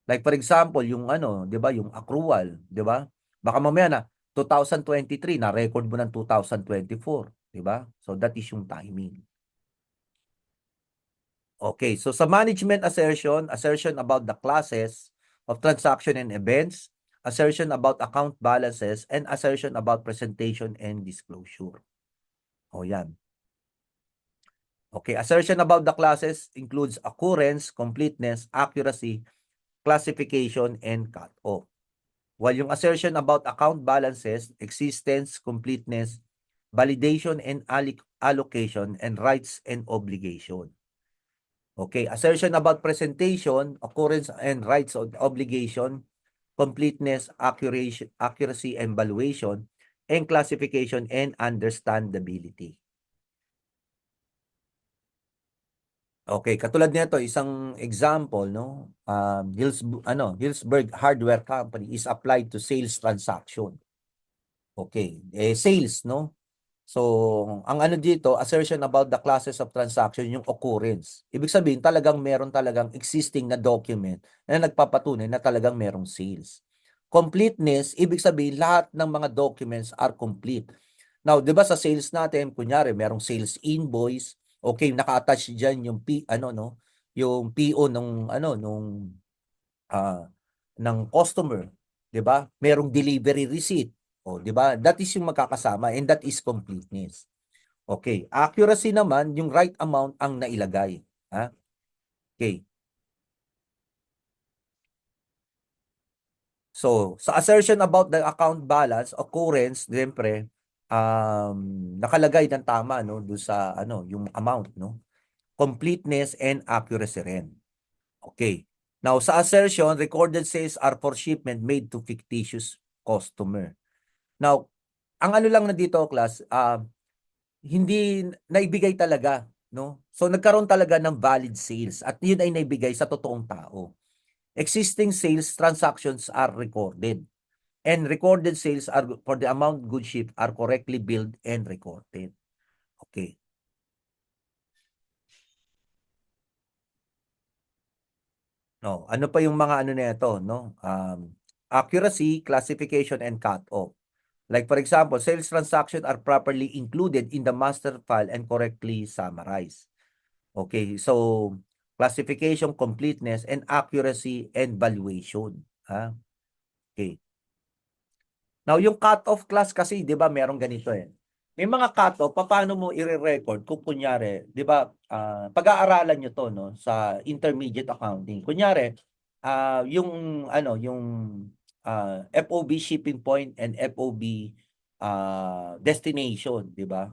[SPEAKER 1] Like for example, yung ano, 'di ba, yung accrual, 'di ba? Baka mamaya na 2023 na record mo ng 2024, 'di ba? So that is yung timing. Okay, so sa management assertion, assertion about the classes of transaction and events, assertion about account balances, and assertion about presentation and disclosure. O yan. Okay, assertion about the classes includes occurrence, completeness, accuracy, classification, and cut-off. While yung assertion about account balances, existence, completeness, validation and allocation, and rights and obligation. Okay, assertion about presentation, occurrence and rights of obligation, completeness, accuracy and valuation, and classification and understandability. Okay, katulad nito, isang example, no? Hillsburg Hardware Company is applied to sales transaction. Okay, sales, no? So, ang ano dito, assertion about the classes of transaction, yung occurrence. Ibig sabihin, talagang meron talagang existing na document na nagpapatunay na talagang merong sales. Completeness, ibig sabihin, lahat ng mga documents are complete. Now, 'di ba sa sales natin, kunyari, merong sales invoice, okay, naka-attach diyan yung yung PO ah, ng customer, 'di ba? Merong delivery receipt. O, 'di ba? That is yung magkakasama and that is completeness. Okay, accuracy naman yung right amount ang nailagay, ha? Okay. So, sa assertion about the account balance, occurrence, siyempre, nakalagay ng tama, no, doon sa yung amount, no? Completeness and accuracy rin. Okay. Now, sa assertion, recorded sales are for shipment made to fictitious customer. Now, ang ano lang na dito, class, hindi naibigay talaga, no? So, nagkaroon talaga ng valid sales at yun ay naibigay sa totoong tao. Existing sales transactions are recorded and recorded sales are for the amount goods shipped are correctly billed and recorded. Okay. No, ano pa yung mga ano nito, no? Accuracy, classification, and cut-off. Like for example, sales transactions are properly included in the master file and correctly summarized. Okay, so classification, completeness, and accuracy and valuation. Ha? Okay. Now, yung cut-off class kasi, di ba, merong ganito eh. May mga cut-off, paano mo i-record kung kunyari, di ba, pag-aaralan nyo to, no, sa intermediate accounting. Kunyari, yung FOB shipping point and FOB destination, di ba?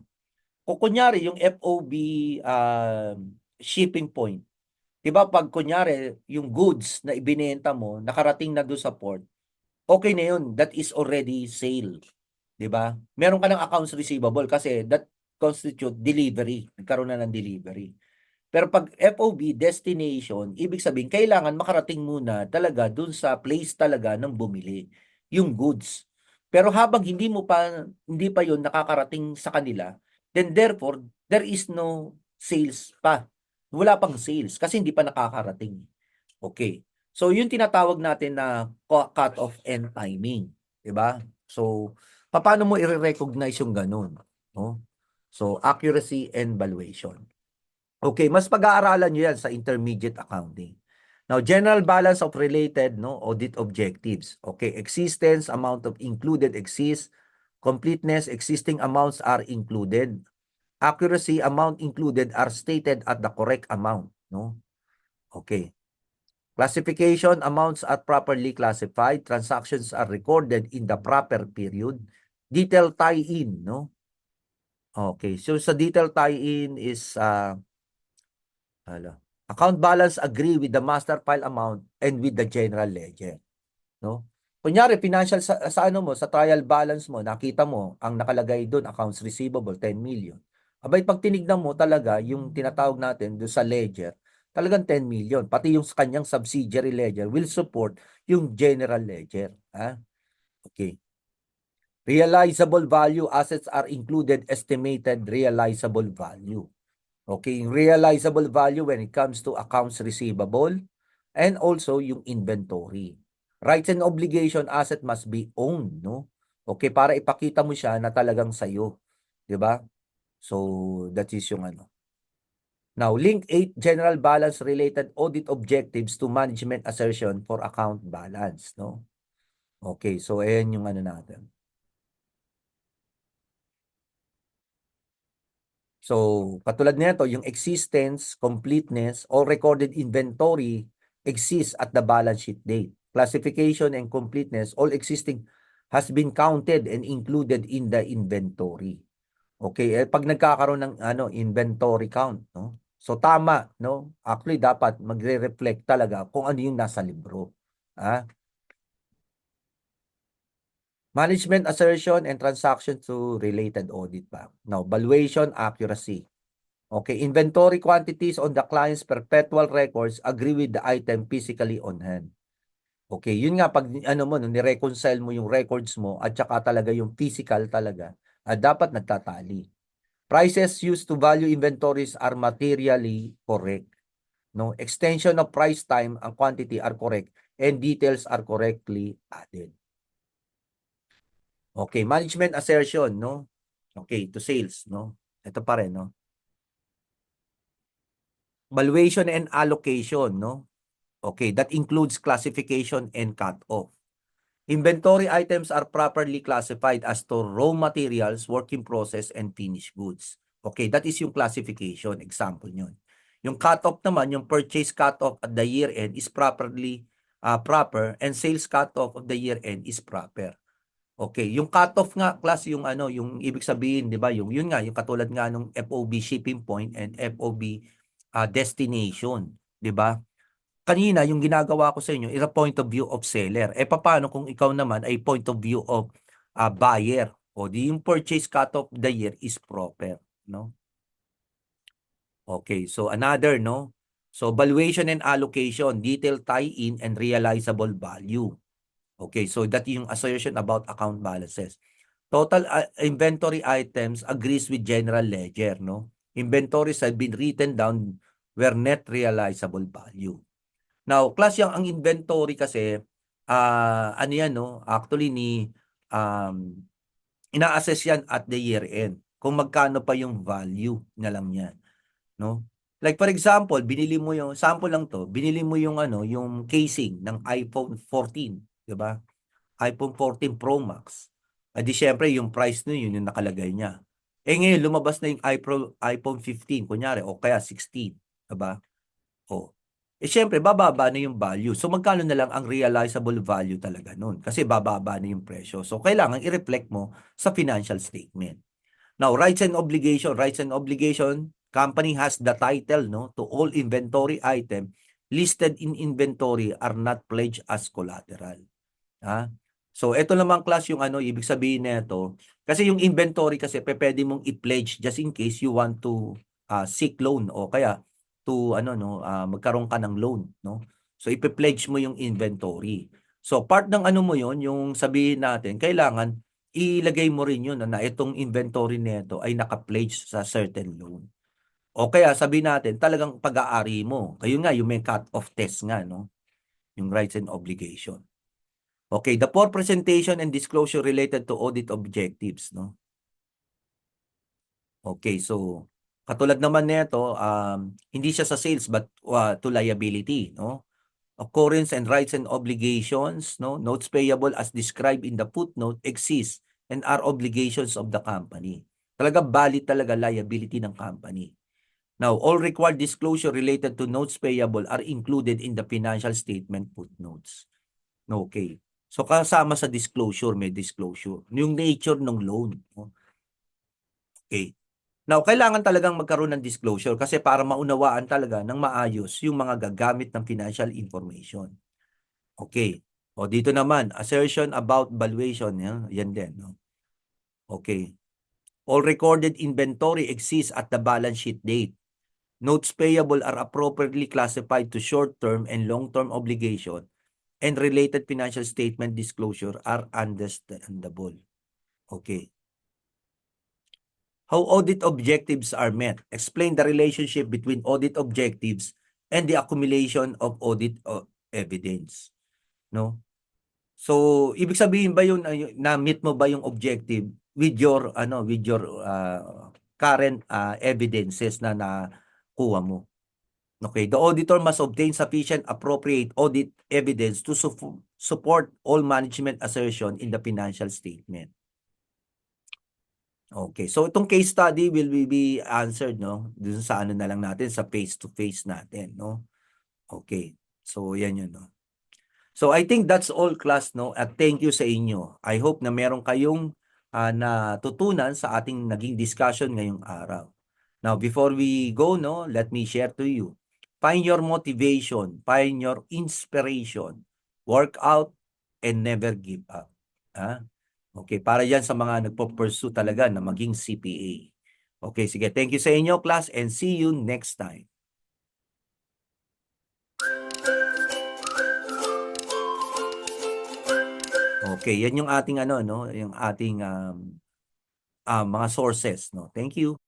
[SPEAKER 1] Kung kunyari, yung FOB shipping point, di ba, pag kunyari, yung goods na ibinenta mo, nakarating na doon sa port, okay na yun. That is already sale. 'Di ba? Meron ka ng accounts receivable kasi that constitute delivery. Nagkaroon na ng delivery. Pero pag FOB destination, ibig sabihin kailangan makarating muna talaga dun sa place talaga ng bumili yung goods. Pero habang hindi pa yun nakakarating sa kanila, then therefore there is no sales pa. Wala pang sales kasi hindi pa nakakarating. Okay. So, yung tinatawag natin na cut-off and timing. 'Di ba? So, paano mo i-recognize yung ganun? No? So, accuracy and valuation. Okay, mas pag-aaralan nyo yan sa intermediate accounting. Now, general balance of related audit objectives. Okay, existence, amount of included exists, Completeness, existing amounts are included. Accuracy, amount included are stated at the correct amount, no? Okay. Classification, amounts are properly classified, transactions are recorded in the proper period. Detail tie-in, no? Okay, so sa detail tie-in is account balance agree with the master file amount and with the general ledger, no? Kunyari, financial sa ano mo, sa trial balance mo, nakita mo, ang nakalagay doon, accounts receivable, 10 million. Abay, pag tinignan mo talaga, yung tinatawag natin doon sa ledger, talagang 10 million. Pati yung kanyang subsidiary ledger will support yung general ledger. Ha? Okay. Realizable value, assets are included, estimated realizable value. Okay, realizable value when it comes to accounts receivable and also yung inventory. Rights and obligation, asset must be owned, no? Okay, para ipakita mo siya na talagang sa'yo. 'Di ba? So, that is yung ano. Now, link 8, general balance related audit objectives to management assertion for account balance, no? Okay, so ayan yung ano natin. So, katulad nito, yung existence, completeness, all recorded inventory exists at the balance sheet date. Classification and completeness, all existing has been counted and included in the inventory. Okay, pag nagkakaroon ng inventory count, no? So tama, no? Actually dapat magre-reflect talaga kung ano yung nasa libro. Ah, management assertion and transaction to related audit ba. Now, valuation accuracy. Okay, inventory quantities on the client's perpetual records agree with the item physically on hand. Okay, yun nga pag ano mo, ni-reconcile mo yung records mo at saka talaga yung physical talaga, dapat nagtatali. Prices used to value inventories are materially correct. No, extension of price time and quantity are correct and details are correctly added. Okay, management assertion, no? Okay, to sales, no? Ito pa rin, no? Valuation and allocation, no? Okay, that includes classification and cut-off. Inventory items are properly classified as to raw materials, work in process, and finished goods. Okay, that is yung classification, example nyon. Yung cut-off naman, yung purchase cut-off at the year-end is properly proper and sales cut-off of the year-end is proper. Okay, yung cut-off nga, class, yung ano, yung ibig sabihin, di ba, yung yun nga, yung katulad nga nung FOB shipping point and FOB destination, di ba? Kanina yung ginagawa ko sa inyo is a point of view of seller. Paano kung ikaw naman ay point of view of buyer? O di yung purchase cut of the year is proper, no? Okay, so another, no? So valuation and allocation, detail tie-in and realizable value. Okay, so that yung assertion about account balances. Total inventory items agrees with general ledger, no? Inventories have been written down where net realizable value. Now, class yang ang inventory kasi, ano yan, no? Actually, ina-assess yan at the year end. Kung magkano pa yung value na lang yan, no? Like for example, binili mo yung, sample lang to, binili mo yung yung casing ng iPhone 14, di ba? iPhone 14 Pro Max. Di syempre, yung price nun, yun yung nakalagay niya. Ngayon, lumabas na yung iPhone 15, kunyari, o kaya 16, di ba? Oh. Syempre, bababa na yung value. So, magkano na lang ang realizable value talaga nun? Kasi bababa na yung presyo. So, kailangan i-reflect mo sa financial statement. Now, rights and obligation. Rights and obligation, company has the title, no, to all inventory item listed in inventory are not pledged as collateral. Ha? So, ito naman class yung ibig sabihin nito. Kasi yung inventory kasi pwede mong i-pledge just in case you want to seek loan o kaya to magkaroon ka ng loan, no? So ipe-pledge mo yung inventory. So part ng mo yon, yung sabihin natin, kailangan ilagay mo rin yun na itong inventory nito ay naka-pledge sa certain loan. O kaya sabihin natin, talagang pag-aari mo. Kayo nga, yung may cut-off test nga, no? Yung rights and obligation. Okay, the poor presentation and disclosure related to audit objectives, no? Okay, so katulad naman nito, hindi siya sa sales but to liability, no? Occurrence and rights and obligations, no? Notes payable as described in the footnote exist and are obligations of the company. Talaga valid talaga liability ng company. Now, all required disclosure related to notes payable are included in the financial statement footnotes. Okay. So kasama sa disclosure, may disclosure. Yung nature ng loan. Okay. Now, kailangan talagang magkaroon ng disclosure kasi para maunawaan talaga ng maayos yung mga gagamit ng financial information. Okay. O dito naman, assertion about valuation. Yan din. No? Okay. All recorded inventory exists at the balance sheet date. Notes payable are appropriately classified to short-term and long-term obligation and related financial statement disclosure are understandable. Okay. How audit objectives are met. Explain the relationship between audit objectives and the accumulation of audit evidence. No? So, ibig sabihin ba yun, na-meet mo ba yung objective with your current evidences na nakuha mo? Okay, the auditor must obtain sufficient appropriate audit evidence to support all management assertion in the financial statement. Okay, so itong case study will be answered, no? Dun sa ano na lang natin, sa face-to-face natin, no? Okay, so yan yun, no? So I think that's all, class, no? At thank you sa inyo. I hope na meron kayong natutunan sa ating naging discussion ngayong araw. Now, before we go, no, let me share to you. Find your motivation, find your inspiration, work out, and never give up. Okay, para yan sa mga nagpo-pursue talaga na maging CPA. Okay, sige. Thank you sa inyo, class, and see you next time. Okay, yan yung ating ano, no, yung ating mga sources, no. Thank you.